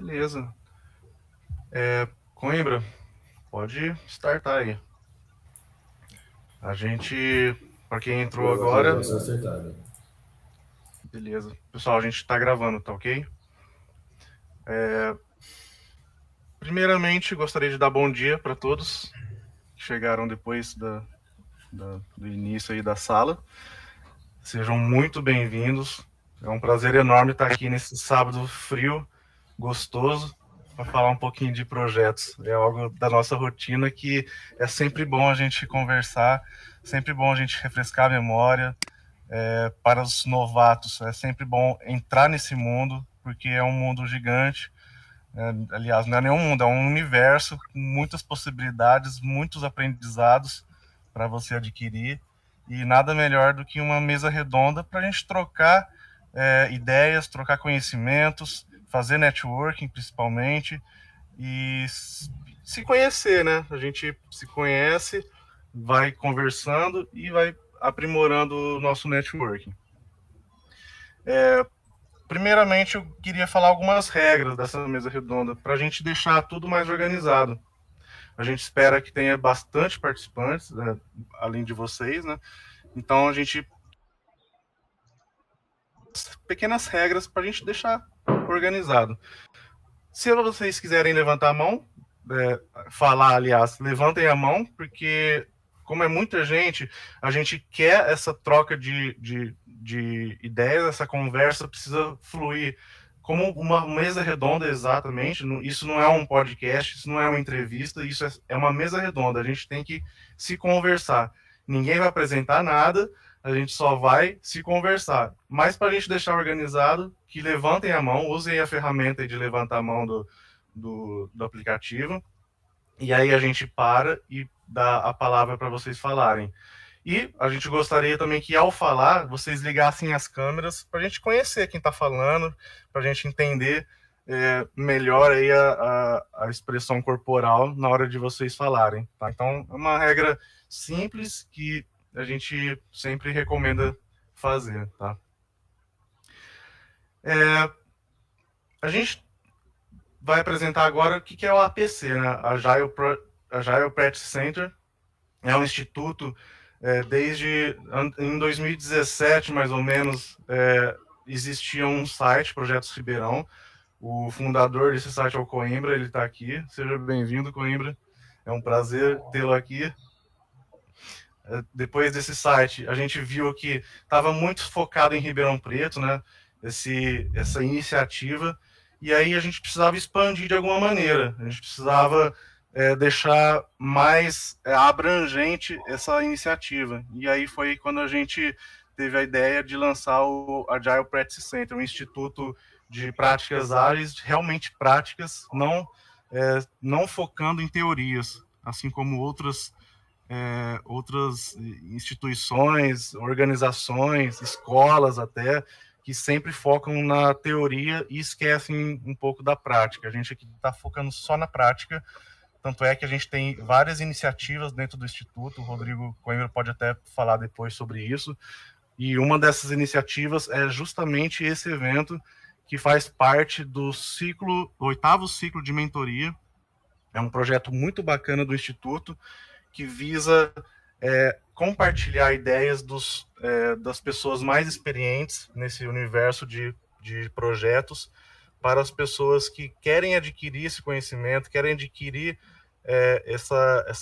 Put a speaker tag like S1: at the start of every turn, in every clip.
S1: Beleza. Coimbra, pode startar aí. A gente, para quem entrou
S2: Boa, boa,
S1: agora,
S2: pode ser acertado.
S1: beleza. Pessoal, a gente tá gravando, tá ok? Primeiramente, gostaria de dar bom dia para todos que chegaram depois do início aí da sala. Sejam muito bem-vindos. É um prazer enorme estar aqui nesse sábado frio, gostoso, para falar um pouquinho de projetos. É algo da nossa rotina que é sempre bom a gente conversar, sempre bom a gente refrescar a memória. Para os novatos, é sempre bom entrar nesse mundo, porque é um mundo gigante. Aliás, não é nenhum mundo, é um universo com muitas possibilidades, muitos aprendizados para você adquirir. E nada melhor do que uma mesa redonda para a gente trocar ideias, trocar conhecimentos, fazer networking principalmente e se conhecer, né? A gente se conhece, vai conversando e vai aprimorando o nosso networking. Primeiramente, eu queria falar algumas regras dessa mesa redonda para a gente deixar tudo mais organizado. A gente espera que tenha bastante participantes, né, além de vocês, né? Então a gente pequenas regras para a gente deixar organizado. Se vocês quiserem levantar a mão, falar, aliás, levantem a mão, porque como é muita gente, a gente quer essa troca de ideias, essa conversa precisa fluir como uma mesa redonda, exatamente. Isso não é um podcast, isso não é uma entrevista, isso é uma mesa redonda. A gente tem que se conversar. Ninguém vai apresentar nada, a gente só vai se conversar. Mas para a gente deixar organizado, que levantem a mão, usem a ferramenta de levantar a mão do aplicativo, e aí a gente para e dá a palavra para vocês falarem. E a gente gostaria também que, ao falar, vocês ligassem as câmeras para a gente conhecer quem está falando, para a gente entender melhor aí a expressão corporal na hora de vocês falarem. Tá? Então, é uma regra simples que a gente sempre recomenda fazer. Tá? A gente vai apresentar agora o que é o APC, né? Agile Practice Center. É um instituto, desde em 2017, mais ou menos, existia um site, Projetos Ribeirão. O fundador desse site é o Coimbra, ele está aqui. Seja bem-vindo, Coimbra. É um prazer tê-lo aqui. Depois desse site, a gente viu que estava muito focado em Ribeirão Preto, né? Essa iniciativa. E aí a gente precisava expandir de alguma maneira. A gente precisava deixar mais abrangente essa iniciativa. E aí foi quando a gente teve a ideia de lançar o Agile Practice Center, um instituto de práticas ágeis, realmente práticas, não focando em teorias, assim como outras instituições, organizações, escolas até, que sempre focam na teoria e esquecem um pouco da prática. A gente aqui está focando só na prática, tanto é que a gente tem várias iniciativas dentro do Instituto, o Rodrigo Coimbra pode até falar depois sobre isso, e uma dessas iniciativas é justamente esse evento, que faz parte do oitavo ciclo de mentoria. É um projeto muito bacana do Instituto, que visa compartilhar ideias das pessoas mais experientes nesse universo de projetos para as pessoas que querem adquirir esse conhecimento, querem adquirir essa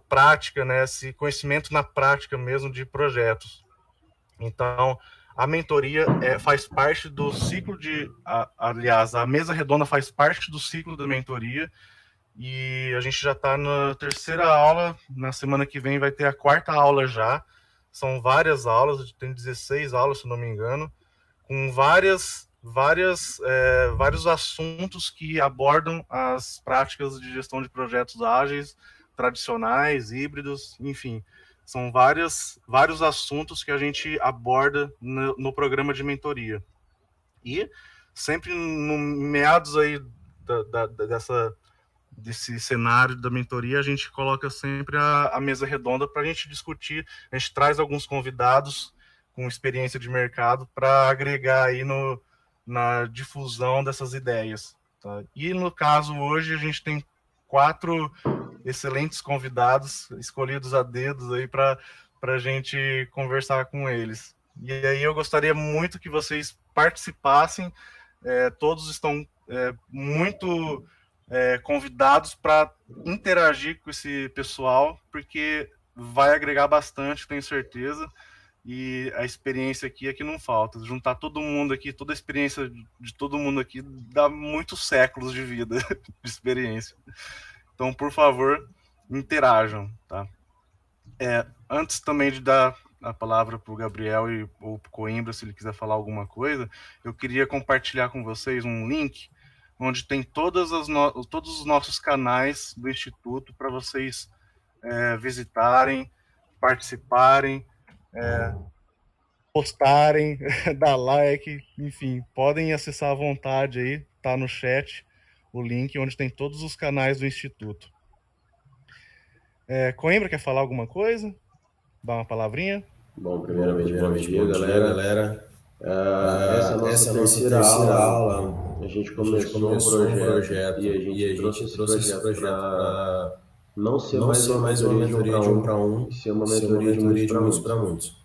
S1: prática, né, esse conhecimento na prática mesmo de projetos. Então, a mentoria faz parte do ciclo aliás, a mesa redonda faz parte do ciclo da mentoria, e a gente já está na terceira aula. Na semana que vem vai ter a quarta aula já. São várias aulas, tem 16 aulas, se não me engano, com vários assuntos que abordam as práticas de gestão de projetos ágeis, tradicionais, híbridos, enfim. São vários assuntos que a gente aborda no programa de mentoria. E sempre no meados aí desse cenário da mentoria, a gente coloca sempre a mesa redonda para a gente discutir. A gente traz alguns convidados com experiência de mercado para agregar aí na difusão dessas ideias. Tá? E no caso hoje a gente tem 4 excelentes convidados escolhidos a dedos aí para a gente conversar com eles. E aí eu gostaria muito que vocês participassem. Todos estão muito convidados para interagir com esse pessoal, porque vai agregar bastante, tenho certeza. E a experiência aqui é que não falta. Juntar todo mundo aqui, toda a experiência de todo mundo aqui, dá muitos séculos de vida, de experiência. Então, por favor, interajam, tá? Antes também de dar a palavra para o Gabriel ou para o Coimbra, se ele quiser falar alguma coisa, eu queria compartilhar com vocês um link onde tem todos os nossos canais do Instituto para vocês visitarem, participarem, postarem, dar like, enfim, podem acessar à vontade aí, tá no chat o link onde tem todos os canais do Instituto. Coimbra, quer falar alguma coisa? Dá uma palavrinha?
S2: Bom, primeiramente, bom dia, galera. Essa é a nossa terceira aula. A gente começou um projeto e a gente trouxe esse projeto para não ser mais uma mentoria de um para um, ser uma mentoria de muitos para muitos.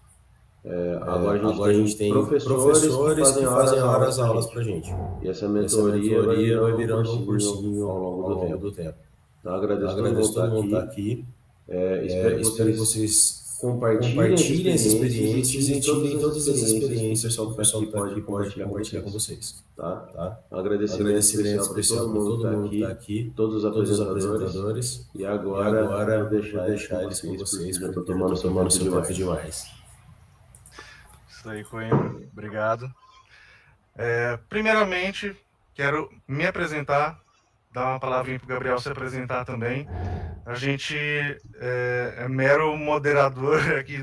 S2: Agora a gente tem professores que fazem horas aulas para a gente. E essa mentoria vai virando um cursinho ao longo do tempo. Então, agradeço todo mundo que está aqui. Espero que vocês compartilhem as experiências e tirem todas as experiências que o pessoal que pode compartilhar com vocês. Tá? Um agradecimento especial para todo mundo que está aqui, todos os apresentadores. E agora eu vou deixar eles com vocês, porque eu estou tomando seu tempo demais.
S1: Isso aí, Coimbra. Obrigado. Primeiramente, quero me apresentar, dar uma palavrinha para o Gabriel se apresentar também. A gente é mero moderador aqui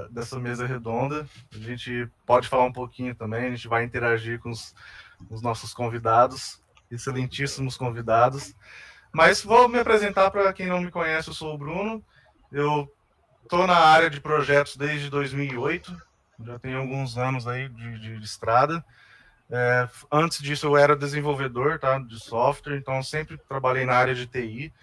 S1: dessa mesa redonda. A gente pode falar um pouquinho também, a gente vai interagir com os nossos convidados, excelentíssimos convidados. Mas vou me apresentar para quem não me conhece, eu sou o Bruno. Eu estou na área de projetos desde 2008, já tenho alguns anos aí de estrada. Antes disso eu era desenvolvedor, tá, de software, então sempre trabalhei na área de TI.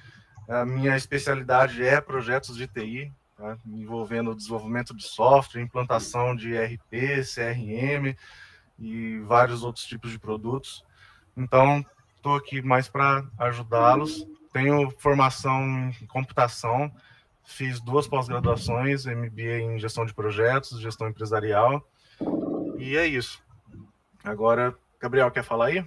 S1: A minha especialidade é projetos de TI, tá, envolvendo o desenvolvimento de software, implantação de ERP, CRM e vários outros tipos de produtos. Então, estou aqui mais para ajudá-los. Tenho formação em computação, fiz 2 pós-graduações, MBA em gestão de projetos, gestão empresarial, e é isso. Agora, Gabriel, quer falar aí?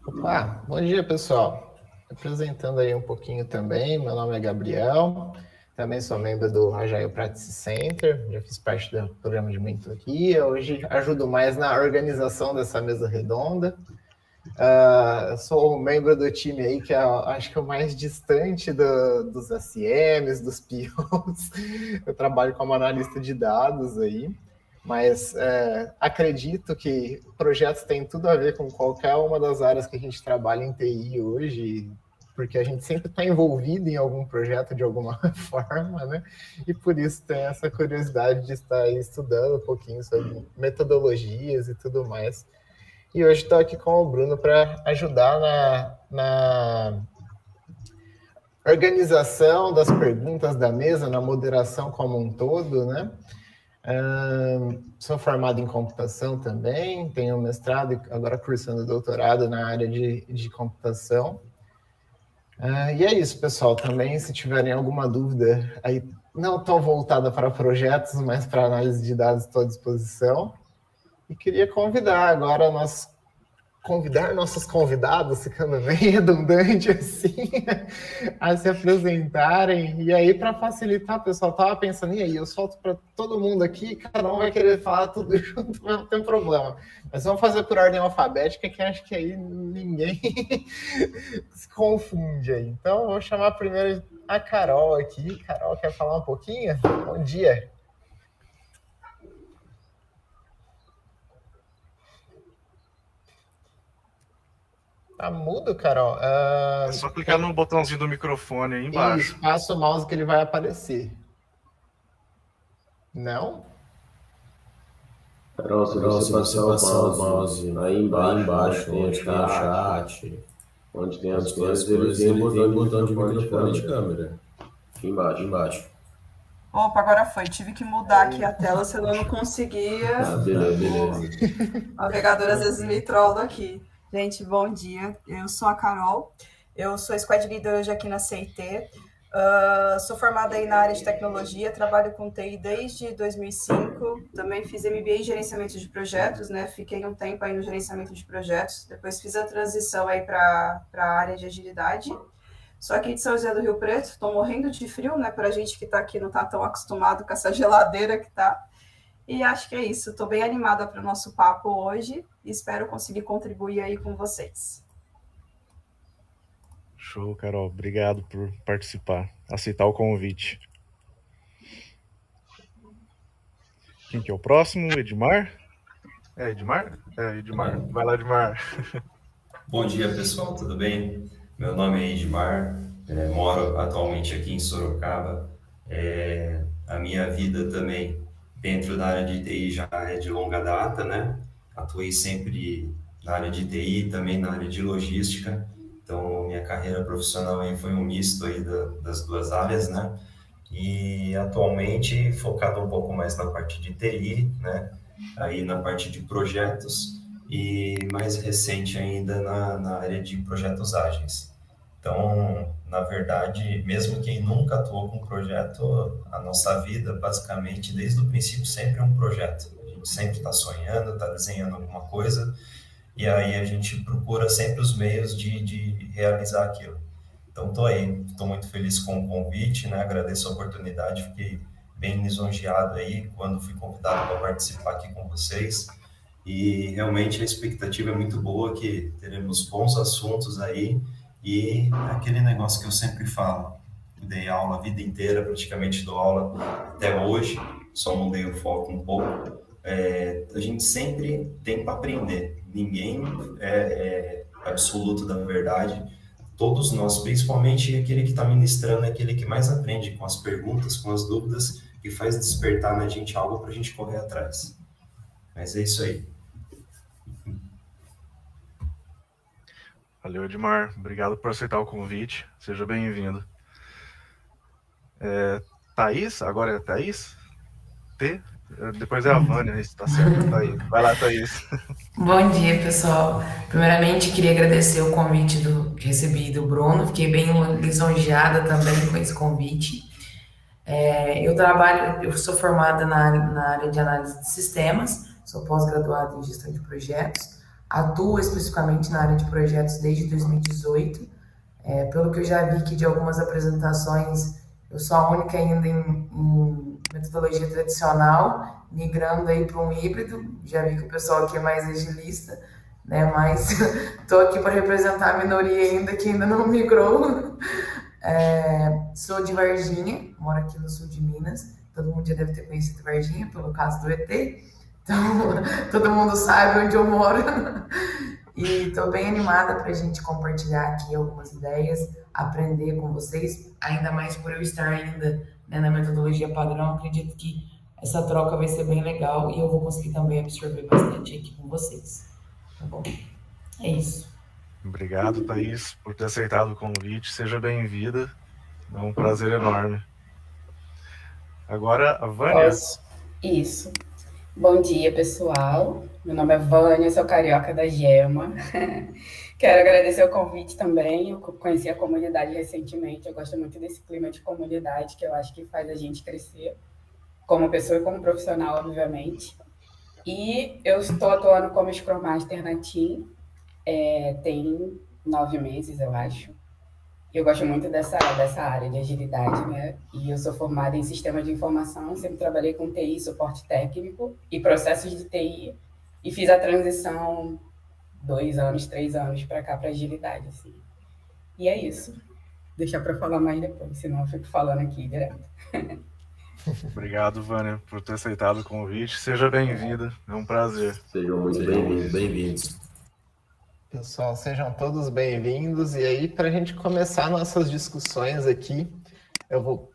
S3: Opa, bom dia, pessoal. Apresentando aí um pouquinho também, meu nome é Gabriel, também sou membro do Agile Practice Center, já fiz parte do programa de mentoria, hoje ajudo mais na organização dessa mesa redonda. Sou membro do time aí que acho que é o mais distante dos SMs, dos POs. Eu trabalho como analista de dados aí, mas acredito que projetos têm tudo a ver com qualquer uma das áreas que a gente trabalha em TI hoje, porque a gente sempre está envolvido em algum projeto de alguma forma, né? E por isso tem essa curiosidade de estar estudando um pouquinho sobre metodologias e tudo mais. E hoje estou aqui com o Bruno para ajudar na organização das perguntas da mesa, na moderação como um todo, né? Sou formado em computação também, tenho mestrado e agora cursando doutorado na área de computação. E é isso, pessoal. Também, se tiverem alguma dúvida, aí não tão voltada para projetos, mas para análise de dados, estou à disposição. E queria convidar agora nossos convidados, ficando bem redundante assim, a se apresentarem. E aí, para facilitar, pessoal, estava pensando, e aí, eu solto para todo mundo aqui, cada um vai querer falar tudo junto, não tem problema. Mas vamos fazer por ordem alfabética, que acho que aí ninguém se confunde aí. Então, eu vou chamar primeiro a Carol aqui. Carol, quer falar um pouquinho? Bom dia. Tá mudo, Carol?
S1: É só clicar no botãozinho do microfone aí embaixo.
S3: Isso, passa o mouse que ele vai aparecer. Não?
S2: Carol, se você passar o mouse aí embaixo, onde tem o chat, onde tem as coisas, ele tem um botão de microfone de câmera. Aqui embaixo.
S4: Opa, agora foi. Tive que mudar aqui a tela, senão eu não conseguia.
S2: Ah, beleza.
S4: O navegador às vezes me trola aqui. Gente, bom dia. Eu sou a Carol. Eu sou Squad Leader hoje aqui na CIT. Sou formada aí na área de tecnologia, trabalho com TI desde 2005. Também fiz MBA em gerenciamento de projetos, né? Fiquei um tempo aí no gerenciamento de projetos. Depois fiz a transição aí para a área de agilidade. Só aqui de São José do Rio Preto, estou morrendo de frio, né? Para a gente que está aqui não está tão acostumado com essa geladeira que tá. E acho que é isso. Estou bem animada para o nosso papo hoje e espero conseguir contribuir aí com vocês.
S1: Show, Carol. Obrigado por participar, aceitar o convite. Quem que é o próximo? Edmar? Edmar? Edmar. Vai lá, Edmar.
S5: Bom dia, pessoal. Tudo bem? Meu nome é Edmar, moro atualmente aqui em Sorocaba. A minha vida também dentro da área de TI já é de longa data, né? Atuei sempre na área de TI, também na área de logística. Então, minha carreira profissional aí foi um misto aí das duas áreas, né? E atualmente focado um pouco mais na parte de TI, né? Aí na parte de projetos e mais recente ainda na área de projetos ágeis. Então, na verdade, mesmo quem nunca atuou com projeto, a nossa vida, basicamente, desde o princípio, sempre é um projeto. A gente sempre está sonhando, está desenhando alguma coisa, e aí a gente procura sempre os meios de realizar aquilo. Então, estou muito feliz com o convite, né? Agradeço a oportunidade, fiquei bem lisonjeado aí quando fui convidado para participar aqui com vocês. E realmente a expectativa é muito boa, que teremos bons assuntos aí. E aquele negócio que eu sempre falo, dei aula a vida inteira, praticamente dou aula até hoje, só mudei o foco um pouco. A gente sempre tem para aprender, ninguém é absoluto da verdade. Todos nós, principalmente aquele que está ministrando, é aquele que mais aprende com as perguntas, com as dúvidas, que faz despertar na gente algo para a gente correr atrás. Mas é isso aí.
S1: Valeu, Edmar. Obrigado por aceitar o convite. Seja bem-vindo. Thaís? Agora é Thaís? Depois é a Vânia, isso tá certo, Thaís. Vai lá, Thaís.
S6: Bom dia, pessoal. Primeiramente, queria agradecer o convite que recebi do Bruno. Fiquei bem lisonjeada também com esse convite. Eu sou formada na área de análise de sistemas, sou pós-graduada em gestão de projetos. Atuo especificamente na área de projetos desde 2018. Pelo que eu já vi que de algumas apresentações, eu sou a única ainda em metodologia tradicional, migrando aí para um híbrido. Já vi que o pessoal aqui é mais agilista, né? Mas estou aqui para representar a minoria ainda que ainda não migrou. Sou de Varginha, moro aqui no sul de Minas. Todo mundo já deve ter conhecido Varginha pelo caso do ET. Então, todo mundo sabe onde eu moro. E estou bem animada para a gente compartilhar aqui algumas ideias, aprender com vocês, ainda mais por eu estar ainda, né, na metodologia padrão. Acredito que essa troca vai ser bem legal e eu vou conseguir também absorver bastante aqui com vocês. Tá bom? É isso.
S1: Obrigado, Thaís, por ter aceitado o convite. Seja bem-vinda. É um prazer enorme. Agora, a Vânia.
S7: Isso. Bom dia, pessoal. Meu nome é Vânia, sou carioca da Gema. Quero agradecer o convite também. Eu conheci a comunidade recentemente. Eu gosto muito desse clima de comunidade, que eu acho que faz a gente crescer como pessoa e como profissional, obviamente. E eu estou atuando como Scrum Master na TIM. Tem 9 meses, eu acho. Eu gosto muito dessa área de agilidade, né? E eu sou formada em sistema de informação, sempre trabalhei com TI, suporte técnico e processos de TI, e fiz a transição 2 anos, 3 anos para cá, para agilidade, assim. E é isso. Deixar para falar mais depois, senão eu fico falando aqui direto.
S1: Obrigado, Vânia, por ter aceitado o convite. Seja bem-vinda, é um prazer.
S2: Sejam muito bem-vindos.
S3: Pessoal, sejam todos bem-vindos. E aí, para a gente começar nossas discussões aqui,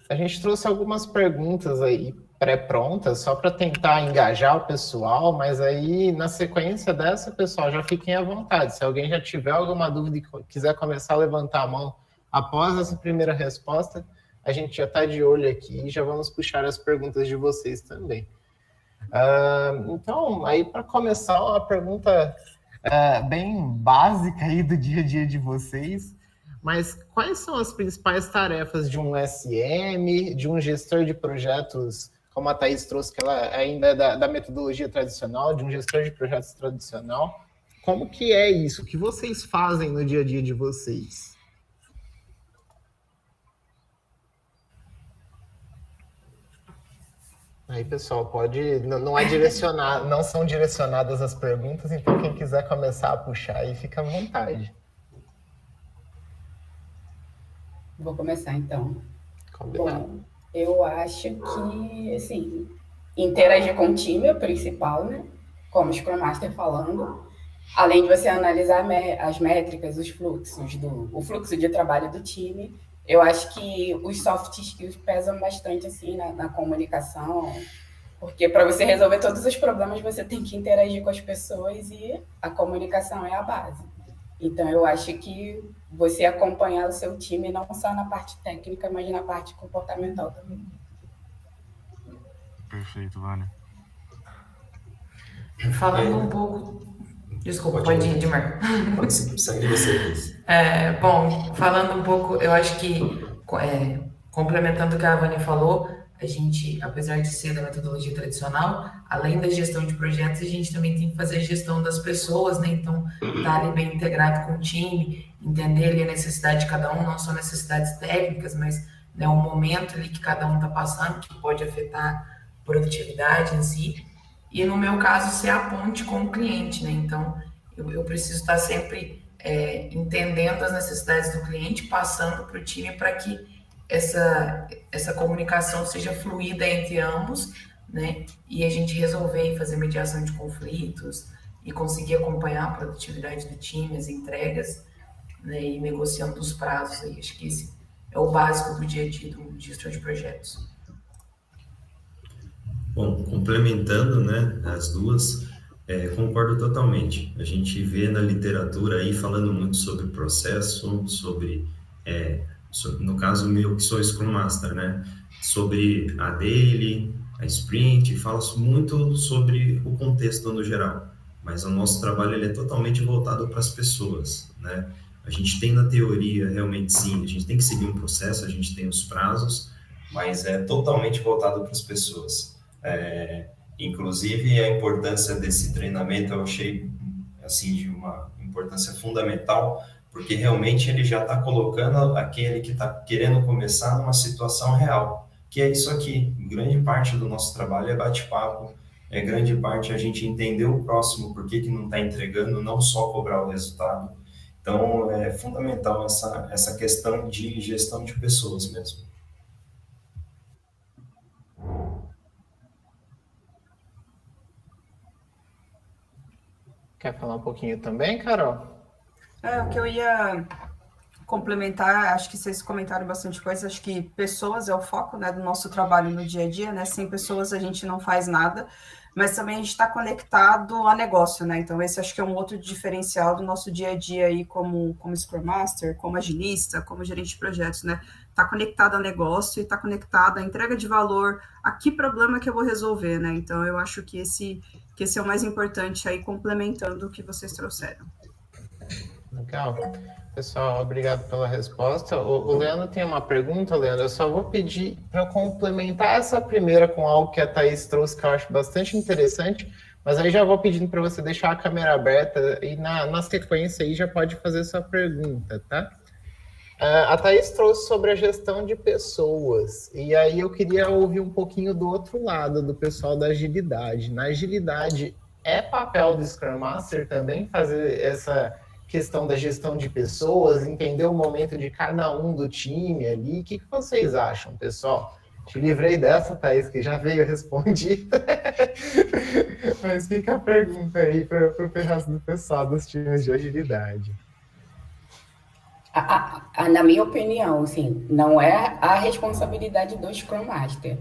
S3: a gente trouxe algumas perguntas aí pré-prontas, só para tentar engajar o pessoal, mas aí, na sequência dessa, pessoal, já fiquem à vontade. Se alguém já tiver alguma dúvida e quiser começar a levantar a mão após essa primeira resposta, a gente já está de olho aqui e já vamos puxar as perguntas de vocês também. Então, aí para começar, uma pergunta bem básica aí do dia a dia de vocês, mas quais são as principais tarefas de um SM, de um gestor de projetos, como a Thaís trouxe, que ela ainda é da metodologia tradicional, de um gestor de projetos tradicional? Como que é isso? O que vocês fazem no dia a dia de vocês? Aí, pessoal, pode... Não são direcionadas as perguntas, então quem quiser começar a puxar aí, fica à vontade.
S7: Vou começar, então.
S3: Combinado.
S7: Bom, eu acho que, assim, interagir com o time é o principal, né? Como o Scrum Master falando. Além de você analisar as métricas, os fluxos, o fluxo de trabalho do time, eu acho que os soft skills pesam bastante, assim, na comunicação, porque para você resolver todos os problemas, você tem que interagir com as pessoas e a comunicação é a base. Então, eu acho que você acompanhar o seu time não só na parte técnica, mas na parte comportamental também.
S1: Perfeito, Vânia.
S6: Falando um pouco... Desculpa, pode ir, Edmar.
S5: Pode sair vocês.
S6: Bom, falando um pouco, eu acho que, complementando o que a Vânia falou, a gente, apesar de ser da metodologia tradicional, além da gestão de projetos, a gente também tem que fazer a gestão das pessoas, né? Então, estar ali bem integrado com o time, entender ali a necessidade de cada um, não só necessidades técnicas, mas, né, o momento ali que cada um está passando, que pode afetar a produtividade em si. E, no meu caso, ser a ponte com o cliente, né? Então, eu preciso estar sempre entendendo as necessidades do cliente, passando para o time para que essa comunicação seja fluida entre ambos, né? E a gente resolver e fazer mediação de conflitos e conseguir acompanhar a produtividade do time, as entregas, né? E negociando os prazos. Aí. Acho que esse é o básico do dia a dia do gestor de projetos.
S5: Bom, complementando, né, as duas, concordo totalmente. A gente vê na literatura aí falando muito sobre processo, no caso meu, que sou Scrum Master, né, sobre a daily, a sprint, fala muito sobre o contexto no geral, mas o nosso trabalho ele é totalmente voltado para as pessoas, né? A gente tem na teoria, realmente sim, a gente tem que seguir um processo, a gente tem os prazos, mas é totalmente voltado para as pessoas. Inclusive a importância desse treinamento eu achei assim de uma importância fundamental, porque realmente ele já está colocando aquele que está querendo começar numa situação real, que é isso aqui. Grande parte do nosso trabalho é bate-papo, grande parte a gente entender o próximo, por que não está entregando, não só cobrar o resultado. Então é fundamental essa questão de gestão de pessoas mesmo.
S3: Quer falar um pouquinho também, Carol?
S4: O que eu ia complementar, acho que vocês comentaram bastante coisa, acho que pessoas é o foco, né, do nosso trabalho no dia a dia, né, sem pessoas a gente não faz nada, mas também a gente está conectado a negócio, né, então esse acho que é um outro diferencial do nosso dia a dia aí como Scrum Master, como agilista, como gerente de projetos, né, tá conectado a negócio e tá conectado à entrega de valor, a que problema que eu vou resolver, né, então eu acho que esse é o mais importante aí, complementando o que vocês trouxeram.
S3: Legal. Pessoal, obrigado pela resposta. O Leandro tem uma pergunta, Leandro. Eu só vou pedir para eu complementar essa primeira com algo que a Thaís trouxe, que eu acho bastante interessante, mas aí já vou pedindo para você deixar a câmera aberta e na sequência aí já pode fazer sua pergunta, tá? A Thaís trouxe sobre a gestão de pessoas, e aí eu queria ouvir um pouquinho do outro lado, do pessoal da agilidade. Na agilidade, é papel do Scrum Master também fazer essa questão da gestão de pessoas, entender o momento de cada um do time ali? O que vocês acham, pessoal? Te livrei dessa, Thaís, que já veio responder. Mas fica a pergunta aí para o resto do pessoal dos times de agilidade.
S7: Na minha opinião, assim, não é a responsabilidade do Scrum Master.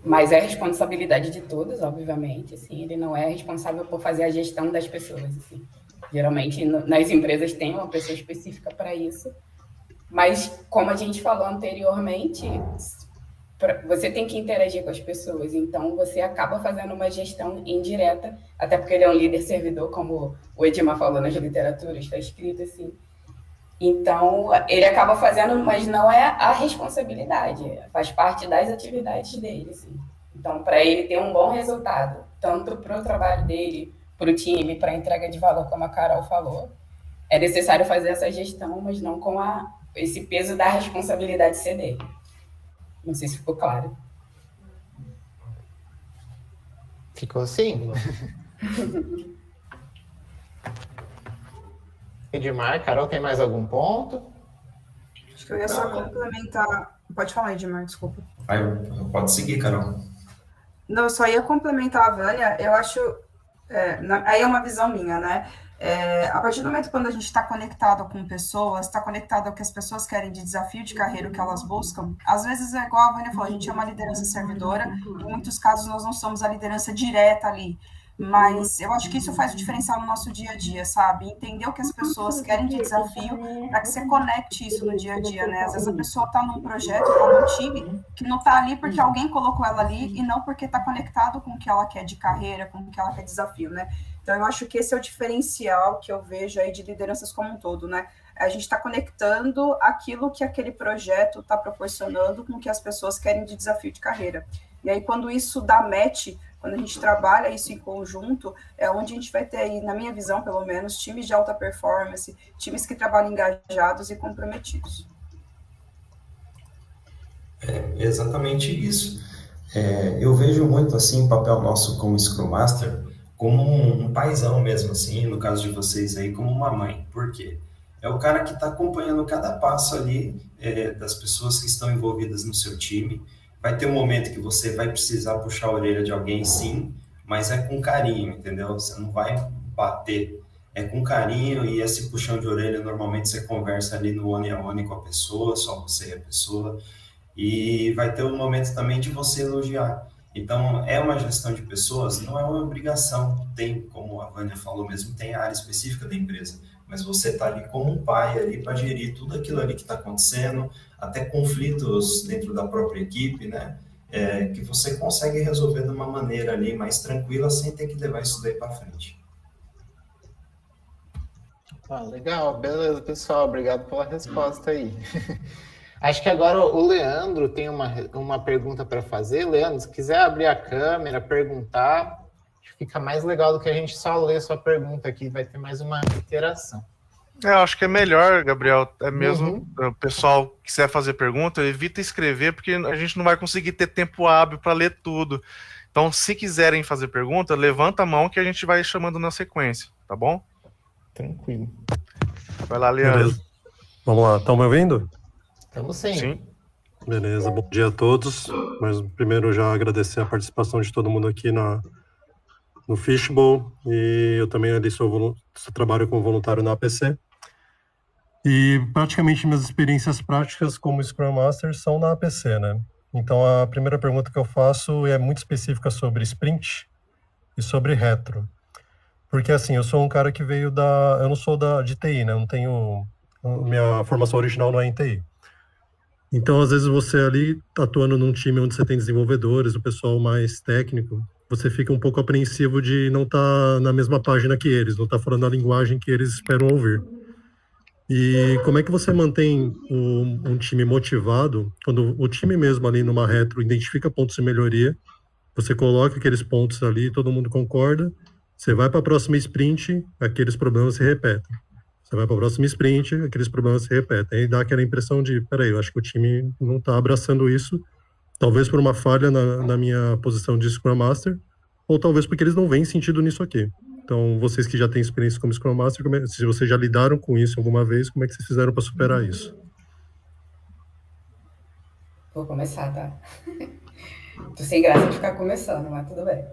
S7: Mas é responsabilidade de todos, obviamente, assim, ele não é responsável por fazer a gestão das pessoas, assim. Geralmente, nas empresas tem uma pessoa específica para isso, mas, como a gente falou anteriormente, você tem que interagir com as pessoas, então você acaba fazendo uma gestão indireta, até porque ele é um líder servidor, como o Edmar falou nas literaturas, está escrito assim. Então, ele acaba fazendo, mas não é a responsabilidade, faz parte das atividades dele, assim. Então, para ele ter um bom resultado, tanto para o trabalho dele, para o time, para a entrega de valor, como a Carol falou, é necessário fazer essa gestão, mas não com esse peso da responsabilidade ser dele. Não sei se ficou claro.
S3: Ficou assim? Edmar, Carol, tem mais algum ponto?
S4: Acho que eu ia só complementar. Pode falar, Edmar, desculpa.
S5: Pode seguir, Carol.
S4: Não, eu só ia complementar a Vânia. Eu acho. Aí é uma visão minha, né? A partir do momento quando a gente está conectado com pessoas, está conectado ao que as pessoas querem de desafio de carreira, o que elas buscam, às vezes é igual a Vânia falou, a gente é uma liderança servidora, em muitos casos nós não somos a liderança direta ali, mas eu acho que isso faz o diferencial no nosso dia a dia, sabe? Entender o que as pessoas querem de desafio para que você conecte isso no dia a dia, né? Às vezes a pessoa está num projeto, está num time, que não está ali porque alguém colocou ela ali e não porque está conectado com o que ela quer de carreira, com o que ela quer de desafio, né? Então, eu acho que esse é o diferencial que eu vejo aí de lideranças como um todo, né? A gente está conectando aquilo que aquele projeto está proporcionando com o que as pessoas querem de desafio de carreira. E aí, quando isso dá match, quando a gente trabalha isso em conjunto, é onde a gente vai ter aí, na minha visão, pelo menos, times de alta performance, times que trabalham engajados e comprometidos.
S5: É exatamente isso. Eu vejo muito, assim, o papel nosso como Scrum Master como um paizão mesmo, assim, no caso de vocês aí, como uma mãe. Por quê? É o cara que está acompanhando cada passo ali das pessoas que estão envolvidas no seu time. Vai ter um momento que você vai precisar puxar a orelha de alguém, sim, mas é com carinho, entendeu? Você não vai bater. É com carinho e esse puxão de orelha, normalmente você conversa ali no one-on-one com a pessoa, só você e a pessoa. E vai ter um momento também de você elogiar. Então, é uma gestão de pessoas, não é uma obrigação. Tem, como a Vânia falou mesmo, tem a área específica da empresa, mas você está ali como um pai ali para gerir tudo aquilo ali que está acontecendo, até conflitos dentro da própria equipe, né? Que você consegue resolver de uma maneira ali mais tranquila, sem ter que levar isso daí para frente.
S3: Legal, beleza, pessoal. Obrigado pela resposta aí. Acho que agora o Leandro tem uma pergunta para fazer. Leandro, se quiser abrir a câmera, perguntar, fica mais legal do que a gente só ler sua pergunta aqui, vai ter mais uma interação.
S1: Eu acho que é melhor, Gabriel, mesmo o pessoal que quiser fazer pergunta, evita escrever, porque a gente não vai conseguir ter tempo hábil para ler tudo. Então, se quiserem fazer pergunta, levanta a mão que a gente vai chamando na sequência, tá bom?
S3: Tranquilo.
S1: Vai lá, Leandro.
S8: Beleza. Vamos lá, estão me ouvindo?
S3: Estamos sim.
S8: Beleza, bom dia a todos. Mas primeiro já agradecer a participação de todo mundo aqui no Fishbowl, e eu também ali trabalho como voluntário na APC. E praticamente minhas experiências práticas como Scrum Master são na APC, né? Então a primeira pergunta que eu faço é muito específica sobre sprint e sobre retro. Porque assim, eu sou um cara que veio eu não sou de TI, né? Eu não tenho... Minha formação original não é em TI. Então, às vezes, você ali, atuando num time onde você tem desenvolvedores, o pessoal mais técnico, você fica um pouco apreensivo de não estar na mesma página que eles, não estar falando a linguagem que eles esperam ouvir. E como é que você mantém um time motivado, quando o time mesmo ali numa retro identifica pontos de melhoria, você coloca aqueles pontos ali, todo mundo concorda, você vai para a próxima sprint, aqueles problemas se repetem. Você vai para a próxima sprint, aqueles problemas se repetem. Aí dá aquela impressão de, peraí, eu acho que o time não está abraçando isso, talvez por uma falha na minha posição de Scrum Master, ou talvez porque eles não veem sentido nisso aqui. Então, vocês que já têm experiência como Scrum Master, se vocês já lidaram com isso alguma vez, como é que vocês fizeram para superar isso?
S7: Vou começar, tá? Tô sem graça de ficar começando, mas tudo bem.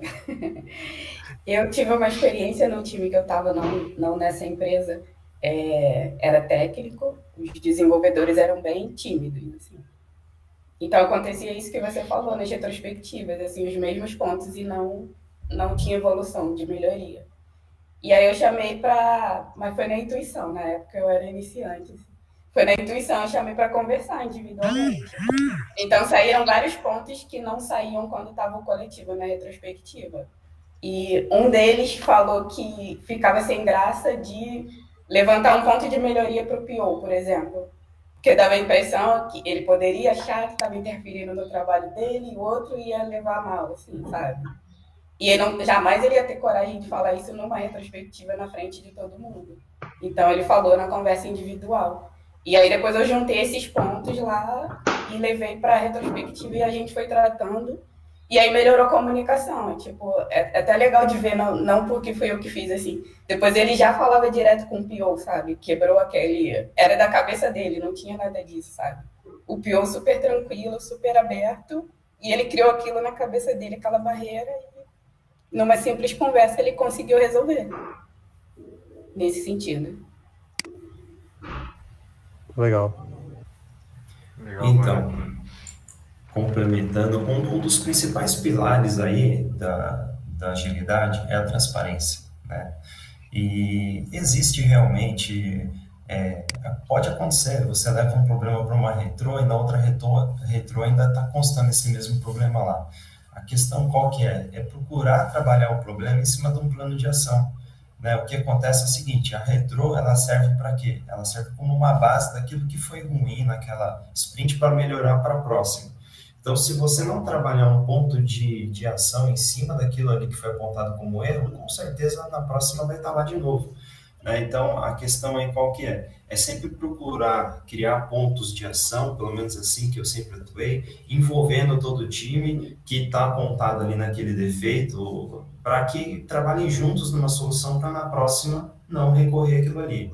S7: Eu tive uma experiência no time que eu estava, não nessa empresa, era técnico, os desenvolvedores eram bem tímidos, assim. Então acontecia isso que você falou nas retrospectivas, assim, os mesmos pontos e não tinha evolução de melhoria. E aí eu chamei para, mas foi na intuição, na época eu era iniciante. Assim. Foi na intuição, eu chamei para conversar individualmente. Então saíram vários pontos que não saíam quando estava o coletivo na retrospectiva. E um deles falou que ficava sem graça de levantar um ponto de melhoria para o PO, por exemplo. Porque dava a impressão que ele poderia achar que estava interferindo no trabalho dele e o outro ia levar mal, assim, sabe? E jamais ele ia ter coragem de falar isso numa retrospectiva na frente de todo mundo. Então ele falou na conversa individual. E aí depois eu juntei esses pontos lá e levei para a retrospectiva e a gente foi tratando. E aí melhorou a comunicação. Tipo, é até legal de ver, não porque foi eu que fiz, assim. Depois ele já falava direto com o PO, sabe? Quebrou aquele... Era da cabeça dele, não tinha nada disso, sabe? O PO super tranquilo, super aberto. E ele criou aquilo na cabeça dele, aquela barreira. E numa simples conversa ele conseguiu resolver. Nesse sentido.
S8: Legal.
S5: Então, complementando, um dos principais pilares aí da agilidade é a transparência, né? E existe realmente, pode acontecer, você leva um problema para uma retrô e na outra retrô ainda está constando esse mesmo problema lá. A questão qual que é? É procurar trabalhar o problema em cima de um plano de ação. Né? O que acontece é o seguinte, a retrô, ela serve para quê? Ela serve como uma base daquilo que foi ruim naquela sprint para melhorar para a próxima. Então, se você não trabalhar um ponto de ação em cima daquilo ali que foi apontado como erro, com certeza na próxima vai estar lá de novo. Né? Então, a questão aí qual que é? É sempre procurar criar pontos de ação, pelo menos assim que eu sempre atuei, envolvendo todo o time que está apontado ali naquele defeito, para que trabalhem juntos numa solução para na próxima não recorrer àquilo ali.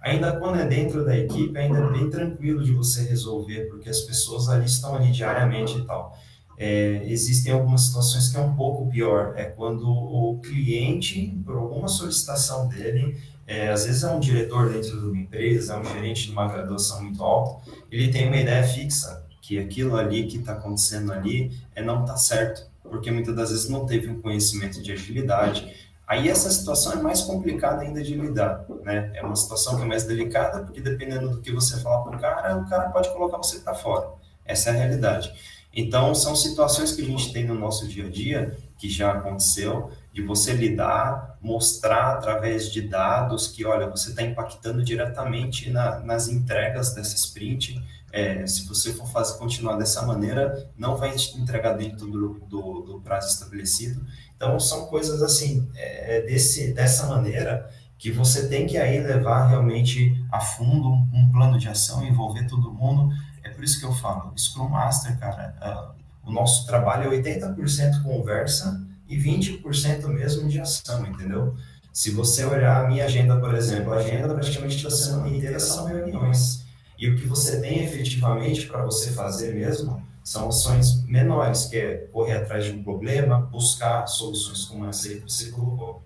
S5: Ainda quando é dentro da equipe, ainda é bem tranquilo de você resolver, porque as pessoas ali estão ali diariamente e tal. Existem algumas situações que é um pouco pior, é quando o cliente, por alguma solicitação dele, às vezes é um diretor dentro de uma empresa, é um gerente de uma graduação muito alta, ele tem uma ideia fixa, que aquilo ali que está acontecendo ali não está certo, porque muitas das vezes não teve um conhecimento de agilidade. Aí essa situação é mais complicada ainda de lidar, né? É uma situação que é mais delicada, porque dependendo do que você falar para o cara pode colocar você para fora. Essa é a realidade. Então, são situações que a gente tem no nosso dia a dia, que já aconteceu, de você lidar, mostrar através de dados que, olha, você está impactando diretamente nas entregas dessa sprint. Se você for continuar dessa maneira, não vai entregar dentro do prazo estabelecido. Então, são coisas assim, dessa maneira, que você tem que aí levar realmente a fundo um plano de ação, envolver todo mundo. É por isso que eu falo, Scrum Master, cara, o nosso trabalho é 80% conversa e 20% mesmo de ação, entendeu? Se você olhar a minha agenda, por exemplo, a agenda praticamente da semana inteira são reuniões. E o que você tem efetivamente para você fazer mesmo são ações menores, que é correr atrás de um problema, buscar soluções como essa que você colocou.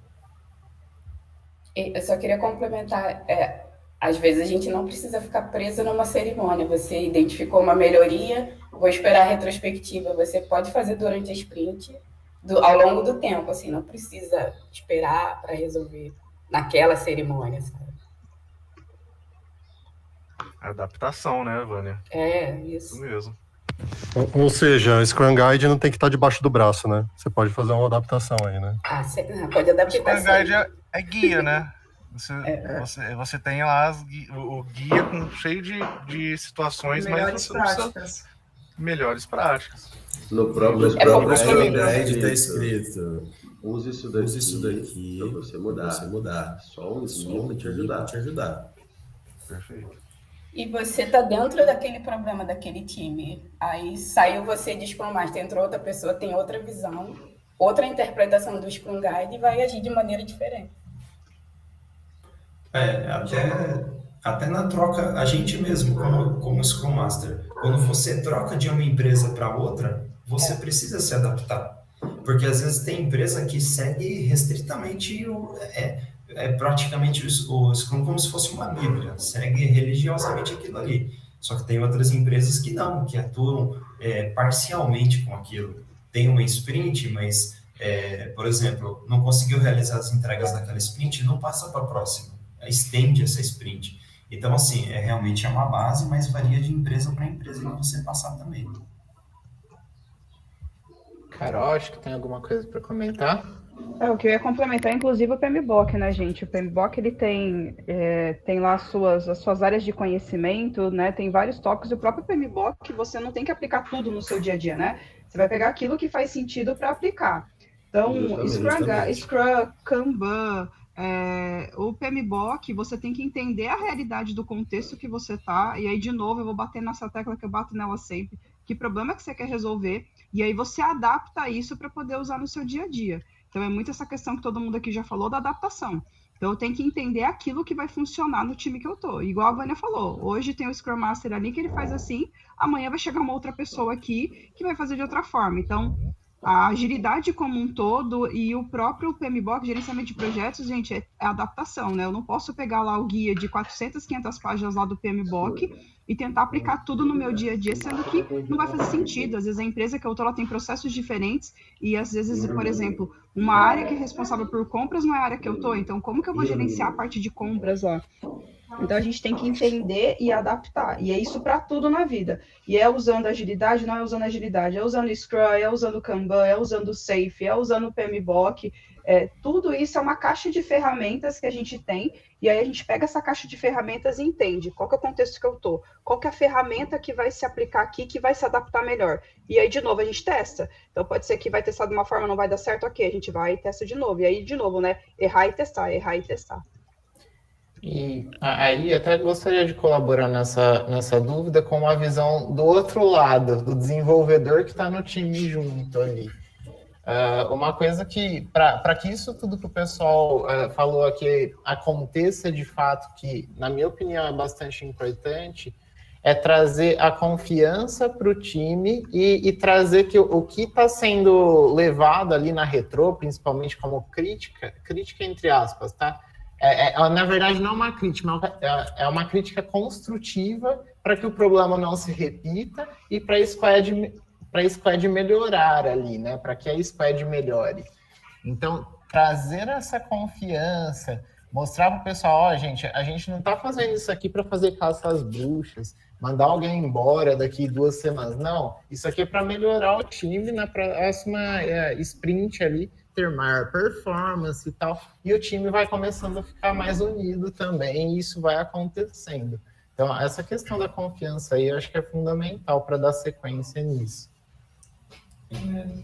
S7: Eu só queria complementar, às vezes a gente não precisa ficar preso numa cerimônia, você identificou uma melhoria, vou esperar a retrospectiva, você pode fazer durante a sprint, ao longo do tempo, assim, não precisa esperar para resolver naquela cerimônia, sabe?
S1: Adaptação, né, Vânia?
S7: Isso
S1: mesmo.
S8: Ou seja, o Scrum Guide não tem que estar debaixo do braço, né? Você pode fazer uma adaptação aí, né?
S7: Pode adaptar.
S1: O Scrum Guide é guia, né? Você tem lá o guia cheio de situações,
S4: melhores
S1: mas você
S4: práticas.
S1: Melhores práticas.
S2: No próprio Scrum Guide está escrito: use isso daqui para você mudar. Só um para te ajudar.
S1: Perfeito.
S7: E você está dentro daquele problema daquele time. Aí saiu você de Scrum Master, entrou outra pessoa, tem outra visão, outra interpretação do Scrum Guide e vai agir de maneira diferente.
S5: Até na troca, a gente mesmo, como Scrum Master, quando você troca de uma empresa para outra, você precisa se adaptar. Porque às vezes tem empresa que segue restritamente praticamente o Scrum como se fosse uma bíblia, segue religiosamente aquilo ali. Só que tem outras empresas que não, que atuam parcialmente com aquilo. Tem uma sprint, mas, por exemplo, não conseguiu realizar as entregas daquela sprint, não passa para a próxima, estende essa sprint. Então, assim, realmente é uma base, mas varia de empresa para empresa que você passar também.
S3: Carol, acho que tem alguma coisa para comentar?
S4: O que eu ia complementar, inclusive, o PMBOK, né, gente? O PMBOK, ele tem lá as suas áreas de conhecimento, né? Tem vários tópicos. E o próprio PMBOK, você não tem que aplicar tudo no seu dia a dia, né? Você vai pegar aquilo que faz sentido para aplicar. Então, Scrum, Kanban, o PMBOK, você tem que entender a realidade do contexto que você está. E aí, de novo, eu vou bater nessa tecla que eu bato nela sempre. Que problema que você quer resolver? E aí você adapta isso para poder usar no seu dia a dia. Então, é muito essa questão que todo mundo aqui já falou da adaptação. Então, eu tenho que entender aquilo que vai funcionar no time que eu tô. Igual a Vânia falou, hoje tem o Scrum Master ali que ele faz assim, amanhã vai chegar uma outra pessoa aqui que vai fazer de outra forma. Então, a agilidade como um todo e o próprio PMBOK, gerenciamento de projetos, gente, é adaptação, né? Eu não posso pegar lá o guia de 400, 500 páginas lá do PMBOK e tentar aplicar tudo no meu dia a dia, sendo que não vai fazer sentido. Às vezes a empresa que eu tô, ela tem processos diferentes e às vezes, por exemplo, uma área que é responsável por compras não é a área que eu tô, então como que eu vou gerenciar a parte de compras lá? Então a gente tem que entender e adaptar, e é isso para tudo na vida. E é usando agilidade, não é usando agilidade, é usando Scrum, é usando Kanban, é usando Safe, é usando PMBOK. Tudo isso é uma caixa de ferramentas que a gente tem, e aí a gente pega essa caixa de ferramentas e entende qual que é o contexto que eu tô, qual que é a ferramenta que vai se aplicar aqui, que vai se adaptar melhor. E aí, de novo, a gente testa. Então pode ser que vai testar de uma forma, não vai dar certo, ok, a gente vai e testa de novo. E aí, de novo, né, errar e testar, errar e testar.
S3: E aí até gostaria de colaborar nessa dúvida com uma visão do outro lado, do desenvolvedor que está no time junto ali. Uma coisa que, para que isso tudo que o pessoal falou aqui aconteça de fato, que na minha opinião é bastante importante, é trazer a confiança para o time e trazer que o que está sendo levado ali na retrô, principalmente como crítica entre aspas, tá? Na verdade, não é uma crítica, é uma crítica construtiva para que o problema não se repita e para a squad melhorar ali, né? Para que a squad melhore. Então, trazer essa confiança, mostrar para o pessoal, a gente não está fazendo isso aqui para fazer caça às bruxas, mandar alguém embora daqui 2 semanas. Não, isso aqui é para melhorar o time na próxima sprint ali, ter maior performance e tal, e o time vai começando a ficar mais unido também, e isso vai acontecendo. Então, essa questão da confiança aí, eu acho que é fundamental para dar sequência nisso.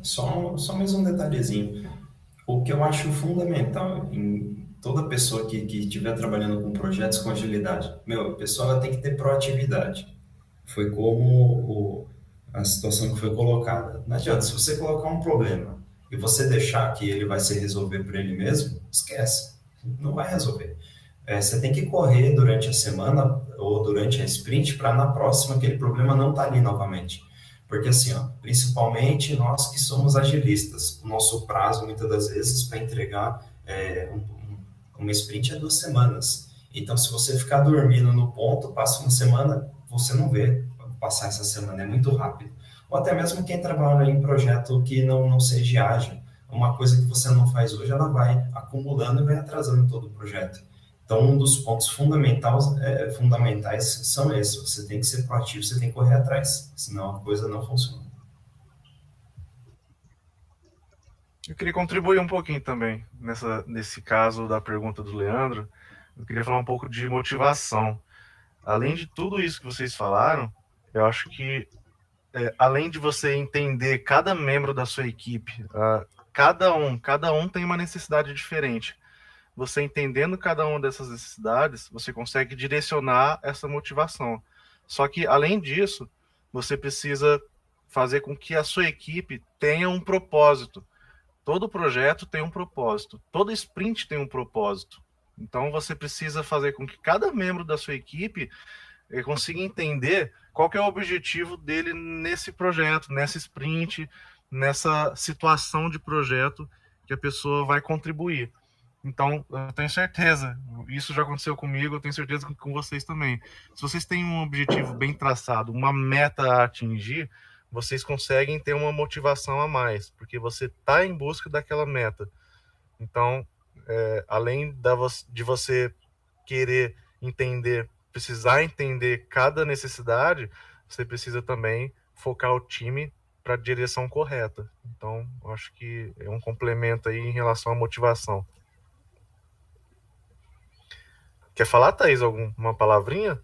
S5: Só mais um detalhezinho. O que eu acho fundamental em toda pessoa que estiver trabalhando com projetos com agilidade, a pessoa ela tem que ter proatividade. Foi como a situação que foi colocada. Não adianta, se você colocar um problema e você deixar que ele vai se resolver por ele mesmo, esquece, não vai resolver. Você tem que correr durante a semana ou durante a sprint para na próxima aquele problema não estar ali novamente. Porque assim, principalmente nós que somos agilistas, o nosso prazo muitas das vezes para entregar uma sprint é 2 semanas. Então se você ficar dormindo no ponto, passa uma semana, você não vê passar essa semana, é muito rápido. Ou até mesmo quem trabalha em projeto que não seja ágil, uma coisa que você não faz hoje, ela vai acumulando e vai atrasando todo o projeto. Então, um dos pontos fundamentais são esses. Você tem que ser proativo, você tem que correr atrás, senão a coisa não funciona.
S1: Eu queria contribuir um pouquinho também nesse caso da pergunta do Leandro. Eu queria falar um pouco de motivação. Além de tudo isso que vocês falaram, eu acho que além de você entender cada membro da sua equipe, cada um tem uma necessidade diferente. Você entendendo cada uma dessas necessidades, você consegue direcionar essa motivação. Só que, além disso, você precisa fazer com que a sua equipe tenha um propósito. Todo projeto tem um propósito. Todo sprint tem um propósito. Então, você precisa fazer com que cada membro da sua equipe consiga entender qual que é o objetivo dele nesse projeto, nessa sprint, nessa situação de projeto que a pessoa vai contribuir. Então, eu tenho certeza, isso já aconteceu comigo, eu tenho certeza que com vocês também. Se vocês têm um objetivo bem traçado, uma meta a atingir, vocês conseguem ter uma motivação a mais, porque você está em busca daquela meta. Então, além de você querer entender, precisar entender cada necessidade, você precisa também focar o time para a direção correta. Então, eu acho que é um complemento aí em relação à motivação. Quer falar, Thaís, alguma palavrinha?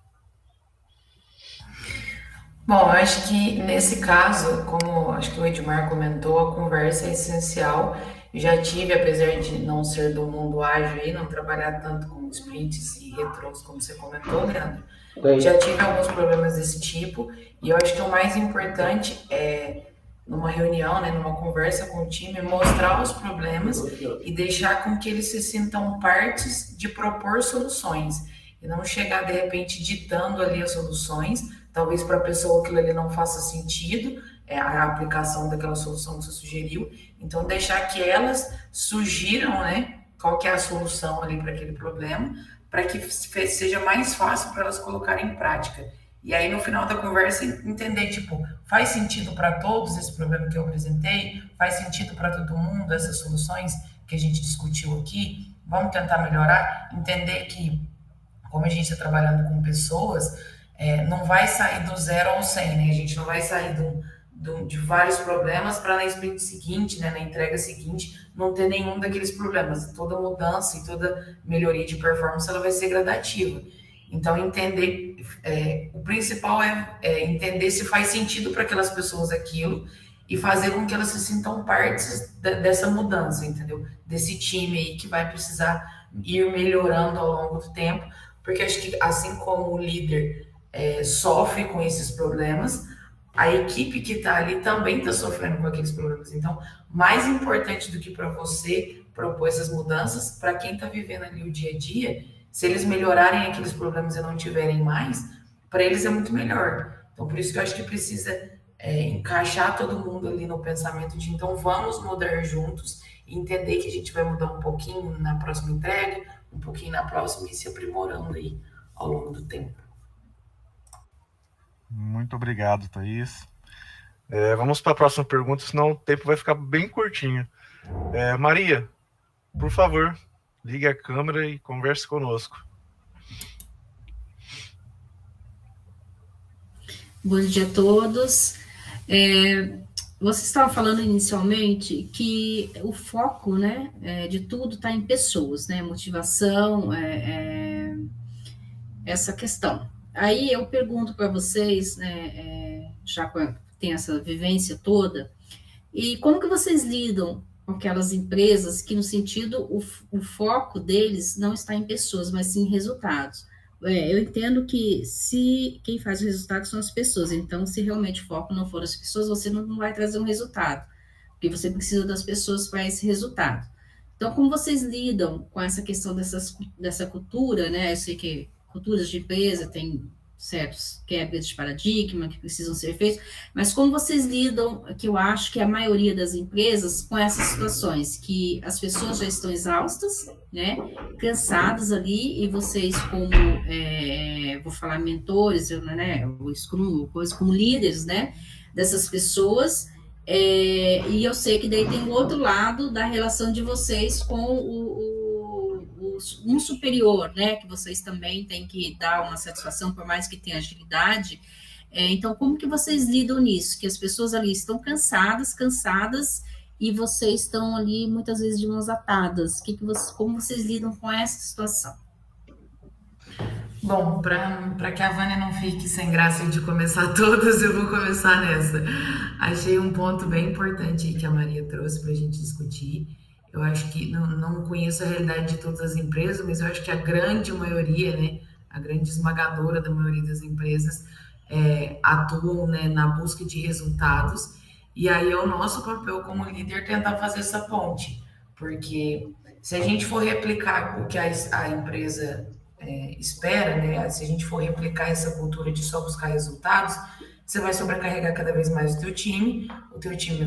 S6: Bom, eu acho que nesse caso, como acho que o Edmar comentou, a conversa é essencial. Eu já tive, apesar de não ser do mundo ágil e não trabalhar tanto com sprints e retros, como você comentou, Leandro, já tive alguns problemas desse tipo, e eu acho que o mais importante é, numa reunião, né, numa conversa com o time, mostrar os problemas e deixar com que eles se sintam partes de propor soluções, e não chegar, de repente, ditando ali as soluções. Talvez para a pessoa aquilo ali não faça sentido, a aplicação daquela solução que você sugeriu. Então, deixar que elas sugiram, né, qual que é a solução ali para aquele problema, para que seja mais fácil para elas colocarem em prática. E aí, no final da conversa, entender, tipo, faz sentido para todos esse problema que eu apresentei? Faz sentido para todo mundo essas soluções que a gente discutiu aqui? Vamos tentar melhorar? Entender que, como a gente está trabalhando com pessoas, não vai sair do 0 ao 100, né? A gente não vai sair de vários problemas para na sprint seguinte, né, na entrega seguinte, não ter nenhum daqueles problemas. Toda mudança e toda melhoria de performance ela vai ser gradativa. Então, entender, o principal é entender se faz sentido para aquelas pessoas aquilo e fazer com que elas se sintam partes dessa mudança, entendeu? Desse time aí que vai precisar ir melhorando ao longo do tempo, porque acho que assim como o líder sofre com esses problemas, a equipe que está ali também está sofrendo com aqueles problemas. Então, mais importante do que para você propor essas mudanças, para quem está vivendo ali o dia a dia, se eles melhorarem aqueles problemas e não tiverem mais, para eles é muito melhor. Então, por isso que eu acho que precisa encaixar todo mundo ali no pensamento de, então, vamos mudar juntos e entender que a gente vai mudar um pouquinho na próxima entrega, um pouquinho na próxima e se aprimorando aí ao longo do tempo.
S1: Muito obrigado, Thaís. Vamos para a próxima pergunta, senão o tempo vai ficar bem curtinho. Maria, por favor, ligue a câmera e converse conosco.
S9: Bom dia a todos. Você estava falando inicialmente que o foco, né, de tudo está em pessoas, né, motivação, essa questão. Aí eu pergunto para vocês, né, já tem essa vivência toda, e como que vocês lidam com aquelas empresas que, no sentido, o foco deles não está em pessoas, mas sim em resultados? Eu entendo que quem faz o resultado são as pessoas, então se realmente o foco não for as pessoas, você não vai trazer um resultado, porque você precisa das pessoas para esse resultado. Então, como vocês lidam com essa questão dessa cultura, né? Eu sei que culturas de empresa têm certos quebras de paradigma que precisam ser feitos, mas como vocês lidam, que eu acho que a maioria das empresas, com essas situações, que as pessoas já estão exaustas, né, cansadas ali, e vocês como, vou falar mentores, né, o Scrum, coisa como líderes, né, dessas pessoas, e eu sei que daí tem o outro lado da relação de vocês com um superior, né, que vocês também têm que dar uma satisfação, por mais que tenha agilidade. Então, como que vocês lidam nisso? Que as pessoas ali estão cansadas, e vocês estão ali, muitas vezes, de mãos atadas. Como vocês lidam com essa situação?
S6: Bom, para que a Vânia não fique sem graça de começar todas, eu vou começar nessa. Achei um ponto bem importante aí que a Maria trouxe para a gente discutir. Eu acho que, não conheço a realidade de todas as empresas, mas eu acho que a grande maioria, né, a grande esmagadora da maioria das empresas atuam, né, na busca de resultados, e aí é o nosso papel como líder tentar fazer essa ponte, porque se a gente for replicar o que a empresa espera, né, se a gente for replicar essa cultura de só buscar resultados, você vai sobrecarregar cada vez mais o teu time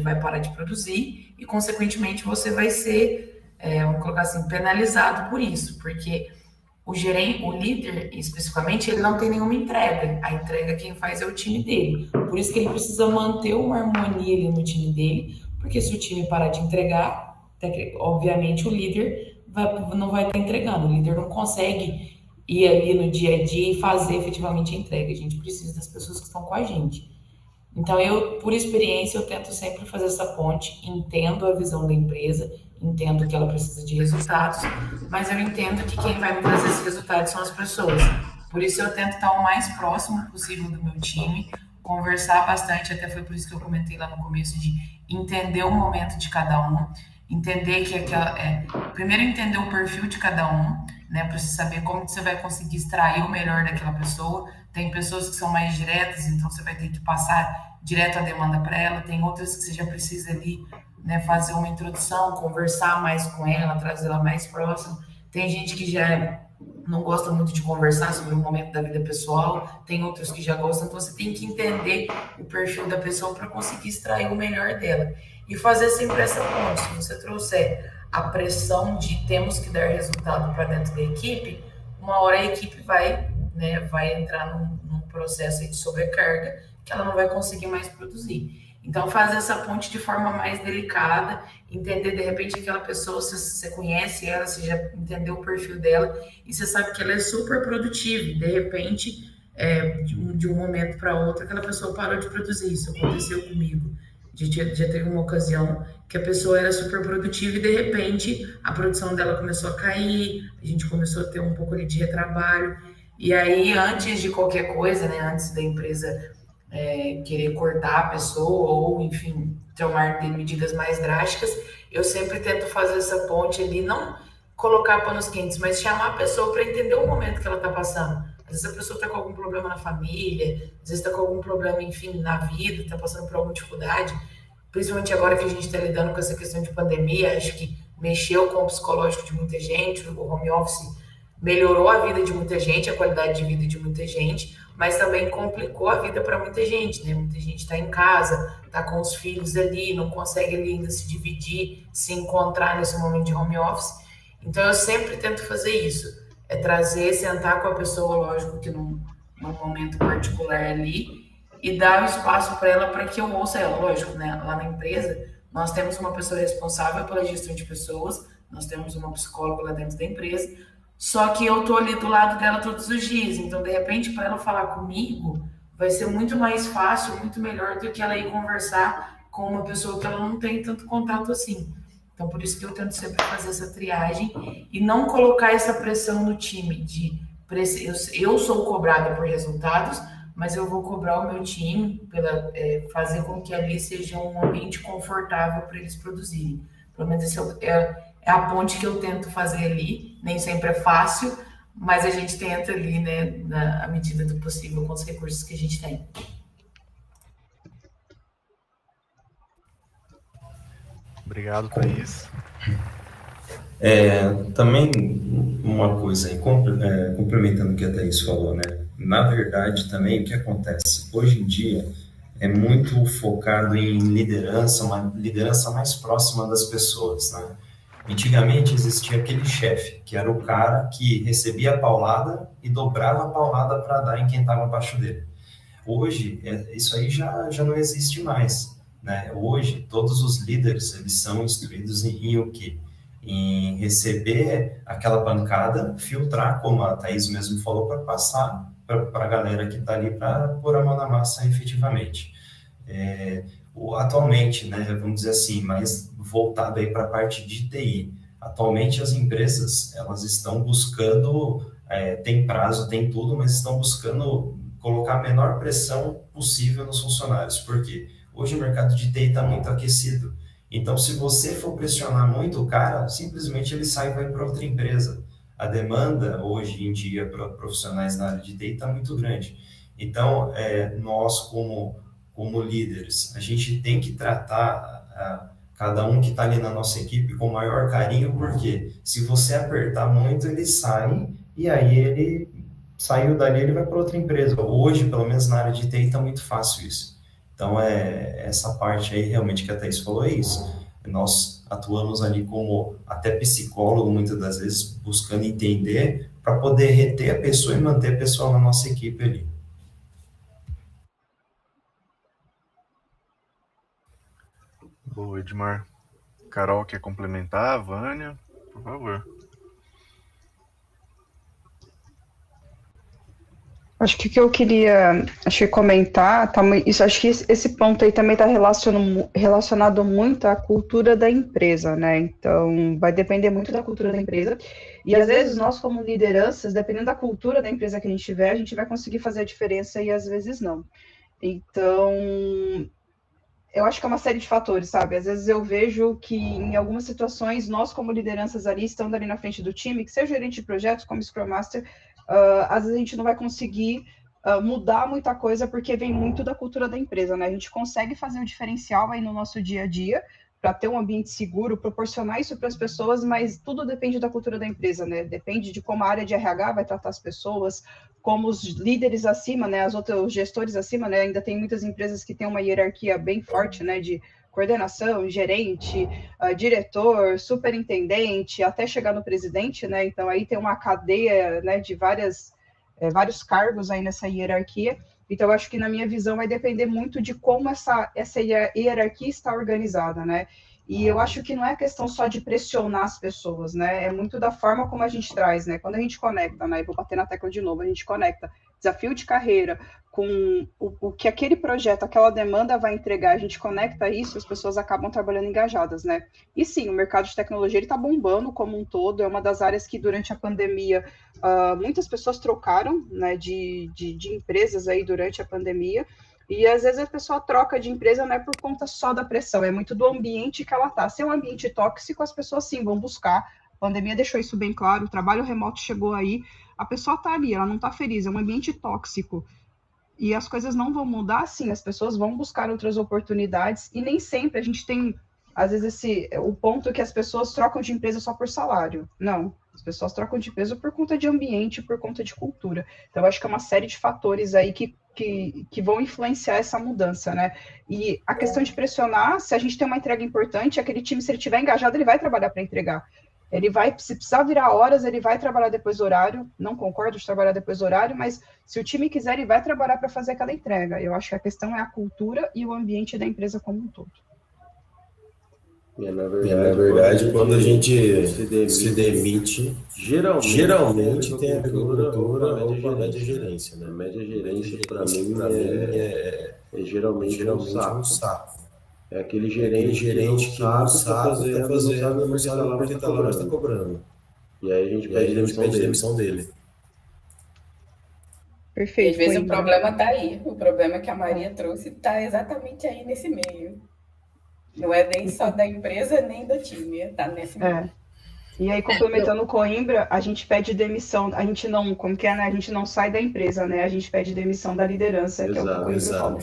S6: vai parar de produzir e, consequentemente, você vai ser vamos colocar assim, penalizado por isso, porque o gerente, o líder, especificamente, ele não tem nenhuma entrega. A entrega quem faz é o time dele. Por isso que ele precisa manter uma harmonia ali no time dele, porque se o time parar de entregar, obviamente o líder não vai estar entregando. O líder não consegue ir ali no dia a dia e fazer efetivamente a entrega. A gente precisa das pessoas que estão com a gente. Então, por experiência, eu tento sempre fazer essa ponte, entendo a visão da empresa, entendo que ela precisa de resultados, mas eu entendo que quem vai me trazer esses resultados são as pessoas. Por isso, eu tento estar o mais próximo possível do meu time, conversar bastante, até foi por isso que eu comentei lá no começo, de entender o momento de cada um, entender que primeiro entender o perfil de cada um, né, para você saber como que você vai conseguir extrair o melhor daquela pessoa. Tem pessoas que são mais diretas, então você vai ter que passar direto a demanda para ela. Tem outras que você já precisa ali, né, fazer uma introdução, conversar mais com ela, trazer ela mais próximo. Tem gente que já não gosta muito de conversar sobre o momento da vida pessoal, tem outros que já gostam, então você tem que entender o perfil da pessoa para conseguir extrair o melhor dela. E fazer sempre essa ponte. Se você trouxer a pressão de temos que dar resultado para dentro da equipe, uma hora a equipe vai entrar num processo de sobrecarga que ela não vai conseguir mais produzir. Então, fazer essa ponte de forma mais delicada, entender, de repente, aquela pessoa, se você conhece ela, você já entendeu o perfil dela, e você sabe que ela é super produtiva, e de repente, de um momento para outro, aquela pessoa parou de produzir. Isso aconteceu comigo. Já teve uma ocasião que a pessoa era super produtiva e, de repente, a produção dela começou a cair, a gente começou a ter um pouco ali de retrabalho. E aí, antes de qualquer coisa, né, antes da empresa querer cortar a pessoa ou, enfim, tomar medidas mais drásticas, eu sempre tento fazer essa ponte ali, não colocar panos quentes, mas chamar a pessoa para entender o momento que ela está passando. Às vezes a pessoa está com algum problema na família, às vezes está com algum problema, enfim, na vida, está passando por alguma dificuldade, principalmente agora que a gente está lidando com essa questão de pandemia. Acho que mexeu com o psicológico de muita gente, o home office melhorou a vida de muita gente, a qualidade de vida de muita gente, mas também complicou a vida para muita gente, né? Muita gente está em casa, está com os filhos ali, não consegue ali ainda se dividir, se encontrar nesse momento de home office. Então, eu sempre tento fazer isso, trazer, sentar com a pessoa, lógico que num momento particular ali, e dar o espaço para ela, para que eu ouça ela, lógico, né? Lá na empresa, nós temos uma pessoa responsável pela gestão de pessoas, nós temos uma psicóloga lá dentro da empresa, só que eu tô ali do lado dela todos os dias, então, de repente, para ela falar comigo, vai ser muito mais fácil, muito melhor do que ela ir conversar com uma pessoa que ela não tem tanto contato assim. Então, por isso que eu tento sempre fazer essa triagem e não colocar essa pressão no time eu sou cobrada por resultados, mas eu vou cobrar o meu time fazer com que ali seja um ambiente confortável para eles produzirem. Pelo menos esse é a ponte que eu tento fazer ali. Nem sempre é fácil, mas a gente tenta ali, né, na medida do possível, com os recursos que a gente tem.
S1: Obrigado, Thaís.
S5: Também uma coisa aí, complementando o que a Thaís falou, né? Na verdade, também, o que acontece? Hoje em dia, é muito focado em liderança, uma liderança mais próxima das pessoas, né? Antigamente existia aquele chefe, que era o cara que recebia a paulada e dobrava a paulada para dar em quem estava abaixo dele. Hoje, isso aí já não existe mais, né? Hoje, todos os líderes, eles são instruídos em o quê? Em receber aquela pancada, filtrar, como a Thaís mesmo falou, para passar para a galera que está ali para pôr a mão na massa efetivamente. Atualmente, né, vamos dizer assim, mais voltado aí para a parte de TI. Atualmente as empresas, elas estão buscando, tem prazo, tem tudo, mas estão buscando colocar a menor pressão possível nos funcionários. Por quê? Hoje o mercado de TI está muito aquecido. Então, se você for pressionar muito o cara, simplesmente ele sai e vai para outra empresa. A demanda, hoje em dia, para profissionais na área de TI está muito grande. Então, nós, como líderes, a gente tem que tratar cada um que está ali na nossa equipe com o maior carinho, porque se você apertar muito, ele sai, e aí ele saiu dali, ele vai para outra empresa. Hoje, pelo menos na área de TI, está muito fácil isso. Então, essa parte aí, realmente, que a Thaís falou, é isso. atuamos ali como até psicólogo, muitas das vezes, buscando entender para poder reter a pessoa e manter a pessoa na nossa equipe ali.
S1: Boa, Edmar. Carol quer complementar? Vânia, por favor.
S10: Acho que o que eu queria comentar, acho que esse ponto aí também está relacionado muito à cultura da empresa, né? Então, vai depender muito da cultura da empresa. E às vezes nós, como lideranças, dependendo da cultura da empresa que a gente tiver, a gente vai conseguir fazer a diferença e às vezes não. Então, eu acho que é uma série de fatores, sabe? Às vezes eu vejo que em algumas situações, nós como lideranças ali, estando ali na frente do time, que seja gerente de projetos, como Scrum Master, às vezes a gente não vai conseguir mudar muita coisa, porque vem muito da cultura da empresa, né? A gente consegue fazer o diferencial aí no nosso dia a dia, para ter um ambiente seguro, proporcionar isso para as pessoas, mas tudo depende da cultura da empresa, né? Depende de como a área de RH vai tratar as pessoas, como os líderes acima, né? Os gestores acima, né? Ainda tem muitas empresas que têm uma hierarquia bem forte, né? De coordenação, gerente, diretor, superintendente, até chegar no presidente, né? Então aí tem uma cadeia, né? De vários cargos aí nessa hierarquia. Então, eu acho que, na minha visão, vai depender muito de como essa hierarquia está organizada, né? E eu acho que não é questão só de pressionar as pessoas, né? É muito da forma como a gente traz, né? Quando a gente conecta, né? E vou bater na tecla de novo, a gente conecta desafio de carreira com o que aquele projeto, aquela demanda vai entregar, a gente conecta isso, as pessoas acabam trabalhando engajadas, né? E sim, o mercado de tecnologia está bombando como um todo, é uma das áreas que durante a pandemia muitas pessoas trocaram, né, de empresas aí durante a pandemia, e às vezes a pessoa troca de empresa não é por conta só da pressão, é muito do ambiente que ela está. Se é um ambiente tóxico, as pessoas sim vão buscar. A pandemia deixou isso bem claro, o trabalho remoto chegou aí, a pessoa está ali, ela não está feliz, é um ambiente tóxico. E as coisas não vão mudar, sim, as pessoas vão buscar outras oportunidades, e nem sempre a gente tem, às vezes, o ponto que as pessoas trocam de empresa só por salário. Não, as pessoas trocam de empresa por conta de ambiente, por conta de cultura. Então, eu acho que é uma série de fatores aí que vão influenciar essa mudança, né? E a questão de pressionar, se a gente tem uma entrega importante, aquele time, se ele estiver engajado, ele vai trabalhar para entregar. Ele vai, se precisar virar horas, ele vai trabalhar depois do horário. Não concordo de trabalhar depois do horário, mas se o time quiser, ele vai trabalhar para fazer aquela entrega. Eu acho que a questão é a cultura e o ambiente da empresa como um todo.
S2: Na verdade, quando a gente se demite, geralmente tem a cultura ou a média gerência, né? A média gerência, para mim, é geralmente um saco. É aquele gerente que não sabe o que está fazendo, mas está lá, está cobrando. E aí a gente pede demissão dele.
S10: Perfeito.
S7: E às vezes o problema está aí. O problema que a Maria trouxe está exatamente aí nesse meio. Não é nem só da empresa, nem do time. Está nesse meio.
S10: E aí, complementando o Coimbra, a gente pede demissão, a gente não, como que é, né? A gente não sai da empresa, né? A gente pede demissão da liderança, que é o que o Coimbra fala.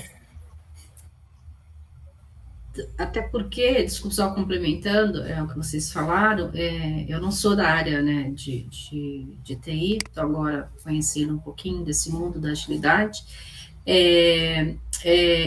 S9: Até porque, desculpa só complementando, o que vocês falaram, eu não sou da área, né, de TI, estou agora conhecendo um pouquinho desse mundo da agilidade.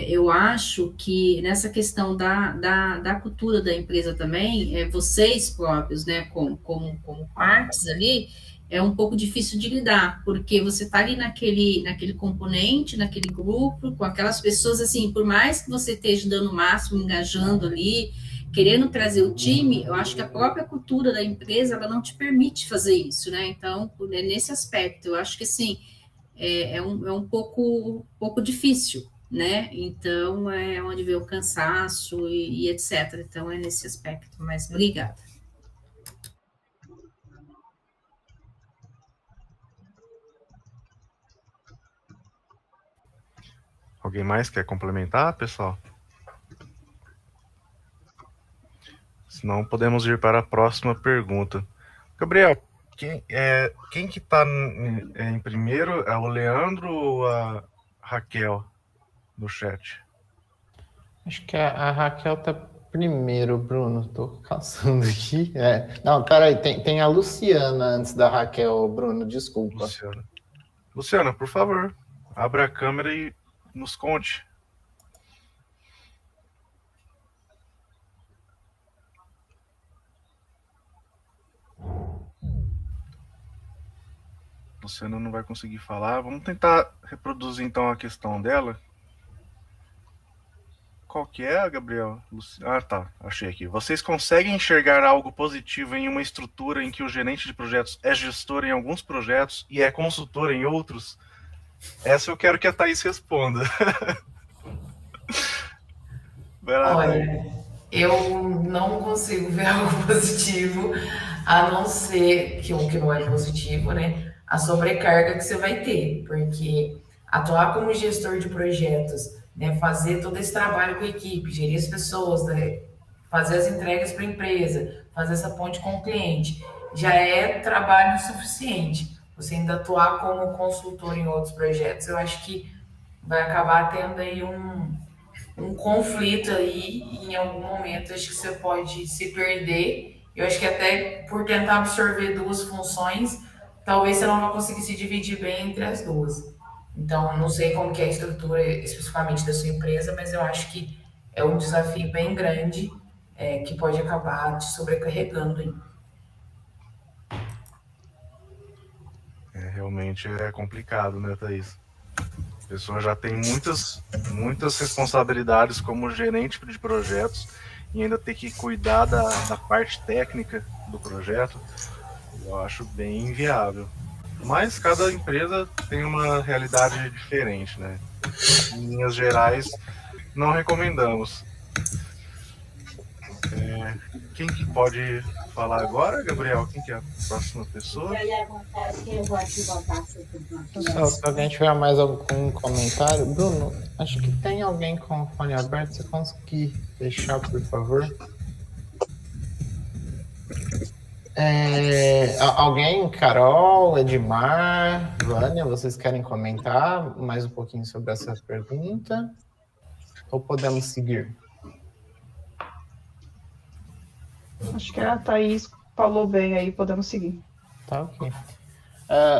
S9: Eu acho que nessa questão da cultura da empresa também, vocês próprios, né, como partes ali, é um pouco difícil de lidar, porque você está ali naquele componente, naquele grupo, com aquelas pessoas, assim, por mais que você esteja dando o máximo, engajando ali, querendo trazer o time, eu acho que a própria cultura da empresa, ela não te permite fazer isso, né? Então, nesse aspecto, eu acho que, assim, é um pouco difícil, né? Então, é onde vê o cansaço e etc. Então, é nesse aspecto, mas obrigada.
S1: Alguém mais quer complementar, pessoal? Senão podemos ir para a próxima pergunta. Gabriel, quem que está em primeiro? É o Leandro ou a Raquel no chat?
S3: Acho que a Raquel está primeiro, Bruno. Estou caçando aqui. Não, peraí, tem a Luciana antes da Raquel, Bruno, desculpa.
S1: Luciana, por favor, abra a câmera e nos conte. Luciana não vai conseguir falar. Vamos tentar reproduzir então a questão dela. Qual que é, Gabriel? Ah, tá. Achei aqui. Vocês conseguem enxergar algo positivo em uma estrutura em que o gerente de projetos é gestor em alguns projetos e é consultor em outros? Essa eu quero que a Thaís responda. Vai lá,
S6: Olha,
S1: Thaís.
S6: eu não consigo ver algo positivo, a não ser que o que não é positivo, né? A sobrecarga que você vai ter, porque atuar como gestor de projetos, né? Fazer todo esse trabalho com a equipe, gerir as pessoas, né? Fazer as entregas para a empresa, fazer essa ponte com o cliente, já é trabalho suficiente. Você ainda atuar como consultor em outros projetos, eu acho que vai acabar tendo aí um conflito aí, e em algum momento acho que você pode se perder. Eu acho que até por tentar absorver duas funções, talvez você não vai conseguir se dividir bem entre as duas. Então, não sei como que é a estrutura especificamente da sua empresa, mas eu acho que é um desafio bem grande, que pode acabar te sobrecarregando aí.
S1: Realmente é complicado, né, Thaís? A pessoa já tem muitas responsabilidades como gerente de projetos e ainda ter que cuidar da parte técnica do projeto. Eu acho bem inviável. Mas cada empresa tem uma realidade diferente, né? Em linhas gerais, não recomendamos. Quem que pode falar agora, Gabriel? Quem que é a próxima pessoa?
S3: Pessoal, se alguém tiver mais algum comentário, Bruno, acho que tem alguém com o fone aberto, se conseguir deixar, por favor. Alguém, Carol, Edmar, Vânia, vocês querem comentar mais um pouquinho sobre essa pergunta? Ou podemos seguir?
S10: Acho que a Thaís falou bem aí, podemos seguir.
S3: Tá, ok.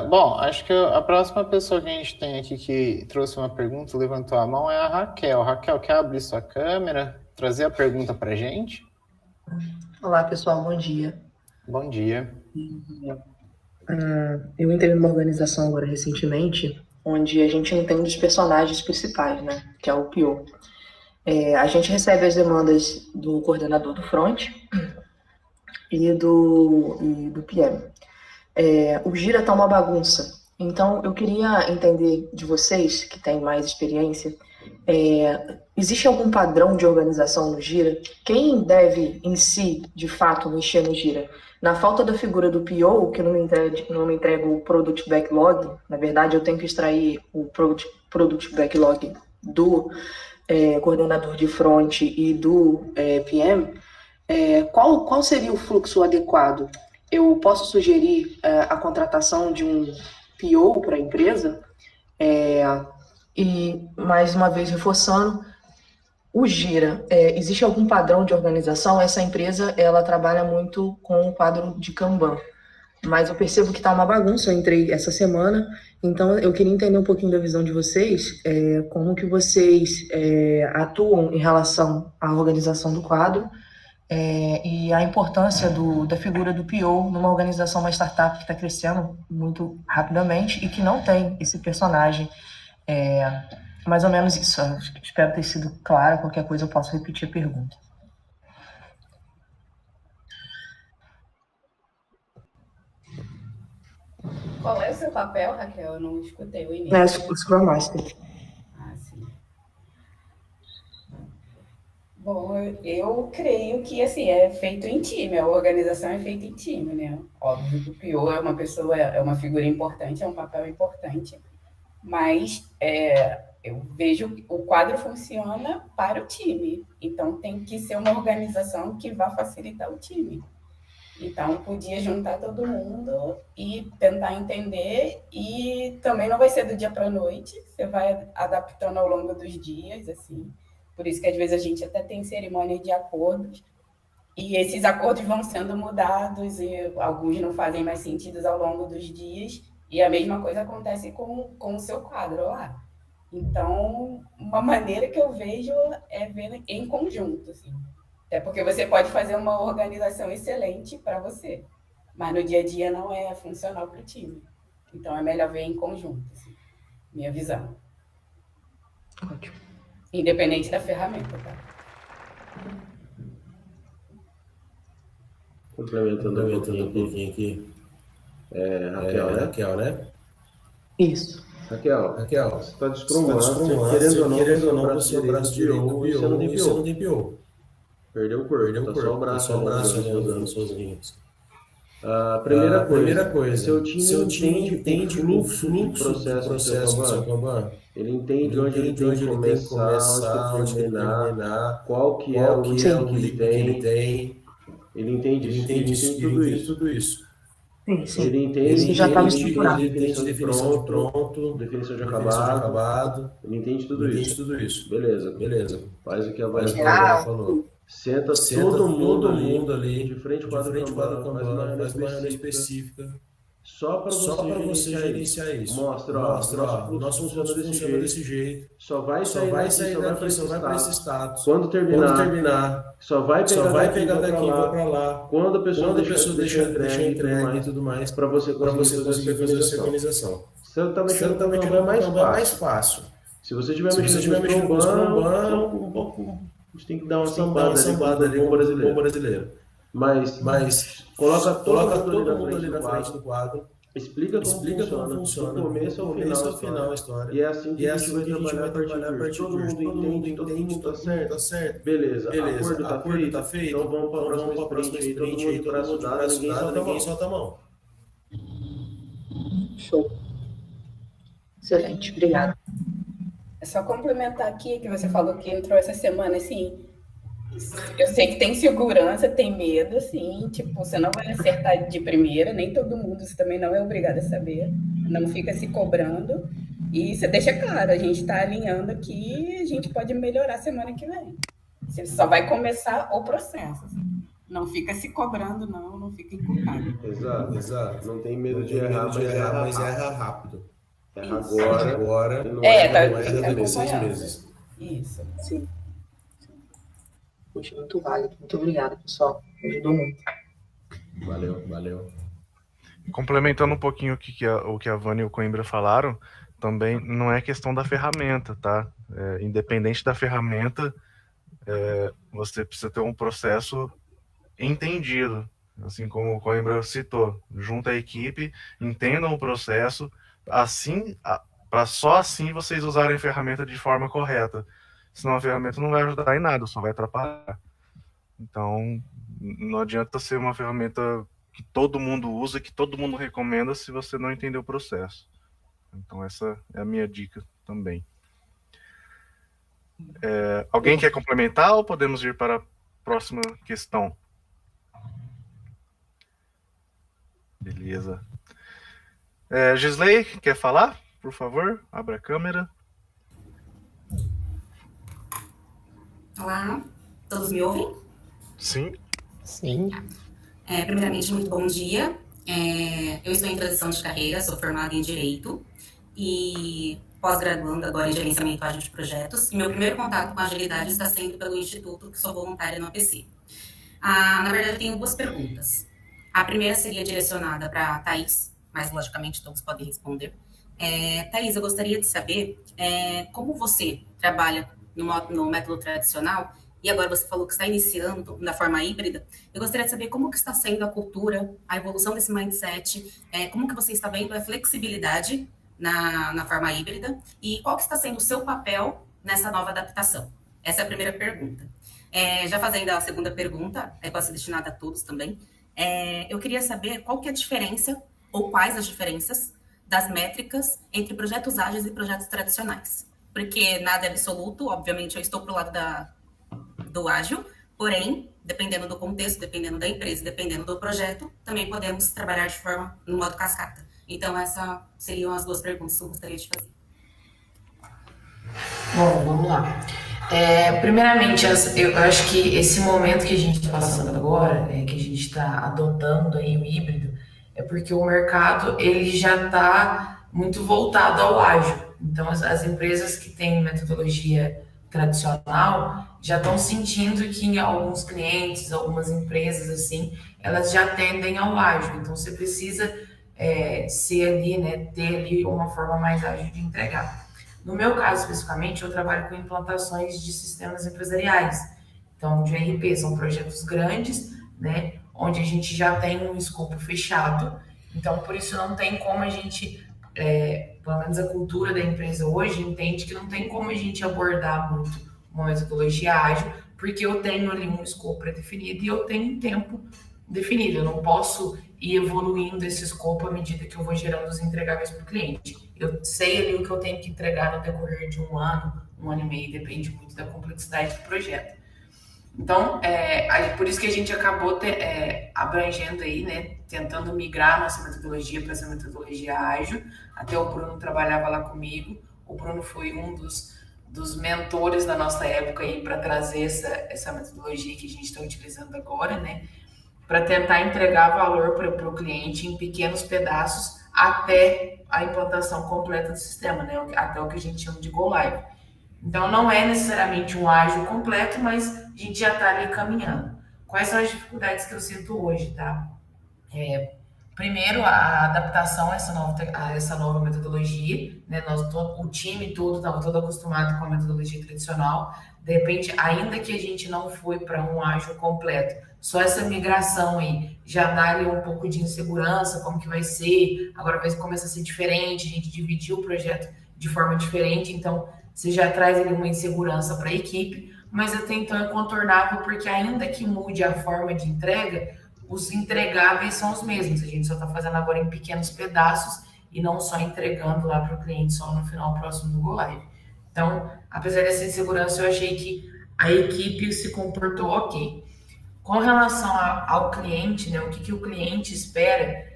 S3: Bom, acho que a próxima pessoa que a gente tem aqui que trouxe uma pergunta, levantou a mão, é a Raquel. Raquel, quer abrir sua câmera, trazer a pergunta para a gente?
S11: Olá, pessoal, bom dia.
S3: Bom dia.
S11: Eu entrei numa organização agora recentemente, onde a gente não tem um dos personagens principais, né, que é o PO. A gente recebe as demandas do coordenador do front e do PM. O Gira está uma bagunça, então eu queria entender de vocês, que têm mais experiência, existe algum padrão de organização no Gira? Quem deve, em si, de fato, mexer no Gira? Na falta da figura do PO, que não me entrega o Product Backlog, na verdade eu tenho que extrair o Product Backlog do coordenador de front e do PM, qual seria o fluxo adequado? Eu posso sugerir a contratação de um PO para a empresa? E, mais uma vez, reforçando, o Gira, existe algum padrão de organização? Essa empresa, ela trabalha muito com o quadro de Kanban, mas eu percebo que está uma bagunça. Eu entrei essa semana, então eu queria entender um pouquinho da visão de vocês, como que vocês atuam em relação à organização do quadro, e a importância da figura do PO numa organização, uma startup que está crescendo muito rapidamente e que não tem esse personagem. Mais ou menos isso. Eu espero ter sido claro. Qualquer coisa eu posso repetir a pergunta.
S7: Qual é o seu papel, Raquel? Eu não escutei o início.
S11: O Scrum Master.
S7: Sim. Bom, eu creio que assim, é feito em time, a organização é feita em time, né? Óbvio que o PO é uma pessoa, é uma figura importante, é um papel importante, mas eu vejo que o quadro funciona para o time, então tem que ser uma organização que vá facilitar o time. Então, podia juntar todo mundo e tentar entender, e também não vai ser do dia para a noite, você vai adaptando ao longo dos dias, assim. Por isso que, às vezes, a gente até tem cerimônia de acordos, e esses acordos vão sendo mudados, e alguns não fazem mais sentido ao longo dos dias, e a mesma coisa acontece com o seu quadro lá. Então, uma maneira que eu vejo é ver em conjunto, assim. Até porque você pode fazer uma organização excelente para você, mas no dia a dia não é funcional para o time. Então, é melhor ver em conjunto, assim, minha visão.
S11: Ótimo.
S7: Independente da ferramenta, tá?
S2: Complementando um pouquinho aqui. Raquel, né?
S11: Isso.
S2: Raquel, você está de Scrum Master, querendo ou não, você é o braço direito do PO e você não tem PO. Perdeu o corpo, tá só o braço andando suas linhas. A primeira coisa, seu time entende o fluxo de processo do seu Kanban. Ele entende onde ele tem que começar, onde terminar, qual que é o ritmo que ele tem. Ele entende tudo isso.
S11: Sim.
S2: Ele entende,
S11: Isso já estava
S2: estruturado.
S11: estipulado.
S2: Ele entende definição de pronto, definição de acabado. Ele entende tudo isso. Beleza. Faz o que a Vanessa falou. Senta todo mundo ali, de frente para o Kanban, faz uma reunião específica. Só para você gerenciar isso. Mostra, o nosso fluxo funciona desse jeito. Só vai sair daqui, só vai para esse status. Quando terminar, só vai pegar daqui e vai para lá. Quando a pessoa deixa entregue e tudo mais, para você conseguir fazer essa organização. Se você está mexendo com o Kanban, é mais fácil. Se você estiver mexendo com o Kanban, um pouco... A gente tem que dar uma sambada ali com o brasileiro. Mas coloca todo mundo ali na frente do quadro. Explica como funciona. Do começo ao final a história. E é assim que a gente vai trabalhar a partir de hoje. Todo mundo entende, tá certo. Beleza. Acordo tá feito. Então vamos para a próxima sprint aí. Todo mundo de braço dado, ninguém solta a mão.
S11: Show. Excelente, obrigada.
S7: É só complementar aqui que você falou que entrou essa semana, assim, eu sei que tem segurança, tem medo, assim, tipo, você não vai acertar de primeira, nem todo mundo, você também não é obrigado a saber, não fica se cobrando, e você deixa claro, a gente está alinhando aqui, a gente pode melhorar semana que vem. Você só vai começar o processo, assim. Não fica se cobrando, não fica encucado.
S2: Exato, não tem medo de errar, mas erra rápido. Agora, não
S7: daqui a
S2: 6 meses.
S7: Isso.
S11: Sim. Puxa, muito válido. Muito obrigada, pessoal. Ajudou muito.
S2: Valeu.
S1: Complementando um pouquinho o que a Vânia e o Coimbra falaram, também não é questão da ferramenta, tá? Independente da ferramenta, você precisa ter um processo entendido, assim como o Coimbra citou. Junta a equipe, entendam o processo, assim, para só assim vocês usarem a ferramenta de forma correta. Senão a ferramenta não vai ajudar em nada, só vai atrapalhar. Então, não adianta ser uma ferramenta que todo mundo usa, que todo mundo recomenda, se você não entender o processo. Então, essa é a minha dica também. Alguém quer complementar ou podemos ir para a próxima questão? Beleza. Gisley, quer falar? Por favor, abra a câmera.
S12: Olá, todos me ouvem?
S1: Sim.
S12: Primeiramente, muito bom dia. Eu estou em transição de carreira, sou formada em Direito e pós-graduando agora em Gerenciamento Ágil de Projetos. E meu primeiro contato com a agilidade está sendo pelo Instituto, que sou voluntária no APC. Na verdade, eu tenho 2 perguntas. A primeira seria direcionada para a Thaís, mas logicamente todos podem responder. Thaís, eu gostaria de saber como você trabalha no método tradicional, e agora você falou que está iniciando da forma híbrida. Eu gostaria de saber como que está sendo a cultura, a evolução desse mindset, como que você está vendo a flexibilidade na forma híbrida, e qual que está sendo o seu papel nessa nova adaptação. Essa é a primeira pergunta. Já fazendo a segunda pergunta, pode ser destinada a todos também, eu queria saber qual que é a diferença, ou quais as diferenças, das métricas entre projetos ágeis e projetos tradicionais. Porque nada é absoluto, obviamente eu estou para o lado do ágil, porém, dependendo do contexto, dependendo da empresa, dependendo do projeto, também podemos trabalhar de forma no modo cascata. Então, essas seriam as 2 perguntas que eu gostaria de fazer.
S6: Bom, vamos lá. Primeiramente, eu acho que esse momento que a gente está passando agora, que a gente está adotando aí o híbrido, é porque o mercado ele já está muito voltado ao ágil. Então, as empresas que têm metodologia tradicional já estão sentindo que alguns clientes, algumas empresas, assim, elas já tendem ao ágil. Então, você precisa ser ali, né, ter ali uma forma mais ágil de entregar. No meu caso, especificamente, eu trabalho com implantações de sistemas empresariais. Então, de ERP, são projetos grandes, né, onde a gente já tem um escopo fechado. Então, por isso não tem como a gente, pelo menos a cultura da empresa hoje, entende que não tem como a gente abordar muito uma metodologia ágil, porque eu tenho ali um escopo pré-definido e eu tenho um tempo definido. Eu não posso ir evoluindo esse escopo à medida que eu vou gerando os entregáveis para o cliente. Eu sei ali o que eu tenho que entregar no decorrer de um ano e meio, depende muito da complexidade do projeto. Então, por isso que a gente acabou abrangendo aí, né, tentando migrar a nossa metodologia para essa metodologia ágil. Até o Bruno trabalhava lá comigo. O Bruno foi um dos mentores da nossa época aí para trazer essa metodologia que a gente está utilizando agora, né, para tentar entregar valor para o cliente em pequenos pedaços até a implantação completa do sistema, né, até o que a gente chama de Go Live. Então, não é necessariamente um ágil completo, mas a gente já está ali caminhando. Quais são as dificuldades que eu sinto hoje, tá? Primeiro, a adaptação a essa nova metodologia, né? O time todo estava todo acostumado com a metodologia tradicional. De repente, ainda que a gente não foi para um ágil completo, só essa migração aí já dá ali um pouco de insegurança, como que vai ser, agora vai começar a ser diferente, a gente dividiu o projeto de forma diferente, então você já traz ali uma insegurança para a equipe, mas até então é contornável, porque ainda que mude a forma de entrega, os entregáveis são os mesmos, a gente só está fazendo agora em pequenos pedaços e não só entregando lá para o cliente só no final próximo do Go Live. Então, apesar dessa insegurança, eu achei que a equipe se comportou ok. Com relação ao cliente, né, o que o cliente espera,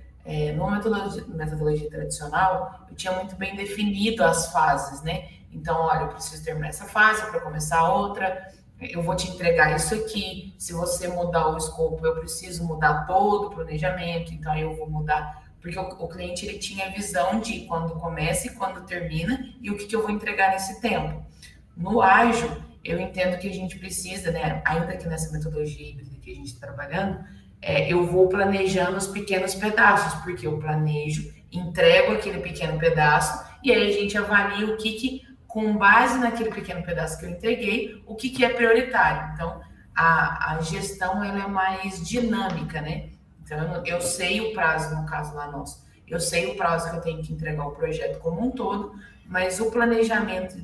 S6: numa metodologia tradicional, eu tinha muito bem definido as fases, né? Então, olha, eu preciso terminar essa fase para começar outra, eu vou te entregar isso aqui, se você mudar o escopo, eu preciso mudar todo o planejamento, então eu vou mudar, porque o cliente ele tinha a visão de quando começa e quando termina e o que eu vou entregar nesse tempo. No ágil, eu entendo que a gente precisa, né, ainda que nessa metodologia híbrida que a gente está trabalhando, eu vou planejando os pequenos pedaços, porque eu planejo, entrego aquele pequeno pedaço e aí a gente avalia o que com base naquele pequeno pedaço que eu entreguei, o que é prioritário. Então, a gestão ela é mais dinâmica, né? Então, eu sei o prazo, no caso lá nosso, eu sei o prazo que eu tenho que entregar o projeto como um todo, mas o planejamento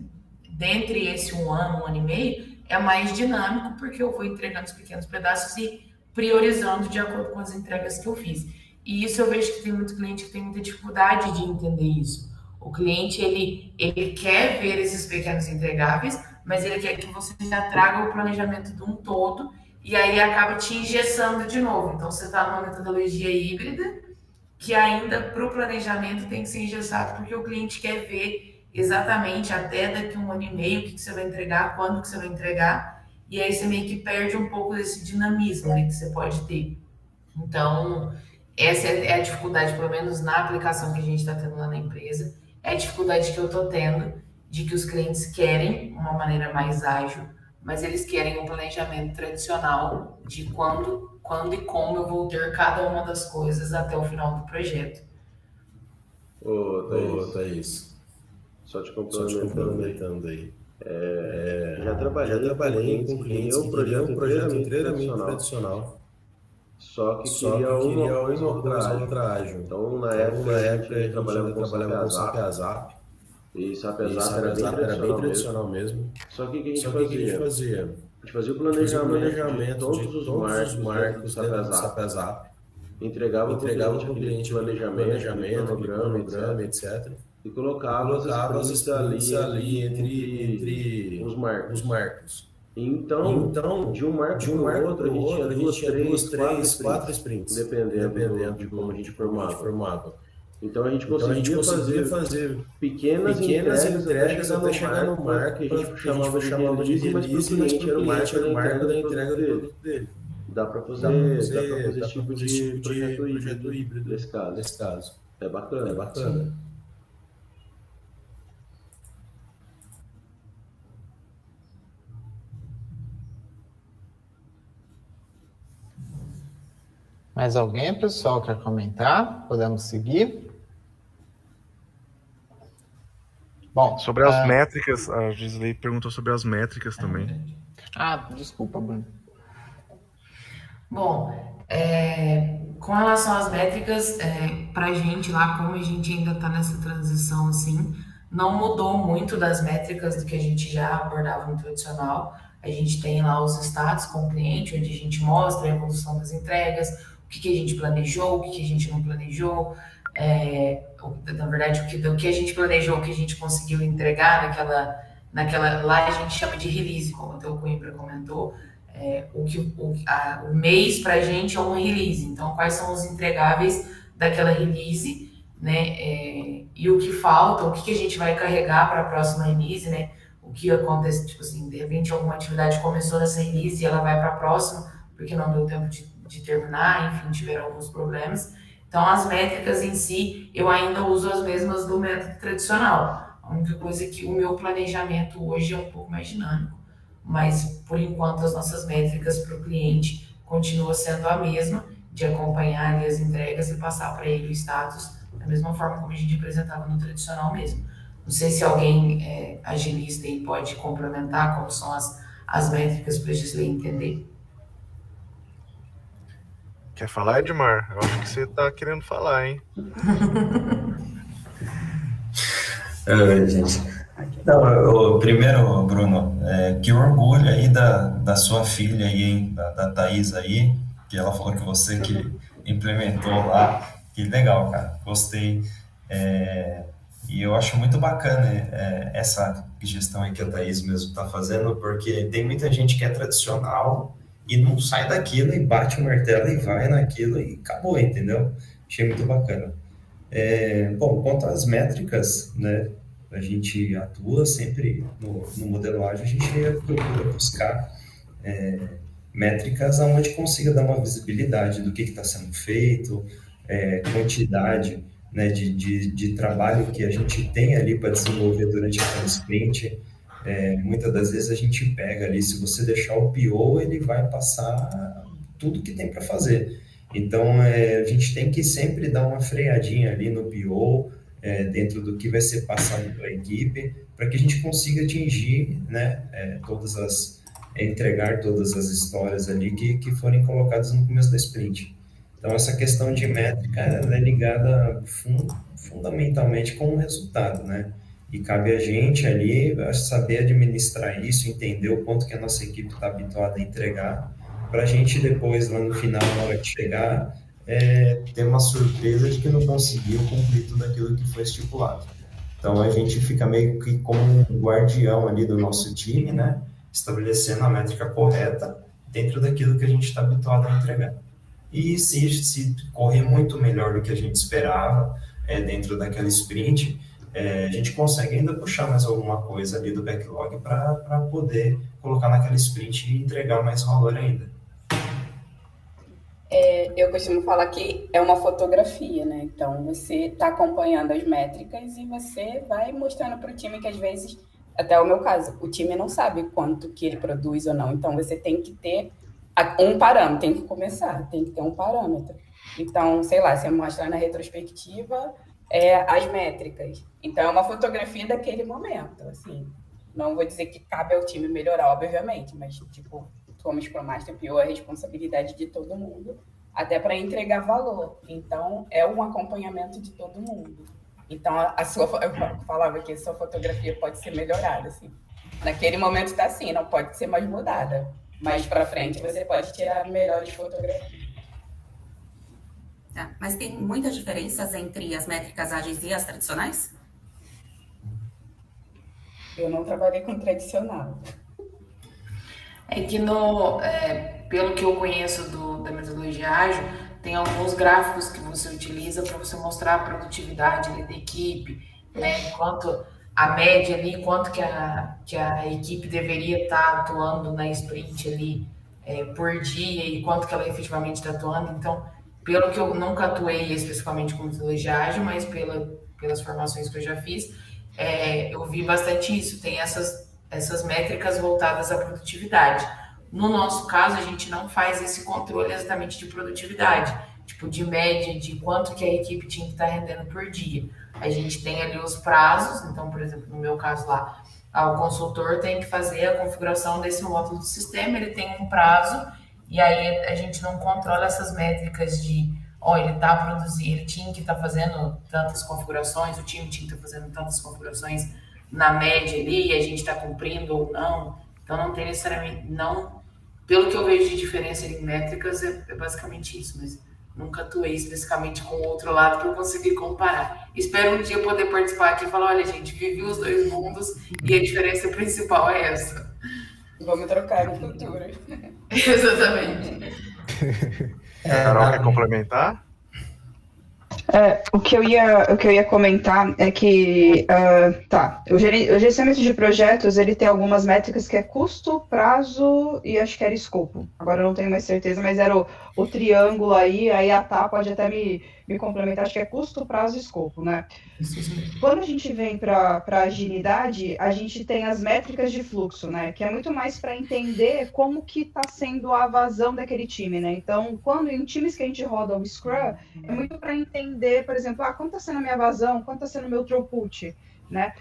S6: dentre esse um ano e meio, é mais dinâmico, porque eu vou entregando os pequenos pedaços e priorizando de acordo com as entregas que eu fiz. E isso eu vejo que tem muito cliente que tem muita dificuldade de entender isso. O cliente, ele quer ver esses pequenos entregáveis, mas ele quer que você já traga o planejamento de um todo e aí acaba te engessando de novo. Então, você está numa metodologia híbrida que ainda para o planejamento tem que ser engessado, porque o cliente quer ver exatamente até daqui 1 ano e meio o que você vai entregar, quando que você vai entregar, e aí você meio que perde um pouco desse dinamismo, né, que você pode ter. Então, essa é a dificuldade, pelo menos na aplicação que a gente está tendo lá na empresa, é a dificuldade que eu estou tendo de que os clientes querem uma maneira mais ágil, mas eles querem um planejamento tradicional de quando e como eu vou ter cada uma das coisas até o final do projeto.
S2: Ô, Thaís, só te complementando aí. Já trabalhei com clientes que queriam um projeto inteiramente tradicional, só que queria uma outra ágil. Então, na época, a gente trabalhava com SAP ASAP, e SAP ASAP era bem tradicional mesmo. Só que o que a gente fazia? A gente fazia o planejamento de todos os marcos dentro do SAP ASAP, entregava para o cliente planejamento, cronograma, etc. E colocava as sprints ali entre os marcos. Então, de um marco para o outro, a gente tinha duas, três, quatro sprints, dependendo de como a gente formava. Então, a gente conseguia fazer pequenas entregas até chegar no marco, que a gente chamava de release, mas para o cliente era o marco da entrega do produto dele. Dá para fazer esse tipo de projeto híbrido nesse caso. É bacana. Sim.
S3: Mais alguém, pessoal, quer comentar? Podemos seguir? Bom,
S1: sobre as métricas, a Gisley perguntou sobre as métricas também.
S3: Desculpa, Bruno.
S6: Bom, com relação às métricas, para a gente lá, como a gente ainda está nessa transição assim, não mudou muito das métricas do que a gente já abordava no tradicional. A gente tem lá os status com o cliente, onde a gente mostra a evolução das entregas, o que a gente planejou, o que a gente não planejou, na verdade, o que a gente planejou, o que a gente conseguiu entregar naquela lá a gente chama de release, como até o Coimbra comentou. O mês para a gente é um release, então quais são os entregáveis daquela release, né? E o que falta, o que a gente vai carregar para a próxima release, né? O que acontece, tipo assim, de repente alguma atividade começou nessa release e ela vai para a próxima, porque não deu tempo de terminar, enfim, tiveram alguns problemas. Então, as métricas em si, eu ainda uso as mesmas do método tradicional. A única coisa é que o meu planejamento hoje é um pouco mais dinâmico. Mas, por enquanto, as nossas métricas para o cliente continuam sendo a mesma, de acompanhar ali as entregas e passar para ele o status, da mesma forma como a gente apresentava no tradicional mesmo. Não sei se alguém agilista aí pode complementar como são as métricas para a Gisley entender.
S1: Quer falar, Edmar? Eu acho que você está querendo falar, hein?
S5: Gente. Não, primeiro, Bruno, que orgulho aí da sua filha aí, hein? Da Thaís aí, que ela falou que você que implementou lá. Que legal, cara. Gostei. E eu acho muito bacana essa gestão aí que a Thaís mesmo está fazendo, porque tem muita gente que é tradicional e não sai daquilo e bate o martelo e vai naquilo e acabou, entendeu? Achei muito bacana. Bom, quanto às métricas, né, a gente atua sempre no modelo ágil, a gente procura buscar métricas onde consiga dar uma visibilidade do que está sendo feito, quantidade, né, de trabalho que a gente tem ali para desenvolver durante aquela sprint. Muitas das vezes a gente pega ali, se você deixar o PO, ele vai passar tudo que tem para fazer. Então, a gente tem que sempre dar uma freadinha ali no PO, dentro do que vai ser passado para a equipe, para que a gente consiga atingir, né, entregar todas as histórias ali que forem colocadas no começo da sprint. Então, essa questão de métrica ela é ligada fundamentalmente com o resultado, né? E cabe a gente ali saber administrar isso, entender o quanto que a nossa equipe está habituada a entregar, para a gente depois, lá no final, na hora de chegar, ter uma surpresa de que não conseguiu cumprir tudo aquilo que foi estipulado. Então, a gente fica meio que como um guardião ali do nosso time, né? Estabelecendo a métrica correta dentro daquilo que a gente está habituado a entregar. E se correr muito melhor do que a gente esperava dentro daquela sprint, a gente consegue ainda puxar mais alguma coisa ali do backlog para poder colocar naquela sprint e entregar mais valor ainda.
S7: Eu costumo falar que é uma fotografia, né? Então, você está acompanhando as métricas e você vai mostrando para o time que, às vezes, até o meu caso, o time não sabe quanto que ele produz ou não. Então, você tem que ter um parâmetro, tem que começar, tem que ter um parâmetro. Então, sei lá, você mostra na retrospectiva as métricas. Então, é uma fotografia daquele momento, assim. Não vou dizer que cabe ao time melhorar, obviamente, mas, tipo, como Scrum Master, PO é a responsabilidade de todo mundo, até para entregar valor. Então, é um acompanhamento de todo mundo. Então, eu falava que a sua fotografia pode ser melhorada, assim. Naquele momento está assim, não pode ser mais mudada. Mais para frente, você pode tirar melhores fotografias.
S12: Tá. Mas tem muitas diferenças entre as métricas ágeis e as tradicionais?
S7: Eu não trabalhei com tradicional.
S6: É que pelo que eu conheço da metodologia ágil, tem alguns gráficos que você utiliza para você mostrar a produtividade ali da equipe, né? Quanto a média ali, quanto que a equipe deveria estar atuando na sprint ali por dia e quanto que ela efetivamente está atuando. Então, pelo que eu nunca atuei especificamente com metodologia ágil, mas pelas formações que eu já fiz, eu vi bastante isso. Tem essas métricas voltadas à produtividade. No nosso caso, a gente não faz esse controle exatamente de produtividade, tipo de média, de quanto que a equipe tinha que estar rendendo por dia. A gente tem ali os prazos, então, por exemplo, no meu caso lá, o consultor tem que fazer a configuração desse módulo do sistema, ele tem um prazo, e aí a gente não controla essas métricas de, ele está produzindo, ele tinha que estar fazendo tantas configurações, o time tinha que estar fazendo tantas configurações na média ali, e a gente está cumprindo ou não. Então não tem necessariamente, não, pelo que eu vejo de diferença em métricas, é basicamente isso, mas nunca atuei especificamente com o outro lado para eu conseguir comparar. Espero um dia poder participar aqui e falar, olha, gente, vivi os dois mundos e a diferença principal é essa.
S7: Vamos trocar no futuro.
S6: Exatamente.
S1: Carol, quer complementar?
S10: O que eu ia comentar é que, o gerenciamento de projetos, ele tem algumas métricas que é custo, prazo e acho que era escopo. Agora eu não tenho mais certeza, mas era o triângulo aí a Tá pode até me complementar, acho que é custo, prazo e escopo, né? Quando a gente vem para agilidade, a gente tem as métricas de fluxo, né? Que é muito mais para entender como que está sendo a vazão daquele time, né? Então, quando em times que a gente roda o Scrum, é muito para entender, por exemplo, quanto está sendo a minha vazão, quanto está sendo o meu throughput, né?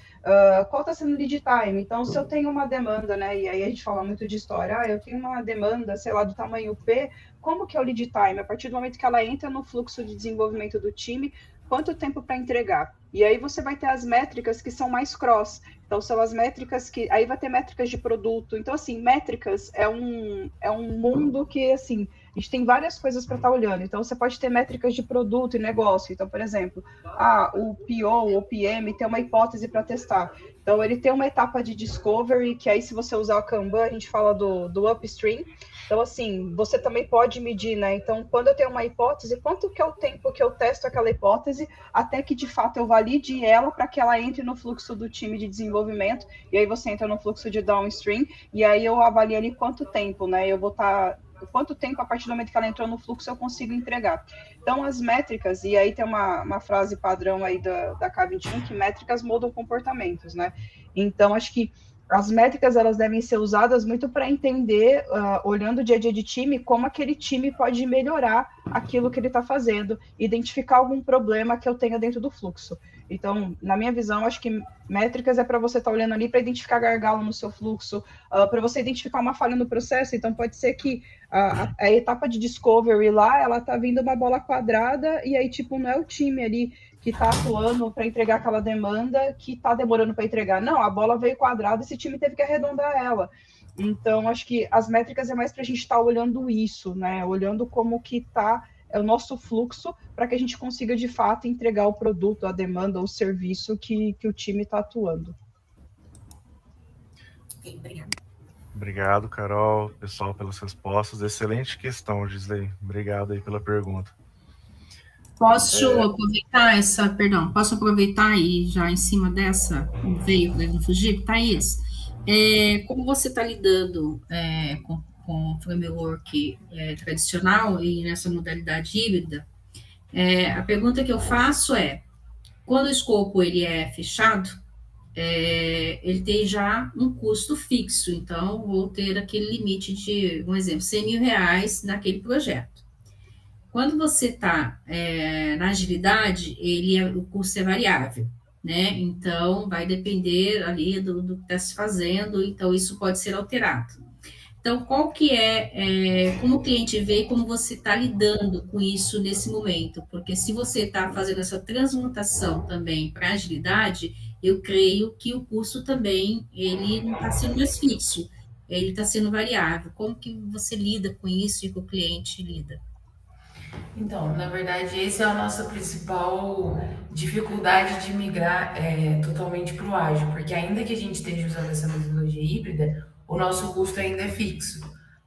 S10: Qual está sendo o lead time? Então, se eu tenho uma demanda, né? E aí a gente fala muito de história, eu tenho uma demanda, sei lá, do tamanho P, como que é o lead time? A partir do momento que ela entra no fluxo de desenvolvimento do time, quanto tempo para entregar? E aí você vai ter as métricas que são mais cross. Então, são as métricas que... Aí vai ter métricas de produto. Então, assim, métricas é um mundo que, assim, a gente tem várias coisas para estar olhando. Então, você pode ter métricas de produto e negócio. Então, por exemplo, o PO ou PM tem uma hipótese para testar. Então, ele tem uma etapa de discovery, que aí, se você usar o Kanban, a gente fala do upstream. Então, assim, você também pode medir, né? Então, quando eu tenho uma hipótese, quanto que é o tempo que eu testo aquela hipótese até que, de fato, eu valide ela para que ela entre no fluxo do time de desenvolvimento, e aí você entra no fluxo de downstream, e aí eu avalio ali quanto tempo, né? Eu vou estar... Quanto tempo, a partir do momento que ela entrou no fluxo, eu consigo entregar. Então, as métricas, e aí tem uma frase padrão aí da K21, que métricas mudam comportamentos, né? Então, acho que as métricas, elas devem ser usadas muito para entender, olhando o dia a dia de time, como aquele time pode melhorar aquilo que ele está fazendo, identificar algum problema que eu tenha dentro do fluxo. Então, na minha visão, acho que métricas é para você estar olhando ali para identificar gargalo no seu fluxo, para você identificar uma falha no processo. Então, pode ser que a etapa de discovery lá, ela está vindo uma bola quadrada e aí, tipo, não é o time ali que está atuando para entregar aquela demanda que está demorando para entregar. Não, a bola veio quadrada, esse time teve que arredondar ela. Então, acho que as métricas é mais para a gente estar olhando isso, né? Olhando como que está o nosso fluxo para que a gente consiga, de fato, entregar o produto, a demanda, o serviço que o time está atuando.
S1: Obrigado, Carol, pessoal, pelas respostas. Excelente questão, Gisley. Obrigado aí pela pergunta.
S9: Posso aproveitar e já em cima dessa, veio para não fugir, Thaís, como você está lidando com o framework tradicional e nessa modalidade híbrida, a pergunta que eu faço é, quando o escopo ele é fechado, ele tem já um custo fixo, então vou ter aquele limite de, um exemplo, R$100 mil naquele projeto. Quando você está na agilidade, o custo é variável, né? Então, vai depender ali do que está se fazendo, então isso pode ser alterado. Então, qual que como o cliente vê e como você está lidando com isso nesse momento? Porque se você está fazendo essa transmutação também para agilidade, eu creio que o custo também, ele não está sendo mais fixo, ele está sendo variável. Como que você lida com isso e que o cliente lida?
S6: Então, na verdade, essa é a nossa principal dificuldade de migrar totalmente para o ágil, porque ainda que a gente esteja usando essa metodologia híbrida, o nosso custo ainda é fixo.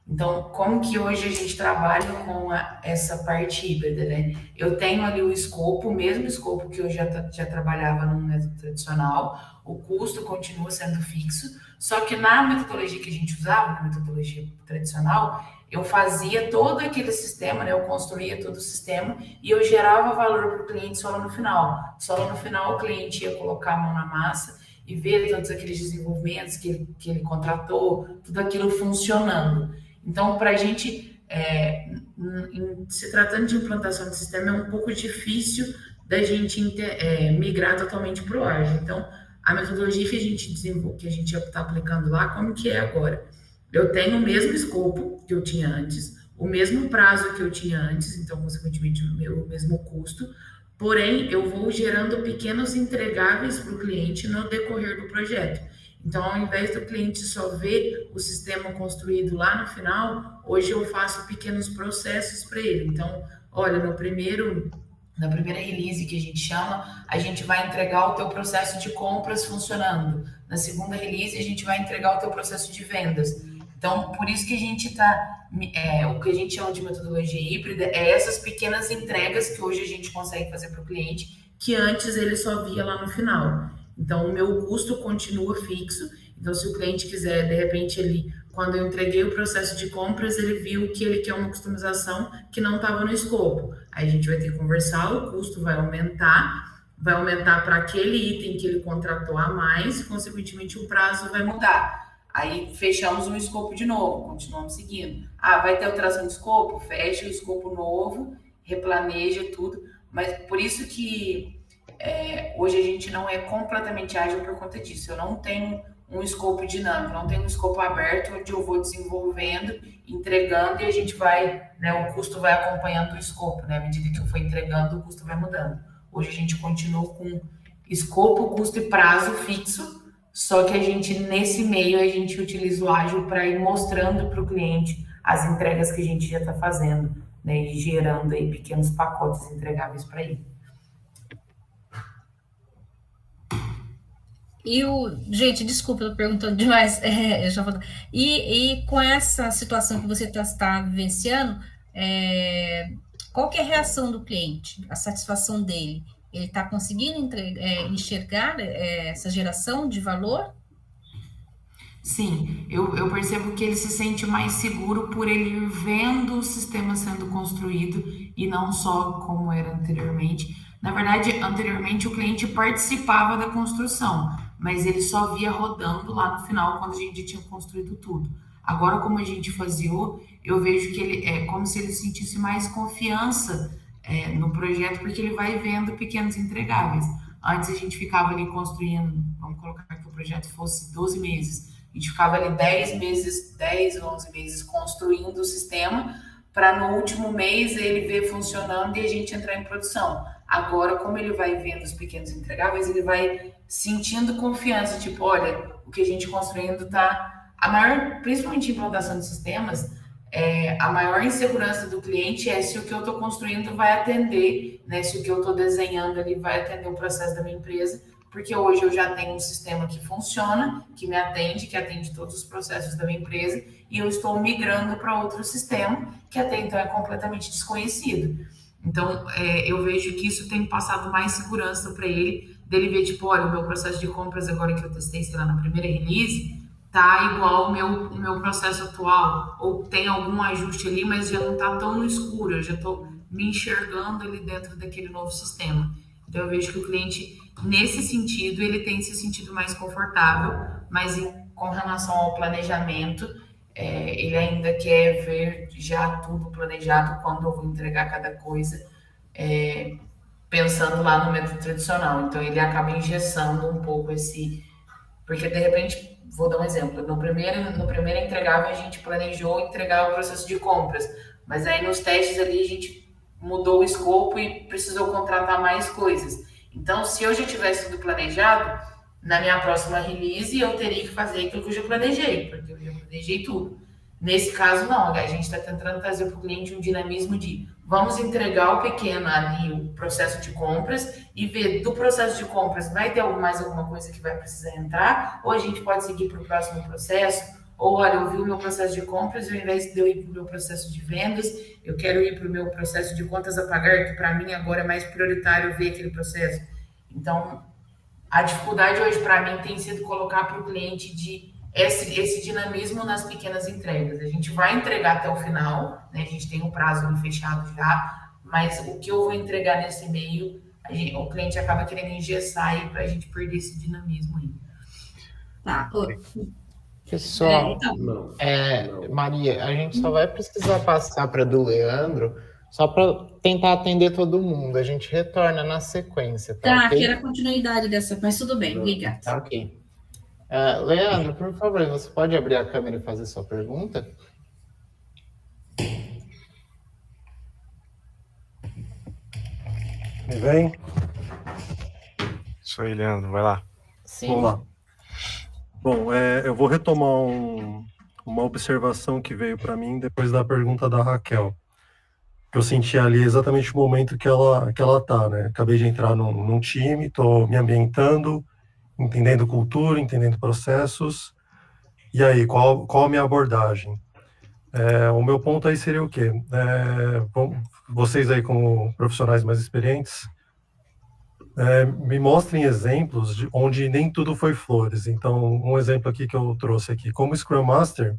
S6: Então, como que hoje a gente trabalha com essa parte híbrida, né? Eu tenho ali o escopo, o mesmo escopo que eu já trabalhava no método tradicional, o custo continua sendo fixo, só que na metodologia que a gente usava, na metodologia tradicional, eu fazia todo aquele sistema, né? Eu construía todo o sistema e eu gerava valor para o cliente só no final. Só no final o cliente ia colocar a mão na massa e ver todos aqueles desenvolvimentos que ele contratou, tudo aquilo funcionando. Então, para a gente, se tratando de implantação de sistema, é um pouco difícil da gente migrar totalmente para o ágil. Então, a metodologia que a gente desenvolve, que a gente está aplicando lá, como que é agora? Eu tenho o mesmo escopo que eu tinha antes, o mesmo prazo que eu tinha antes, então, consequentemente, o mesmo custo, porém, eu vou gerando pequenos entregáveis para o cliente no decorrer do projeto. Então, ao invés do cliente só ver o sistema construído lá no final, hoje eu faço pequenos processos para ele. Então, olha, na primeira release que a gente chama, a gente vai entregar o teu processo de compras funcionando. Na segunda release, a gente vai entregar o teu processo de vendas. Então, por isso que a gente o que a gente chama de metodologia híbrida é essas pequenas entregas que hoje a gente consegue fazer para o cliente, que antes ele só via lá no final. Então, o meu custo continua fixo. Então, se o cliente quiser, de repente, quando eu entreguei o processo de compras, ele viu que ele quer uma customização que não estava no escopo. Aí a gente vai ter que conversar, o custo vai aumentar para aquele item que ele contratou a mais, e, consequentemente, o prazo vai mudar. Aí fechamos um escopo de novo, continuamos seguindo. Vai ter alteração de escopo? Fecha o escopo novo, replaneja tudo. Mas por isso que hoje a gente não é completamente ágil por conta disso. Eu não tenho um escopo dinâmico, não tenho um escopo aberto onde eu vou desenvolvendo, entregando e a gente vai, o custo vai acompanhando o escopo, À medida que eu for entregando, o custo vai mudando. Hoje a gente continua com escopo, custo e prazo fixo, só que a gente, nesse meio, a gente utiliza o ágil para ir mostrando para o cliente as entregas que a gente já está fazendo, e gerando aí pequenos pacotes entregáveis para ele.
S9: Gente, desculpa, eu tô perguntando demais. E com essa situação que você está vivenciando, qual que é a reação do cliente, a satisfação dele? Ele está conseguindo enxergar essa geração de valor?
S6: Sim, eu percebo que ele se sente mais seguro por ele ir vendo o sistema sendo construído e não só como era anteriormente. Na verdade, anteriormente o cliente participava da construção, mas ele só via rodando lá no final quando a gente tinha construído tudo. Agora, como a gente faseou, eu vejo que ele é como se ele sentisse mais confiança no projeto, porque ele vai vendo pequenos entregáveis. Antes a gente ficava ali construindo, vamos colocar que o projeto fosse 12 meses, a gente ficava ali 10 meses, 10, 11 meses construindo o sistema, para no último mês ele ver funcionando e a gente entrar em produção. Agora, como ele vai vendo os pequenos entregáveis, ele vai sentindo confiança, tipo, olha, o que a gente construindo tá... principalmente em implantação de sistemas, a maior insegurança do cliente é se o que eu estou construindo vai atender, se o que eu estou desenhando ali vai atender o processo da minha empresa, porque hoje eu já tenho um sistema que funciona, que me atende, que atende todos os processos da minha empresa, e eu estou migrando para outro sistema, que até então é completamente desconhecido. Então, eu vejo que isso tem passado mais segurança para ele, dele ver, tipo, olha, o meu processo de compras agora que eu testei, sei lá, na primeira release, tá igual o meu processo atual, ou tem algum ajuste ali, mas já não tá tão no escuro, eu já tô me enxergando ali dentro daquele novo sistema. Então, eu vejo que o cliente, nesse sentido, ele tem se sentido mais confortável, mas com relação ao planejamento, ele ainda quer ver já tudo planejado quando eu vou entregar cada coisa, pensando lá no método tradicional. Então, ele acaba engessando um pouco porque, de repente, vou dar um exemplo, no primeiro entregável a gente planejou entregar o processo de compras, mas aí nos testes ali a gente mudou o escopo e precisou contratar mais coisas. Então, se eu já tivesse tudo planejado, na minha próxima release eu teria que fazer aquilo que eu já planejei, porque eu já planejei tudo. Nesse caso, não, a gente está tentando trazer para o cliente um dinamismo de vamos entregar o pequeno ali, o processo de compras, e ver do processo de compras vai ter mais alguma coisa que vai precisar entrar, ou a gente pode seguir para o próximo processo, ou olha, eu vi o meu processo de compras, ao invés de eu ir para o meu processo de vendas, eu quero ir para o meu processo de contas a pagar, que para mim agora é mais prioritário ver aquele processo. Então, a dificuldade hoje para mim tem sido colocar para o cliente esse dinamismo nas pequenas entregas. A gente vai entregar até o final, a gente tem um prazo ali fechado já, mas o que eu vou entregar nesse meio, o cliente acaba querendo engessar aí para a gente perder esse dinamismo aí.
S9: Tá.
S3: Pessoal,
S2: Não.
S3: Maria, a gente só vai precisar passar para do Leandro, só para tentar atender todo mundo. A gente retorna na sequência,
S9: Tá,
S3: ok?
S9: que era a continuidade dessa, mas tudo bem, obrigada.
S3: Tá, ok. Leandro, por favor, você pode abrir a câmera e fazer sua pergunta?
S8: Me vem?
S1: Isso aí, Leandro, vai lá.
S3: Sim.
S8: Vamos lá. Bom, eu vou retomar uma observação que veio para mim depois da pergunta da Raquel. Eu senti ali exatamente o momento que ela tá, né? Acabei de entrar num time, estou me ambientando, entendendo cultura, entendendo processos. E aí, qual a minha abordagem? O meu ponto aí seria o quê? Vocês aí como profissionais mais experientes, me mostrem exemplos de onde nem tudo foi flores. Então, um exemplo aqui que eu trouxe aqui, como Scrum Master,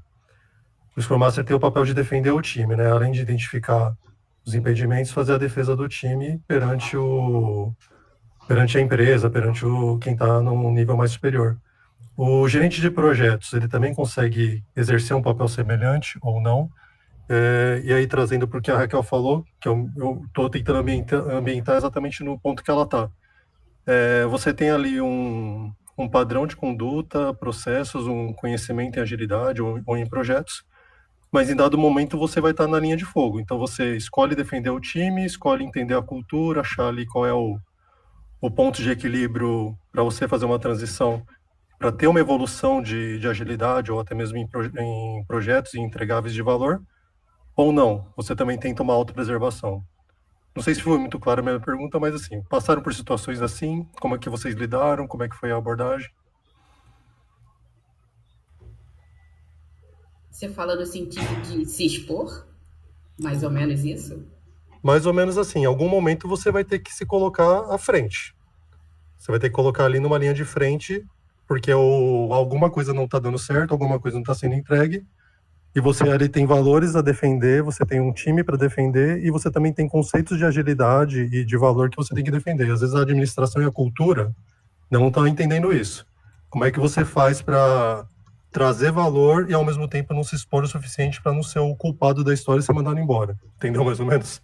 S8: o Scrum Master tem o papel de defender o time, né? Além de identificar os impedimentos, fazer a defesa do time perante a empresa, perante quem está num nível mais superior. O gerente de projetos, ele também consegue exercer um papel semelhante ou não? E aí, trazendo para o que a Raquel falou, que eu estou tentando ambientar exatamente no ponto que ela está. Você tem ali um padrão de conduta, processos, um conhecimento em agilidade ou em projetos, mas em dado momento você vai estar na linha de fogo. Então você escolhe defender o time, escolhe entender a cultura, achar ali qual é o ponto de equilíbrio para você fazer uma transição, para ter uma evolução de agilidade ou até mesmo em projetos e entregáveis de valor, ou não, você também tenta uma autopreservação. Não sei se foi muito clara a minha pergunta, mas assim, passaram por situações assim? Como é que vocês lidaram? Como é que foi a abordagem?
S7: Você fala no sentido de se expor? Mais ou menos isso?
S8: Mais ou menos assim, em algum momento você vai ter que se colocar à frente. Você vai ter que colocar ali numa linha de frente, porque alguma coisa não está dando certo, alguma coisa não está sendo entregue, e você ali tem valores a defender, você tem um time para defender, e você também tem conceitos de agilidade e de valor que você tem que defender. Às vezes a administração e a cultura não estão entendendo isso. Como é que você faz para trazer valor e ao mesmo tempo não se expor o suficiente para não ser o culpado da história e ser mandado embora? Entendeu mais ou menos?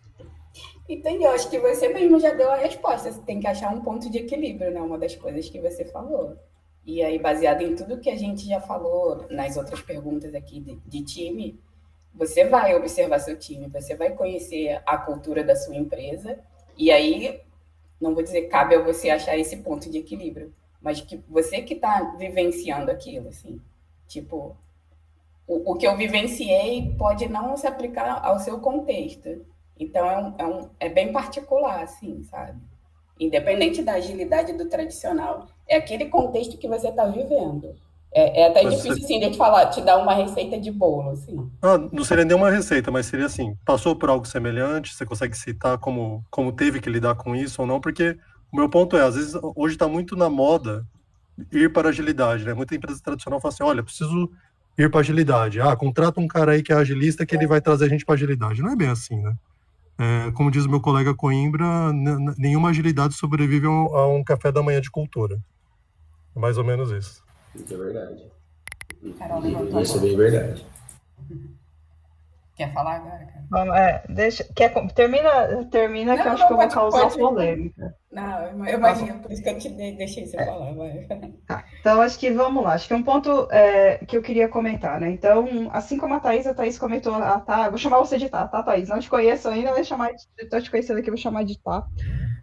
S7: Entendi, eu acho que você mesmo já deu a resposta. Você tem que achar um ponto de equilíbrio, né? Uma das coisas que você falou. E aí, baseado em tudo que a gente já falou nas outras perguntas aqui de time, você vai observar seu time, você vai conhecer a cultura da sua empresa, e aí, não vou dizer cabe a você achar esse ponto de equilíbrio, mas que você que está vivenciando aquilo, assim. Tipo, o que eu vivenciei pode não se aplicar ao seu contexto. Então, é bem particular, assim, sabe? Independente da agilidade do tradicional, é aquele contexto que você está vivendo. É até difícil, assim, de te dar uma receita de bolo, assim.
S8: Não seria nenhuma receita, mas seria assim, passou por algo semelhante, você consegue citar como teve que lidar com isso ou não? Porque o meu ponto às vezes, hoje está muito na moda ir para a agilidade, né? Muita empresa tradicional fala assim, olha, preciso ir para a agilidade. Contrata um cara aí que é agilista que ele vai trazer a gente para a agilidade. Não é bem assim, né? Como diz o meu colega Coimbra, nenhuma agilidade sobrevive a um café da manhã de cultura. É mais ou menos isso.
S2: Isso é verdade.
S7: Carol,
S2: Isso é bem verdade.
S7: Quer falar agora, cara?
S10: Vamos, termina que eu acho que eu vou causar polêmica.
S7: Não, eu imagino, por isso que eu te deixei você falar. Vai.
S10: Tá, então acho que vamos lá. Acho que é um ponto que eu queria comentar, né? Então, assim como a Thaís comentou, vou chamar você de Tá, Thaís? Não te conheço ainda, estou te conhecendo aqui, vou chamar de Tá.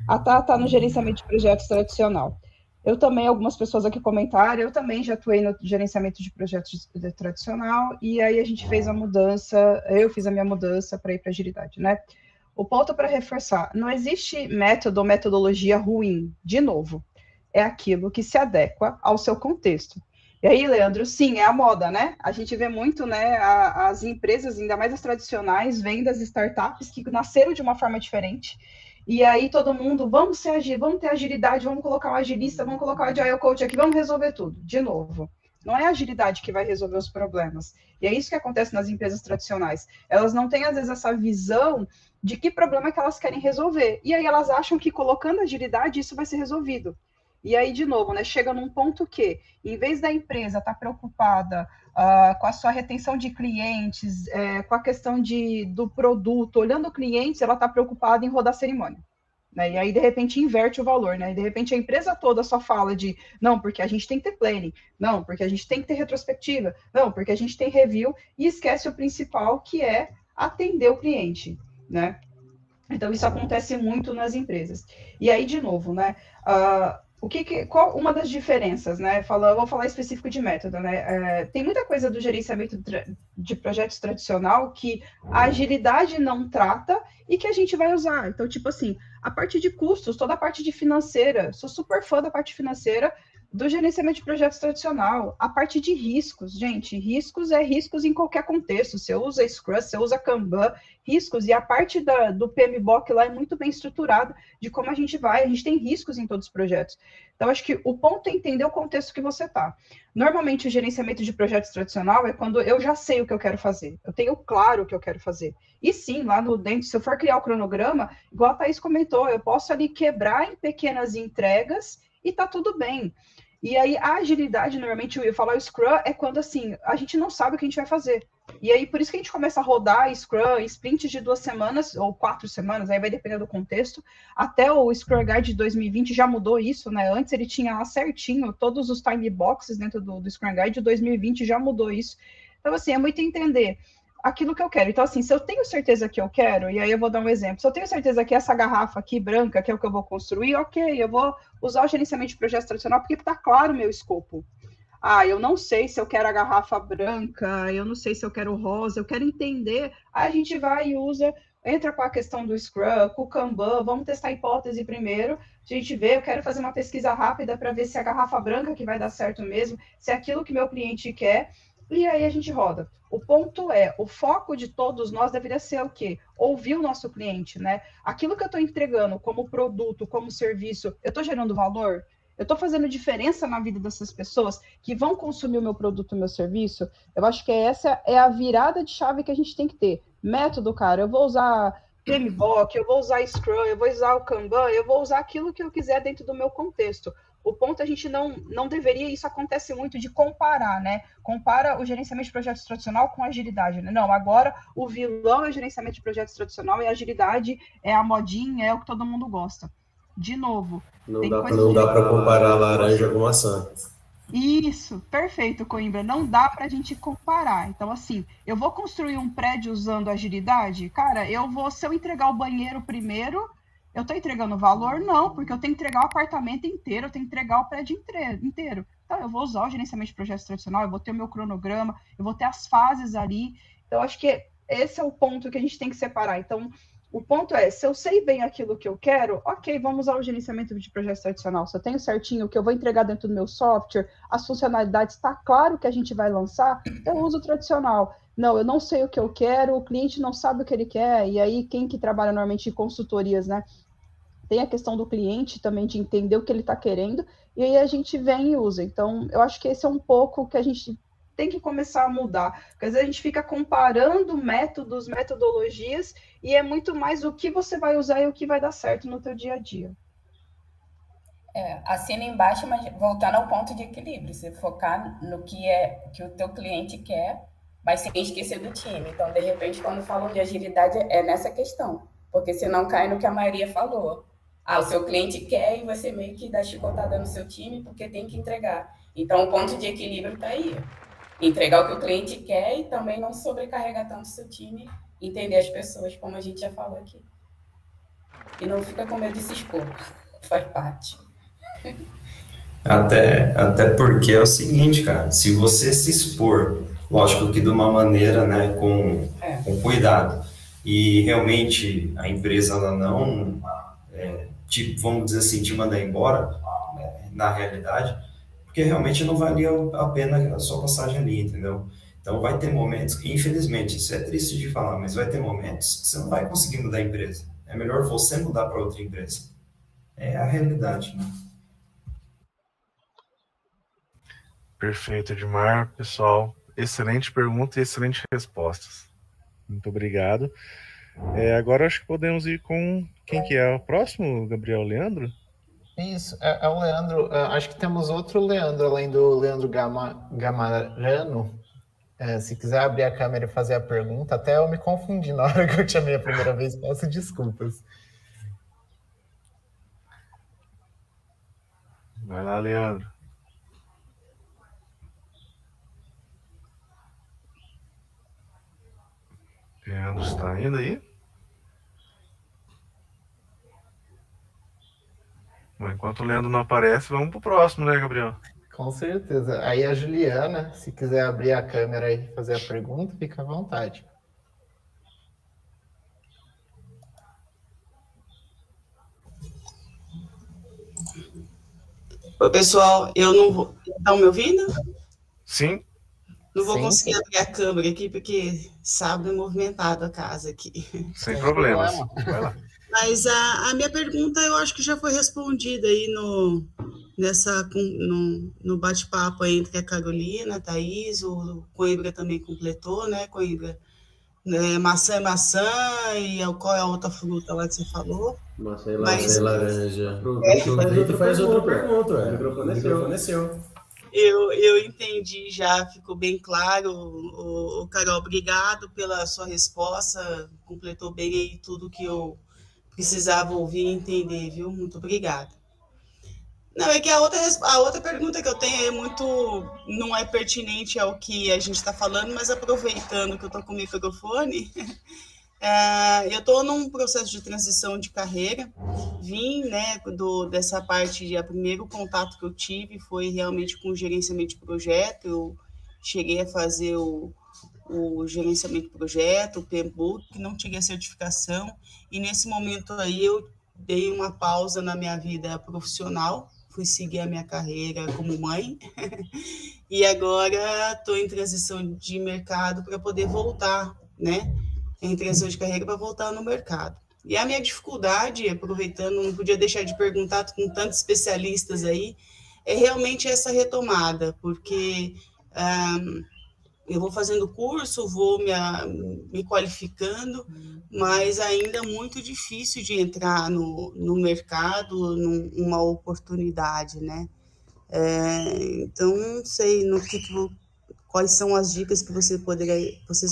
S10: A Tá está no gerenciamento de projetos tradicional. Eu também, algumas pessoas aqui comentaram, eu também já atuei no gerenciamento de projetos tradicional, e aí a gente fez a mudança, eu fiz a minha mudança para ir para agilidade, né? O ponto para reforçar, não existe método ou metodologia ruim, de novo, é aquilo que se adequa ao seu contexto. E aí, Leandro, sim, é a moda, né? A gente vê muito, né, as empresas, ainda mais as tradicionais, vêm das startups que nasceram de uma forma diferente. E aí todo mundo, vamos ter agilidade, vamos colocar um agilista, vamos colocar um agile coach aqui, vamos resolver tudo. De novo, não é a agilidade que vai resolver os problemas. E é isso que acontece nas empresas tradicionais. Elas não têm, às vezes, essa visão de que problema que elas querem resolver. E aí elas acham que colocando agilidade isso vai ser resolvido. E aí, de novo, né, chega num ponto que, em vez da empresa estar preocupada com a sua retenção de clientes, com a questão do produto, olhando clientes, ela está preocupada em rodar cerimônia. Né? E aí, de repente, inverte o valor, né? E, de repente, a empresa toda só fala de, não, porque a gente tem que ter planning, não, porque a gente tem que ter retrospectiva, não, porque a gente tem review, e esquece o principal, que é atender o cliente, né? Então, isso acontece muito nas empresas. E aí, de novo, né? Qual uma das diferenças, né? Vou falar específico de método, né? Tem muita coisa do gerenciamento de projetos tradicional que a agilidade não trata e que a gente vai usar. Então, tipo assim, a parte de custos, toda a parte de financeira, sou super fã da parte financeira do gerenciamento de projetos tradicional. A parte de riscos, gente, riscos é riscos em qualquer contexto. Você usa Scrum, você usa Kanban, riscos, e a parte do PMBOK lá é muito bem estruturada de como a gente tem riscos em todos os projetos. Então, acho que o ponto é entender o contexto que você está. Normalmente, o gerenciamento de projetos tradicional é quando eu já sei o que eu quero fazer, eu tenho claro o que eu quero fazer. E sim, lá dentro, se eu for criar o cronograma, igual a Thaís comentou, eu posso ali quebrar em pequenas entregas e tá tudo bem. E aí, a agilidade, normalmente, eu ia falar o Scrum, é quando, assim, a gente não sabe o que a gente vai fazer. E aí, por isso que a gente começa a rodar Scrum em sprints de 2 semanas, ou 4 semanas, aí vai depender do contexto. Até o Scrum Guide de 2020 já mudou isso, né? Antes ele tinha lá certinho todos os time boxes dentro do Scrum Guide, de 2020 já mudou isso. Então, assim, é muito entender aquilo que eu quero. Então, assim, se eu tenho certeza que eu quero, e aí eu vou dar um exemplo, se eu tenho certeza que essa garrafa aqui branca, que é o que eu vou construir, ok, eu vou usar o gerenciamento de projetos tradicional, porque está claro o meu escopo. Eu não sei se eu quero a garrafa branca, eu não sei se eu quero rosa, eu quero entender. Aí a gente vai e usa, entra com a questão do Scrum, com o Kanban, vamos testar a hipótese primeiro, a gente vê, eu quero fazer uma pesquisa rápida para ver se é a garrafa branca que vai dar certo mesmo, se é aquilo que meu cliente quer, e aí a gente roda. O ponto o foco de todos nós deveria ser o quê? Ouvir o nosso cliente, né? Aquilo que eu estou entregando como produto, como serviço, eu estou gerando valor? Eu estou fazendo diferença na vida dessas pessoas que vão consumir o meu produto, o meu serviço? Eu acho que essa é a virada de chave que a gente tem que ter. Método, cara, eu vou usar PMBOK, eu vou usar Scrum, eu vou usar o Kanban, eu vou usar aquilo que eu quiser dentro do meu contexto. O ponto a gente não deveria, isso acontece muito, de comparar, né? Compara o gerenciamento de projetos tradicional com agilidade, né? Não, agora o vilão é o gerenciamento de projetos tradicional e a agilidade é a modinha, é o que todo mundo gosta. De novo.
S2: Não dá para comparar laranja com maçã.
S10: Isso, perfeito, Coimbra. Não dá para a gente comparar. Então, assim, eu vou construir um prédio usando agilidade? Cara, se eu entregar o banheiro primeiro, eu estou entregando valor? Não, porque eu tenho que entregar o apartamento inteiro, eu tenho que entregar o prédio inteiro. Então, eu vou usar o gerenciamento de projetos tradicional, eu vou ter o meu cronograma, eu vou ter as fases ali. Então, acho que esse é o ponto que a gente tem que separar. Então, o ponto se eu sei bem aquilo que eu quero, ok, vamos usar o gerenciamento de projetos tradicional. Se eu tenho certinho o que eu vou entregar dentro do meu software, as funcionalidades, está claro que a gente vai lançar, eu uso o tradicional. Não, eu não sei o que eu quero, o cliente não sabe o que ele quer, e aí quem que trabalha normalmente em consultorias, né? Tem a questão do cliente também, de entender o que ele está querendo, e aí a gente vem e usa. Então, eu acho que esse é um pouco que a gente tem que começar a mudar, porque às vezes a gente fica comparando métodos, metodologias, e é muito mais o que você vai usar e o que vai dar certo no teu dia a dia.
S7: Assina embaixo, mas voltando ao ponto de equilíbrio, você focar no que o teu cliente quer, mas sem esquecer do time. Então, de repente, quando falam de agilidade, é nessa questão, porque senão cai no que a Maria falou. O seu cliente quer e você meio que dá chicotada no seu time porque tem que entregar. Então, o ponto de equilíbrio está aí. Entregar o que o cliente quer e também não sobrecarregar tanto o seu time, entender as pessoas, como a gente já falou aqui. E não fica com medo de se expor, faz parte.
S5: Até porque é o seguinte, cara, se você se expor, lógico que de uma maneira, né, com cuidado, e realmente a empresa ela não, vamos dizer assim, te mandar embora, na realidade, porque realmente não valia a pena a sua passagem ali, entendeu? Então vai ter momentos que, infelizmente, isso é triste de falar, mas vai ter momentos que você não vai conseguir mudar a empresa. É melhor você mudar para outra empresa. É a realidade, né?
S1: Perfeito, Edmar. Pessoal, excelente pergunta e excelentes respostas. Muito obrigado. Agora acho que podemos ir com quem que é o próximo, Gabriel Leandro?
S3: Isso, é o Leandro. Acho que temos outro Leandro, além do Leandro Gamarano. Se quiser abrir a câmera e fazer a pergunta, até eu me confundi na hora que eu te chamei a primeira vez, peço desculpas.
S1: Vai lá, Leandro. Leandro está indo aí? Bom, enquanto o Leandro não aparece, vamos pro próximo, né, Gabriel?
S3: Com certeza. Aí a Juliana, se quiser abrir a câmera e fazer a pergunta, fica à vontade.
S13: Oi, pessoal, eu não vou... Estão me ouvindo?
S1: Sim.
S13: Não vou conseguir abrir a câmera aqui, porque sábado é movimentado a casa aqui.
S1: Sem problemas. Vai lá.
S13: Mas a minha pergunta, eu acho que já foi respondida aí no bate-papo aí entre a Carolina, a Thaís, o Coimbra também completou, né, Coimbra? Maçã é maçã, e qual é a outra fruta lá que você falou?
S2: Maçã e laranja. Aproveita e faz outra pergunta. O microfone é seu.
S13: Eu entendi já, ficou bem claro. O Carol, obrigado pela sua resposta, completou bem aí tudo que eu precisava ouvir e entender, viu? Muito obrigada. Não, é que a outra pergunta que eu tenho não é pertinente ao que a gente está falando, mas aproveitando que eu estou com o microfone, eu estou num processo de transição de carreira, vim, né, dessa parte, o primeiro contato que eu tive foi realmente com o gerenciamento de projeto, eu cheguei a fazer o gerenciamento de projeto, o PMBOK, não tive a certificação, e nesse momento aí eu dei uma pausa na minha vida profissional, fui seguir a minha carreira como mãe, e agora estou em transição de mercado para poder voltar, né? Em transição de carreira para voltar no mercado. E a minha dificuldade, aproveitando, não podia deixar de perguntar com tantos especialistas aí, é realmente essa retomada, porque eu vou fazendo curso, vou me qualificando, mas ainda é muito difícil de entrar no mercado, numa oportunidade, né? Então, não sei quais são as dicas que vocês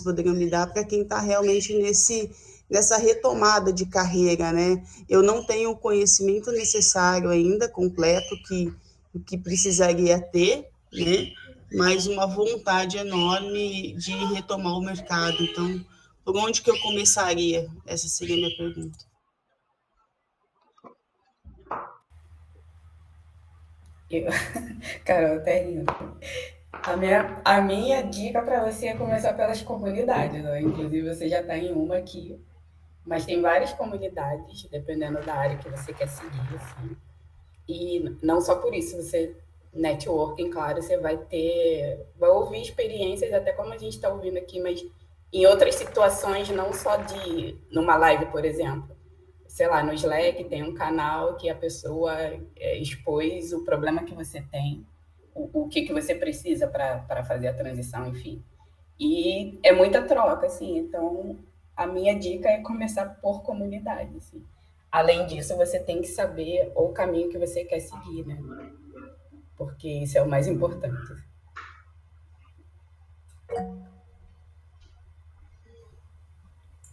S13: poderiam me dar para quem está realmente nessa retomada de carreira, né? Eu não tenho o conhecimento necessário ainda, completo, que precisaria ter, né? Mas uma vontade enorme de retomar o mercado. Então, por onde que eu começaria? Essa seria a minha pergunta.
S7: Carol, até rindo. A minha dica para você é começar pelas comunidades, né? Inclusive, você já está em uma aqui, mas tem várias comunidades, dependendo da área que você quer seguir, assim. E não só por isso, networking, claro, você vai ouvir experiências, até como a gente está ouvindo aqui, mas em outras situações, não só numa live, por exemplo. Sei lá, no Slack tem um canal que a pessoa expôs o problema que você tem, o que você precisa para fazer a transição, enfim. E é muita troca, assim, então a minha dica é começar por comunidade, assim. Além disso, você tem que saber o caminho que você quer seguir, né? Porque isso é o mais importante.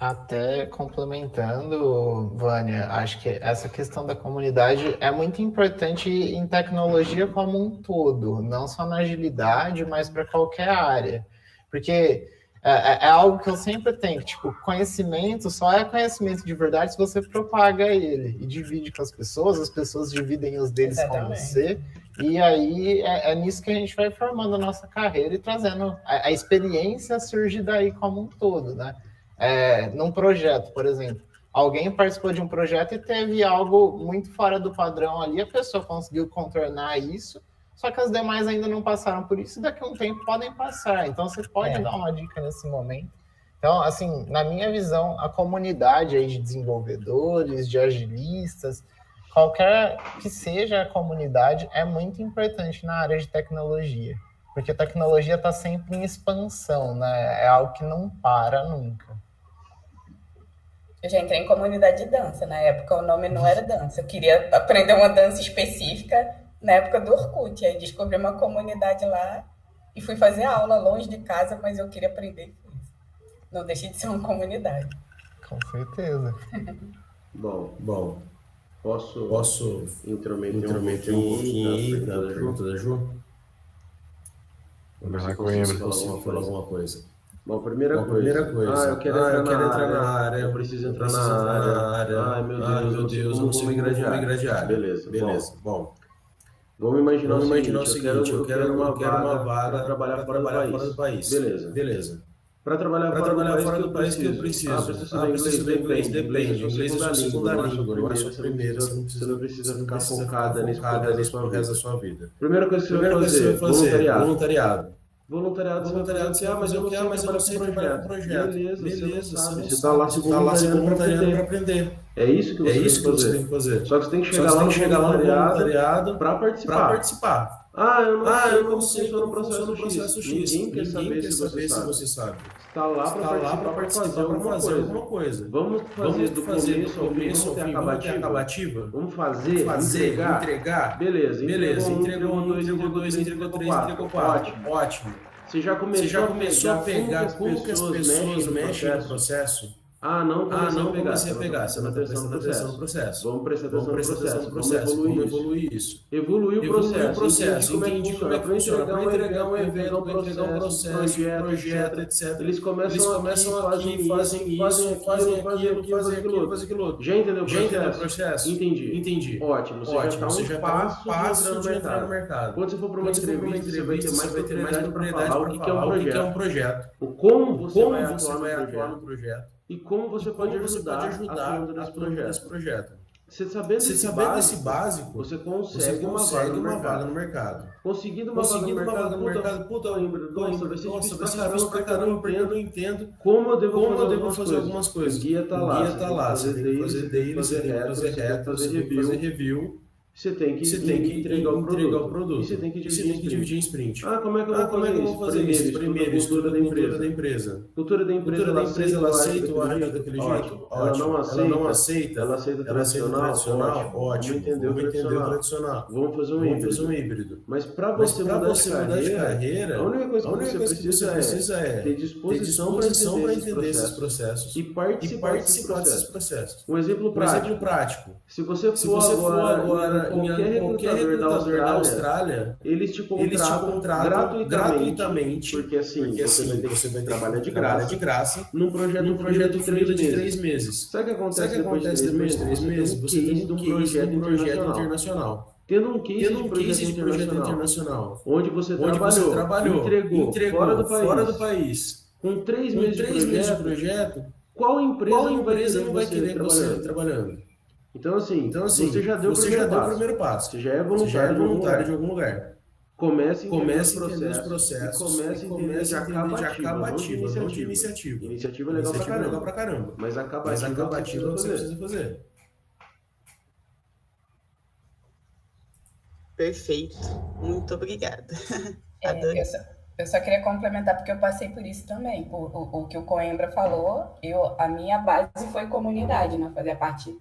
S3: Até complementando, Vânia, acho que essa questão da comunidade é muito importante em tecnologia como um todo, não só na agilidade, mas para qualquer área. Porque é algo que eu sempre tenho, tipo, conhecimento só é conhecimento de verdade se você propaga ele e divide com as pessoas dividem os deles com você, e aí é nisso que a gente vai formando a nossa carreira e trazendo a experiência surge daí como um todo, né? Num projeto, por exemplo, alguém participou de um projeto e teve algo muito fora do padrão ali, a pessoa conseguiu contornar isso, só que as demais ainda não passaram por isso e daqui a um tempo podem passar, então você pode dar uma dica nesse momento. Então, assim, na minha visão, a comunidade aí de desenvolvedores, de agilistas, qualquer que seja a comunidade, é muito importante na área de tecnologia, porque a tecnologia está sempre em expansão, né? É algo que não para nunca.
S7: Eu já entrei em comunidade de dança. Na época, o nome não era dança. Eu queria aprender uma dança específica na época do Orkut. Aí descobri uma comunidade lá e fui fazer aula longe de casa, mas eu queria aprender isso. Não deixei de ser uma comunidade.
S3: Com certeza.
S2: Bom, posso intrometer um pouquinho na pergunta da Ju? Você consegue falar alguma coisa? Bom, primeira coisa. Eu quero entrar na área. Eu preciso entrar na área. Ai, meu Deus, eu não sei como migrar de área. Beleza. Bom, vamos imaginar o seguinte. Eu quero uma vaga para trabalhar fora do país. Beleza. Para trabalhar fora do país que eu preciso. Preciso do inglês, depende. Inglês é a segunda língua, não é a sua primeira. Você não precisa ficar focada nisso pro resto da sua vida. Primeira coisa que você vai fazer, voluntariado. Voluntariado, mas eu não sei trabalhar com projeto. Beleza, você está lá se voluntariando para aprender. É isso que você tem que fazer. Só que você tem que chegar lá no voluntariado para participar. Eu não sei como funciona o processo X. Ninguém quer saber se você sabe. Está lá para participar, para fazer alguma coisa. Vamos fazer do começo ao fim, vamos ter acabativa? Vamos fazer, entregar? Beleza, entregou 1, entregou 2, entregou 3, entregou 4. Ótimo. Você já começou a pegar como que as pessoas mexem no processo? Não comecei a pegar, você não está prestando atenção no processo. Vamos prestar atenção no processo, vamos evoluir isso. Evoluir o processo, entendi como é que funciona, para entregar um evento, para entregar um processo, projeto, etc. Eles começam aqui, fazem aquilo, fazem aquilo outro. Já entendeu o processo? Entendi. Ótimo, você já está um passo de entrar no mercado. Quando você for para uma entrevista, você vai ter mais propriedade para falar o que é um projeto, como você vai atuar no projeto. E como você pode ajudar atuando nesse projeto. Você sabendo desse básico, você consegue uma vaga no mercado. Conseguindo uma vaga no mercado, puta, vai ser difícil pra caramba, porque eu não entendo como eu devo fazer algumas coisas. O guia tá lá, você tem que fazer daily, você tem que fazer reta, você tem que fazer review. Você tem que entregar o produto. E você tem que dividir em sprint. Como é que eu vou fazer isso? Primeiro, cultura da empresa. Cultura da empresa, ela aceita o agir daquele jeito? Ótimo. Ela não aceita? Ela aceita o tradicional? Ótimo. Vamos entender o tradicional. Vamos fazer um híbrido. Mas para você mudar de carreira, a única coisa que você precisa é ter disposição para entender esses processos e participar desses processos. Um exemplo prático. Se você for agora em qualquer recrutador da Austrália, eles te contratam gratuitamente, porque você vai trabalhar de graça num projeto de 3 meses. Sabe o que acontece depois de 3 meses? Você tem um projeto internacional. Tendo um case de projeto internacional, onde você trabalhou, entregou fora do país, com 3 meses de projeto, qual empresa não vai querer você trabalhando? Então, assim, você já deu o primeiro passo. Você já é voluntário de algum lugar. Comece a entender os processos e comece a entender de acabativa, não de iniciativa. Iniciativa é legal pra caramba. Mas acabativa você precisa fazer.
S13: Perfeito. Muito obrigada.
S7: Eu só queria complementar, porque eu passei por isso também. O que o Coimbra falou, a minha base foi comunidade, né? Fazer parte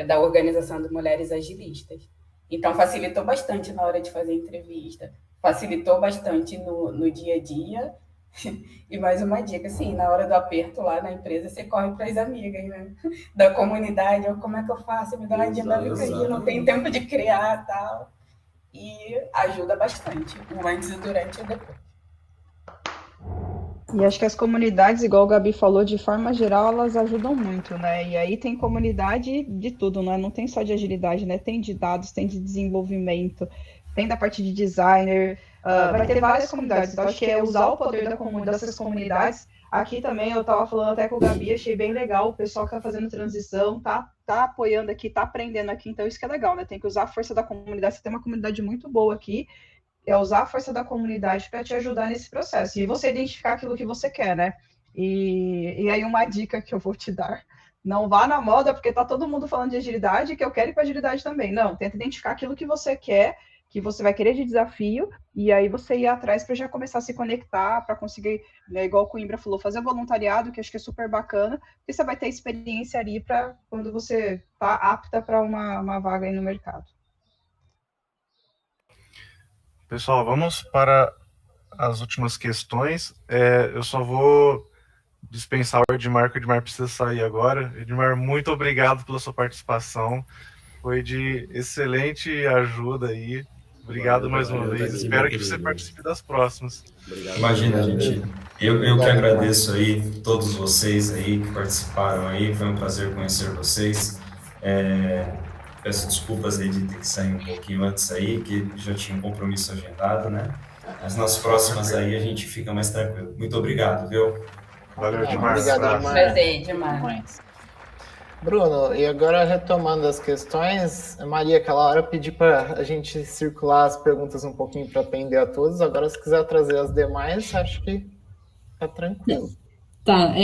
S7: da Organização de Mulheres Agilistas. Então, facilitou bastante na hora de fazer entrevista, facilitou bastante no dia a dia. E mais uma dica, assim, na hora do aperto lá na empresa, você corre para as amigas, né? Da comunidade, como é que eu faço? Me dá uma dinâmica aí, eu não tenho tempo de criar e tal. E ajuda bastante, o antes, o durante e o depois.
S10: E acho que as comunidades, igual o Gabi falou, de forma geral, elas ajudam muito, né? E aí tem comunidade de tudo, né? Não tem só de agilidade, né? Tem de dados, tem de desenvolvimento, tem da parte de designer, vai ter várias comunidades. Então, acho que é usar o poder dessas comunidades. Aqui também, eu estava falando até com o Gabi, achei bem legal, o pessoal que está fazendo transição, tá apoiando aqui, tá aprendendo aqui, então isso que é legal, né? Tem que usar a força da comunidade, você tem uma comunidade muito boa aqui, é usar a força da comunidade para te ajudar nesse processo. E você identificar aquilo que você quer, né? E aí uma dica que eu vou te dar. Não vá na moda, porque tá todo mundo falando de agilidade, que eu quero ir para agilidade também. Não, tenta identificar aquilo que você quer, que você vai querer de desafio, e aí você ir atrás para já começar a se conectar, para conseguir, né, igual o Coimbra falou, fazer voluntariado, que acho que é super bacana, porque você vai ter experiência ali para quando você está apta para uma vaga aí no mercado.
S1: Pessoal, vamos para as últimas questões. Eu só vou dispensar o Edmar, que o Edmar precisa sair agora. Edmar, muito obrigado pela sua participação. Foi de excelente ajuda aí. Obrigado mais uma vez. Espero que você participe das próximas.
S5: Imagina, gente. Eu que agradeço aí todos vocês aí que participaram aí. Foi um prazer conhecer vocês. Peço desculpas aí de ter que sair um pouquinho antes aí, que já tinha um compromisso agendado, né? Mas nas próximas aí a gente fica mais tranquilo. Muito obrigado, viu?
S1: Valeu, Edmar.
S3: Obrigado, Edmar.
S7: Prazer, Edmar.
S3: Bruno, e agora retomando as questões, Maria, aquela hora eu pedi para a gente circular as perguntas um pouquinho para atender a todos. Agora, se quiser trazer as demais, acho que tá tranquilo.
S9: Tá,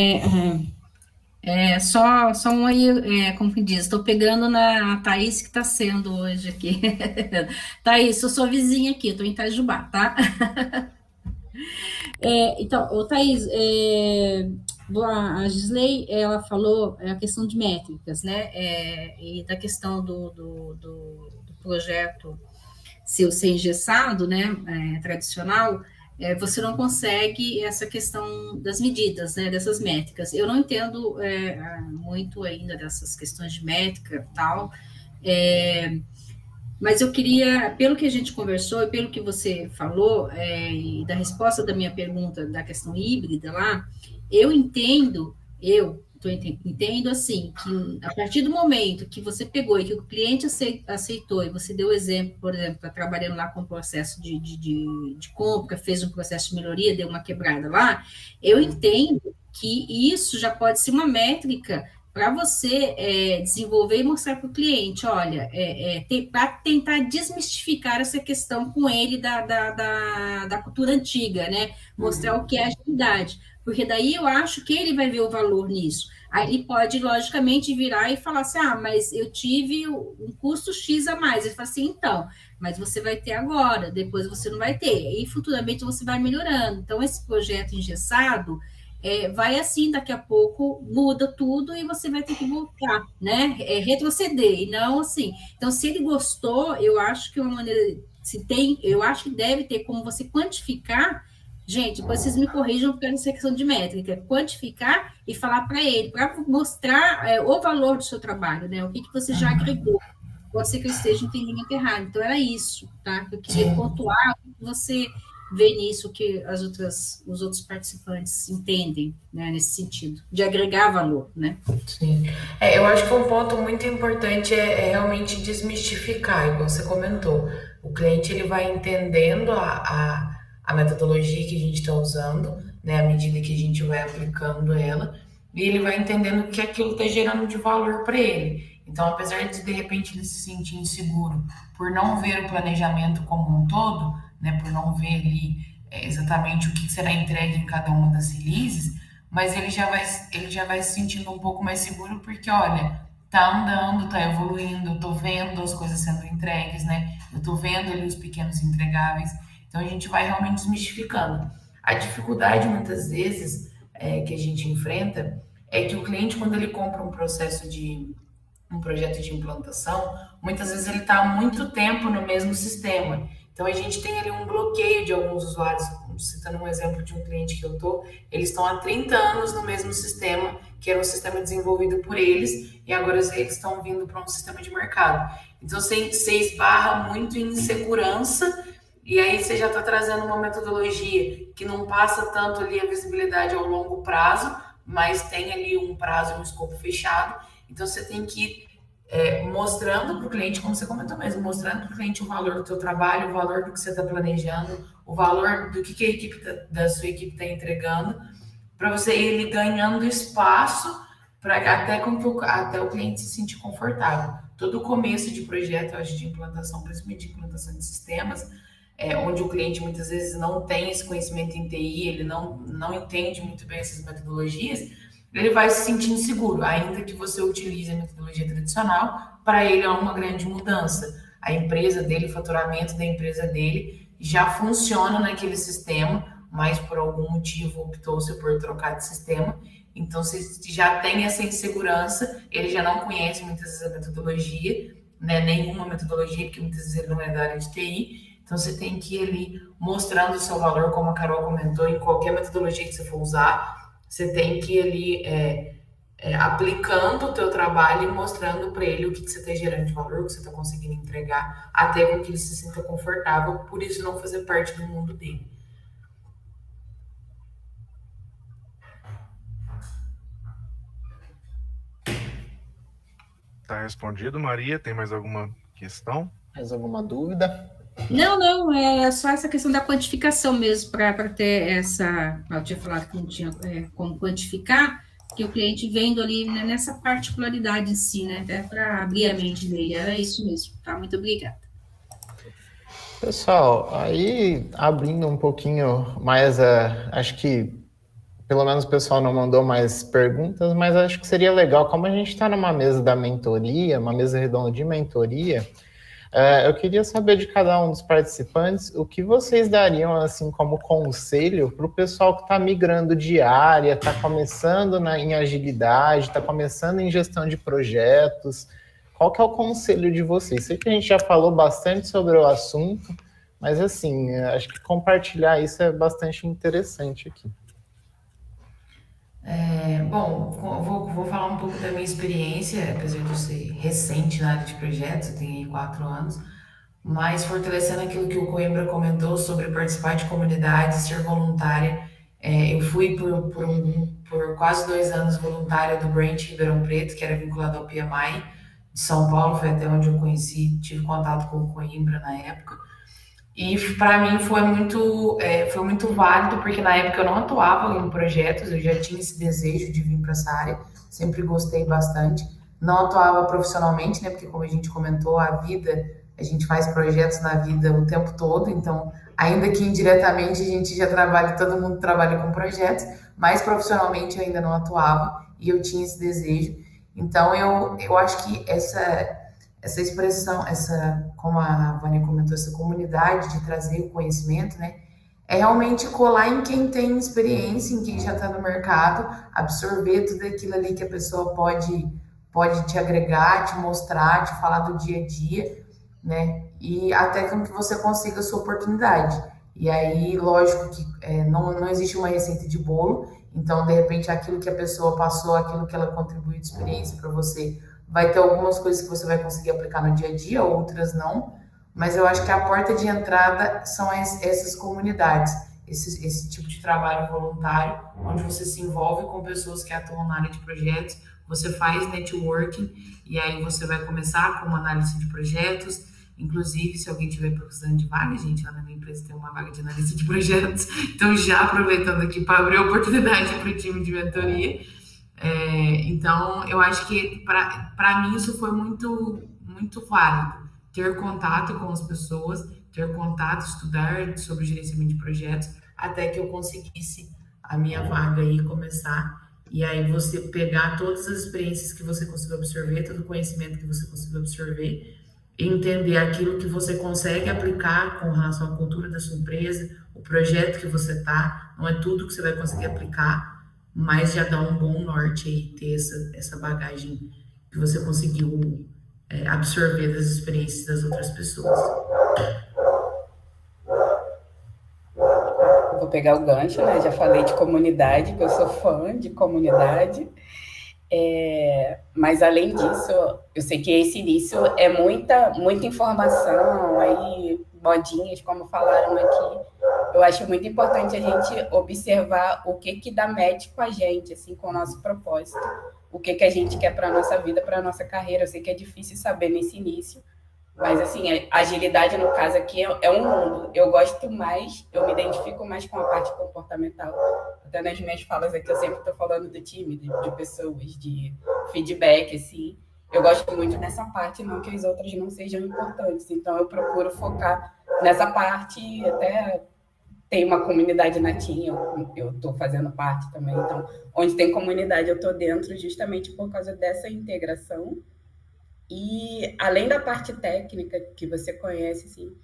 S9: só um aí, como que diz, estou pegando na Thaís que está sendo hoje aqui. Thaís, eu sou vizinha aqui, estou em Itajubá, tá? Então, Thaís, a Gisley, ela falou a questão de métricas, né? E da questão do projeto ser engessado, né? Tradicional. Você não consegue essa questão das medidas, né, dessas métricas. Eu não entendo muito ainda dessas questões de métrica e tal, mas eu queria, pelo que a gente conversou e pelo que você falou, e da resposta da minha pergunta da questão híbrida lá, eu entendo assim, que a partir do momento que você pegou e que o cliente aceitou, e você deu exemplo, por exemplo, está trabalhando lá com o processo de compra, fez um processo de melhoria, deu uma quebrada lá, eu entendo que isso já pode ser uma métrica para você desenvolver e mostrar para o cliente, olha, para tentar desmistificar essa questão com ele da cultura antiga, né? Mostrar o que é agilidade. Porque daí eu acho que ele vai ver o valor nisso. Aí ele pode, logicamente, virar e falar assim, mas eu tive um custo X a mais. Ele fala assim, então, mas você vai ter agora, depois você não vai ter. E futuramente você vai melhorando. Então, esse projeto engessado vai assim, daqui a pouco muda tudo e você vai ter que voltar, né? Retroceder, e não assim. Então, se ele gostou, eu acho que uma maneira... eu acho que deve ter como você quantificar. Gente, depois vocês me corrijam porque é essa questão de métrica, quantificar e falar para ele, para mostrar o valor do seu trabalho, né? O que você já agregou. Pode ser que eu esteja entendendo errado. Então, era isso, tá? Eu queria pontuar o que você vê nisso, que os outros participantes entendem, né? Nesse sentido, de agregar valor, né?
S6: Sim. Eu acho que um ponto muito importante é realmente desmistificar, igual você comentou. O cliente, ele vai entendendo a metodologia que a gente está usando, né, à medida que a gente vai aplicando ela, e ele vai entendendo que aquilo está gerando de valor para ele. Então, apesar de repente ele se sentir inseguro por não ver o planejamento como um todo, né, por não ver ali exatamente o que será entregue em cada uma das releases, mas ele já vai se sentindo um pouco mais seguro porque, olha, tá andando, tá evoluindo, eu tô vendo as coisas sendo entregues, né, eu tô vendo ali os pequenos entregáveis. Então, a gente vai realmente desmistificando. A dificuldade, muitas vezes, que a gente enfrenta é que o cliente, quando ele compra um projeto de implantação, muitas vezes ele está há muito tempo no mesmo sistema. Então, a gente tem ali um bloqueio de alguns usuários. Citando um exemplo de um cliente que eu estou, eles estão há 30 anos no mesmo sistema, que era um sistema desenvolvido por eles, e agora eles estão vindo para um sistema de mercado. Então, você esbarra muito em insegurança. E aí você já está trazendo uma metodologia que não passa tanto ali a visibilidade ao longo prazo, mas tem ali um prazo e um escopo fechado. Então você tem que ir mostrando para o cliente, como você comentou mesmo, mostrando para o cliente o valor do seu trabalho, o valor do que você está planejando, o valor do que a equipe da sua equipe está entregando, para você ir ganhando espaço até o cliente se sentir confortável. Todo o começo de projeto, eu acho, de implantação, principalmente de implantação de sistemas, onde o cliente muitas vezes não tem esse conhecimento em TI, ele não entende muito bem essas metodologias, ele vai se sentir inseguro, ainda que você utilize a metodologia tradicional, para ele é uma grande mudança. a empresa dele, o faturamento da empresa dele já funciona naquele sistema, mas por algum motivo optou-se por trocar de sistema. Então, se já tem essa insegurança, ele já não conhece muitas vezes a metodologia, né, nenhuma metodologia, porque muitas vezes ele não é da área de TI. Então, você tem que ir ali mostrando o seu valor, como a Carol comentou, em qualquer metodologia que você for usar, você tem que ir ali aplicando o teu trabalho e mostrando para ele o que você está gerando de valor, o que você está conseguindo entregar, até com que ele se sinta confortável, por isso não fazer parte do mundo dele.
S1: Tá respondido, Maria. Tem mais alguma questão?
S3: Mais alguma dúvida?
S9: Não, é só essa questão da quantificação mesmo, para ter essa. Eu tinha falado que não tinha como quantificar, que o cliente vendo ali, né, nessa particularidade em si, né, até para abrir a mente dele. Era isso mesmo, tá? Muito obrigada.
S3: Pessoal, aí abrindo um pouquinho mais, acho que pelo menos o pessoal não mandou mais perguntas, mas acho que seria legal, como a gente está numa mesa da mentoria, uma mesa redonda de mentoria, eu queria saber de cada um dos participantes o que vocês dariam assim como conselho para o pessoal que está migrando de área, está começando em agilidade, está começando em gestão de projetos. Qual que é o conselho de vocês? Sei que a gente já falou bastante sobre o assunto, mas assim, acho que compartilhar isso é bastante interessante aqui.
S6: Bom, vou falar um pouco da minha experiência, apesar de eu ser recente na área de projetos, eu tenho aí 4 anos, mas fortalecendo aquilo que o Coimbra comentou sobre participar de comunidades, ser voluntária. Eu fui por quase 2 anos voluntária do Branch Ribeirão Preto, que era vinculado ao PMI de São Paulo, foi até onde eu conheci, tive contato com o Coimbra na época. E para mim foi muito válido, porque na época eu não atuava em projetos, eu já tinha esse desejo de vir para essa área, sempre gostei bastante. Não atuava profissionalmente, né? Porque como a gente comentou, a gente faz projetos na vida o tempo todo, então, ainda que indiretamente a gente já trabalha, todo mundo trabalha com projetos, mas profissionalmente eu ainda não atuava e eu tinha esse desejo. Então, eu acho que essa expressão, como a Vânia comentou, essa comunidade de trazer o conhecimento, né, é realmente colar em quem tem experiência, em quem já está no mercado, absorver tudo aquilo ali que a pessoa pode te agregar, te mostrar, te falar do dia a dia, né, e até com que você consiga a sua oportunidade. E aí, lógico que não existe uma receita de bolo, então, de repente, aquilo que a pessoa passou, aquilo que ela contribuiu de experiência para você, vai ter algumas coisas que você vai conseguir aplicar no dia a dia, outras não, mas eu acho que a porta de entrada são essas comunidades, esse tipo de trabalho voluntário, onde você se envolve com pessoas que atuam na área de projetos, você faz networking, e aí você vai começar com uma análise de projetos. Inclusive, se alguém estiver precisando de vaga, gente, lá na minha empresa tem uma vaga de analista de projetos, então já aproveitando aqui para abrir a oportunidade para o time de mentoria. Então, eu acho que para mim isso foi muito, muito válido, ter contato com as pessoas, ter contato, estudar sobre gerenciamento de projetos, até que eu conseguisse a minha vaga e começar. E aí você pegar todas as experiências que você conseguiu absorver, todo o conhecimento que você conseguiu absorver, e entender aquilo que você consegue aplicar com relação à cultura da sua empresa, o projeto que você está, não é tudo que você vai conseguir aplicar, mas já dá um bom norte aí, ter essa bagagem que você conseguiu absorver das experiências das outras pessoas.
S7: Vou pegar o gancho, né? Já falei de comunidade, que eu sou fã de comunidade. Mas além disso, eu sei que esse início é muita informação, aí modinhas, como falaram aqui. Eu acho muito importante a gente observar o que dá match com a gente, assim, com o nosso propósito, o que a gente quer para a nossa vida, para a nossa carreira. Eu sei que é difícil saber nesse início, mas, assim, a agilidade, no caso aqui, é um mundo. Eu gosto mais, eu me identifico mais com a parte comportamental. Até nas minhas falas aqui, eu sempre estou falando do time, de pessoas, de feedback, assim. Eu gosto muito dessa parte, não que as outras não sejam importantes. Então, eu procuro focar nessa parte e até... Tem uma comunidade na TIM, eu estou fazendo parte também. Então, onde tem comunidade, eu estou dentro justamente por causa dessa integração. E além da parte técnica que você conhece, assim,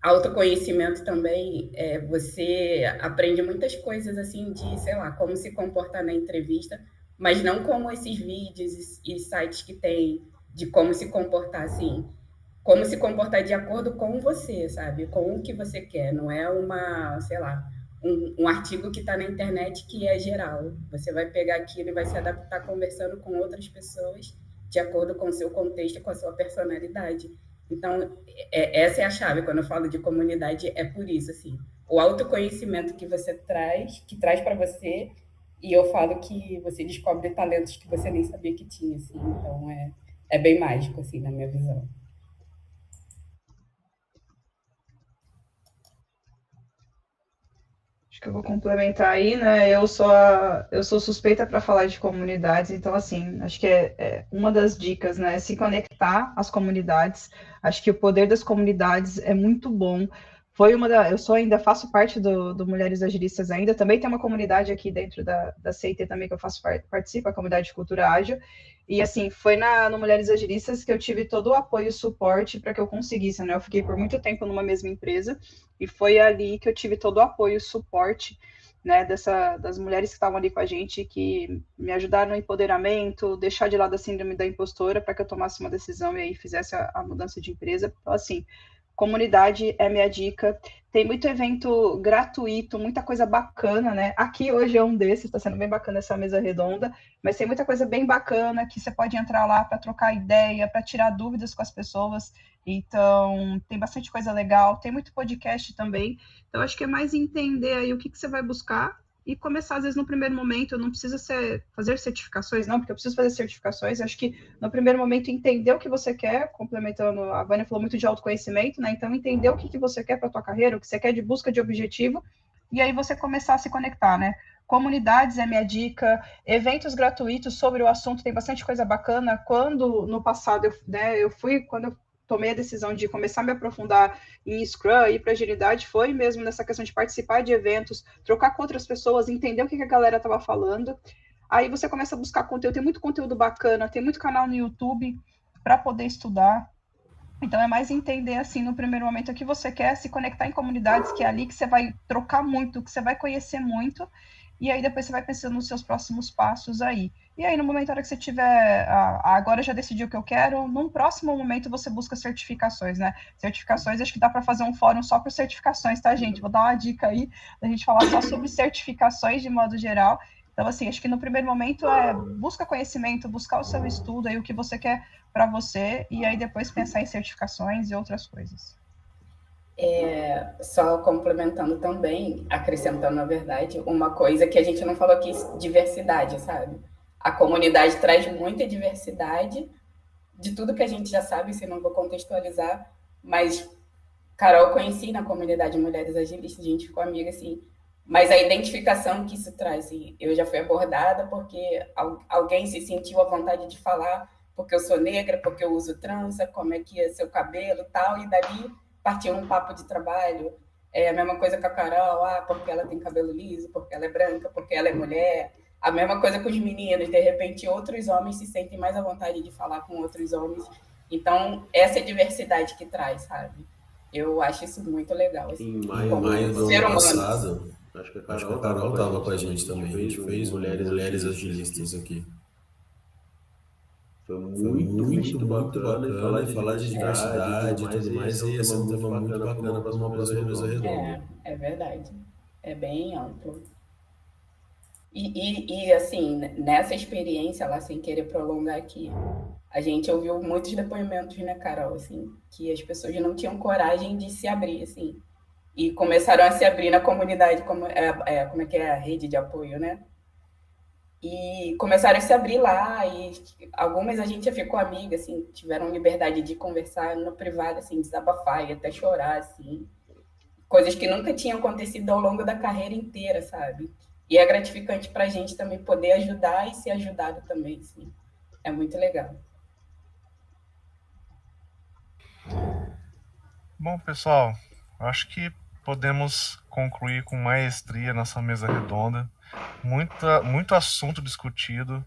S7: autoconhecimento também, você aprende muitas coisas assim de, sei lá, como se comportar na entrevista, mas não como esses vídeos e sites que tem de como se comportar assim, como se comportar de acordo com você, sabe? Com o que você quer, não é uma, sei lá, um artigo que está na internet que é geral. Você vai pegar aquilo e vai se adaptar conversando com outras pessoas de acordo com o seu contexto, com a sua personalidade. Então, essa é a chave. Quando eu falo de comunidade, é por isso, assim. O autoconhecimento que você traz, que traz para você, e eu falo que você descobre talentos que você nem sabia que tinha, assim. Então, é bem mágico, assim, na minha visão.
S10: Acho que eu vou complementar aí, né? Eu sou suspeita para falar de comunidades, então, assim, acho que é uma das dicas, né? Se conectar às comunidades. Acho que o poder das comunidades é muito bom. Eu ainda faço parte do Mulheres Agilistas ainda, também tem uma comunidade aqui dentro da CIT também que eu participo, a comunidade de cultura ágil, e assim, foi no Mulheres Agilistas que eu tive todo o apoio e suporte para que eu conseguisse, né? Eu fiquei por muito tempo numa mesma empresa, e foi ali que eu tive todo o apoio e suporte, né, das mulheres que estavam ali com a gente, que me ajudaram no empoderamento, deixar de lado a síndrome da impostora para que eu tomasse uma decisão e aí fizesse a mudança de empresa. Então, assim, comunidade é minha dica. Tem muito evento gratuito, muita coisa bacana, né? Aqui hoje é um desses, está sendo bem bacana essa mesa redonda, mas tem muita coisa bem bacana que você pode entrar lá para trocar ideia, para tirar dúvidas com as pessoas. Então, tem bastante coisa legal, tem muito podcast também. Então, acho que é mais entender aí o que você vai buscar e começar, às vezes, no primeiro momento. Eu não precisa fazer certificações, não, porque eu preciso fazer certificações. Acho que, no primeiro momento, entender o que você quer, complementando, a Vânia falou muito de autoconhecimento, né? Então, entender o que você quer para a tua carreira, o que você quer de busca de objetivo, e aí você começar a se conectar, né? Comunidades é minha dica, eventos gratuitos sobre o assunto, tem bastante coisa bacana. Quando, no passado, quando eu tomei a decisão de começar a me aprofundar em Scrum, ir para agilidade, foi mesmo nessa questão de participar de eventos, trocar com outras pessoas, entender o que a galera estava falando. Aí você começa a buscar conteúdo, tem muito conteúdo bacana, tem muito canal no YouTube para poder estudar. Então, é mais entender, assim, no primeiro momento, o que você quer, se conectar em comunidades, que é ali que você vai trocar muito, que você vai conhecer muito, e aí depois você vai pensando nos seus próximos passos aí. E aí, no momento, na hora que você tiver, agora já decidiu o que eu quero, num próximo momento você busca certificações, né? Certificações, acho que dá para fazer um fórum só por certificações, tá, gente? Vou dar uma dica aí, da gente falar só sobre certificações de modo geral. Então, assim, acho que no primeiro momento busca conhecimento, buscar o seu estudo, aí o que você quer para você, e aí depois pensar em certificações e outras coisas.
S7: Só complementando também, acrescentando, na verdade, uma coisa que a gente não falou aqui, diversidade, sabe? A comunidade traz muita diversidade de tudo que a gente já sabe, se não vou contextualizar, mas Carol conheci na comunidade Mulheres Agilistas, a gente ficou amiga, assim, mas a identificação que isso traz, assim, eu já fui abordada porque alguém se sentiu à vontade de falar porque eu sou negra, porque eu uso trança, como é que é seu cabelo e tal, e dali partiu um papo de trabalho. É a mesma coisa com a Carol, porque ela tem cabelo liso, porque ela é branca, porque ela é mulher. A mesma coisa com os meninos, de repente outros homens se sentem mais à vontade de falar com outros homens. Então, essa é a diversidade que traz, sabe? Eu acho isso muito legal. Assim,
S2: em maio do ano passado, acho que a Carol estava com a gente também. A gente fez Mulheres Agilistas aqui. Foi muito bacana e falar de diversidade e tudo mais, e esse é um tema muito bacana para uma próxima mesa redonda.
S7: É verdade. É bem amplo. E assim, nessa experiência lá, sem querer prolongar aqui, a gente ouviu muitos depoimentos, né, Carol, assim, que as pessoas não tinham coragem de se abrir, assim, e começaram a se abrir na comunidade, como é que é a rede de apoio, né? E começaram a se abrir lá, e algumas a gente já ficou amiga, assim, tiveram liberdade de conversar no privado, assim, desabafar e até chorar, assim, coisas que nunca tinham acontecido ao longo da carreira inteira, sabe? E é gratificante para a gente também poder ajudar e ser ajudado também, assim. É muito legal.
S1: Bom, pessoal, acho que podemos concluir com maestria nossa mesa redonda. Muito assunto discutido,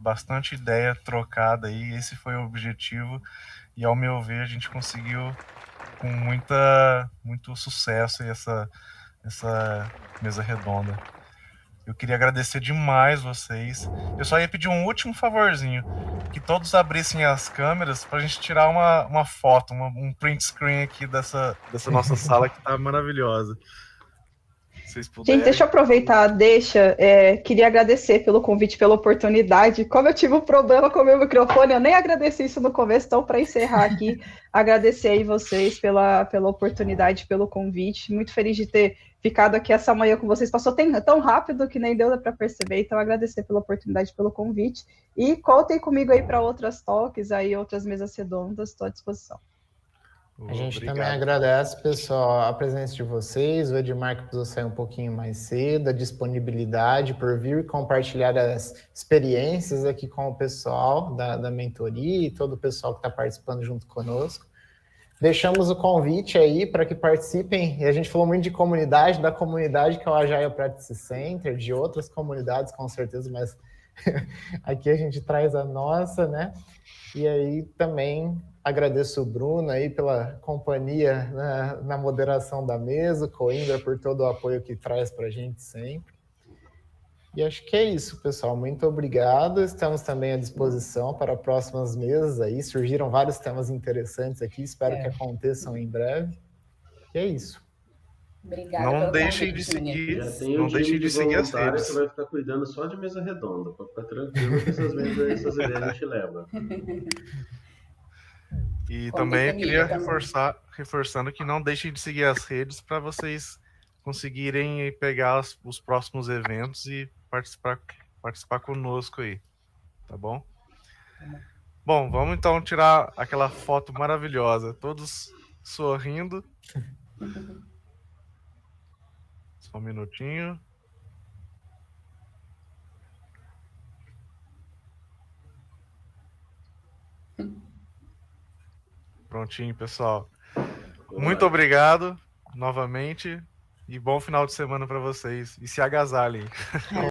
S1: bastante ideia trocada aí, esse foi o objetivo, e ao meu ver a gente conseguiu com muito sucesso essa mesa redonda. Eu queria agradecer demais vocês. Eu só ia pedir um último favorzinho, que todos abrissem as câmeras para a gente tirar uma foto, um print screen aqui dessa nossa sala que tá maravilhosa.
S10: Gente, deixa eu aproveitar, queria agradecer pelo convite, pela oportunidade. Como eu tive um problema com o meu microfone, eu nem agradeci isso no começo, então para encerrar aqui, agradecer aí vocês pela oportunidade, pelo convite. Muito feliz de ter ficado aqui essa manhã com vocês. Passou tão rápido que nem deu para perceber, então agradecer pela oportunidade, pelo convite. E contem comigo aí para outras talks, aí outras mesas redondas, estou à disposição.
S3: A gente também agradece, pessoal, a presença de vocês, o Edmar que precisou sair um pouquinho mais cedo, a disponibilidade por vir compartilhar as experiências aqui com o pessoal da mentoria e todo o pessoal que está participando junto conosco. Deixamos o convite aí para que participem, e a gente falou muito de comunidade, da comunidade que é o Agile Practice Center, de outras comunidades com certeza, mas aqui a gente traz a nossa, né? E aí também agradeço o Bruno aí pela companhia na moderação da mesa, o Coimbra por todo o apoio que traz para a gente sempre. E acho que é isso, pessoal. Muito obrigado. Estamos também à disposição para próximas mesas aí. Surgiram vários temas interessantes aqui. Espero que aconteçam em breve. E é isso.
S7: Obrigada.
S1: Não deixem de seguir. Não deixem de seguir as redes.
S2: Você vai ficar cuidando só de mesa redonda. Pode ficar tranquilo que essas ideias a gente leva.
S1: E também eu queria reforçando que não deixem de seguir as redes para vocês conseguirem pegar os próximos eventos e participar conosco aí, tá bom? Bom, vamos então tirar aquela foto maravilhosa, todos sorrindo. Só um minutinho. Prontinho, pessoal. Muito obrigado novamente e bom final de semana para vocês. E se agasalhem.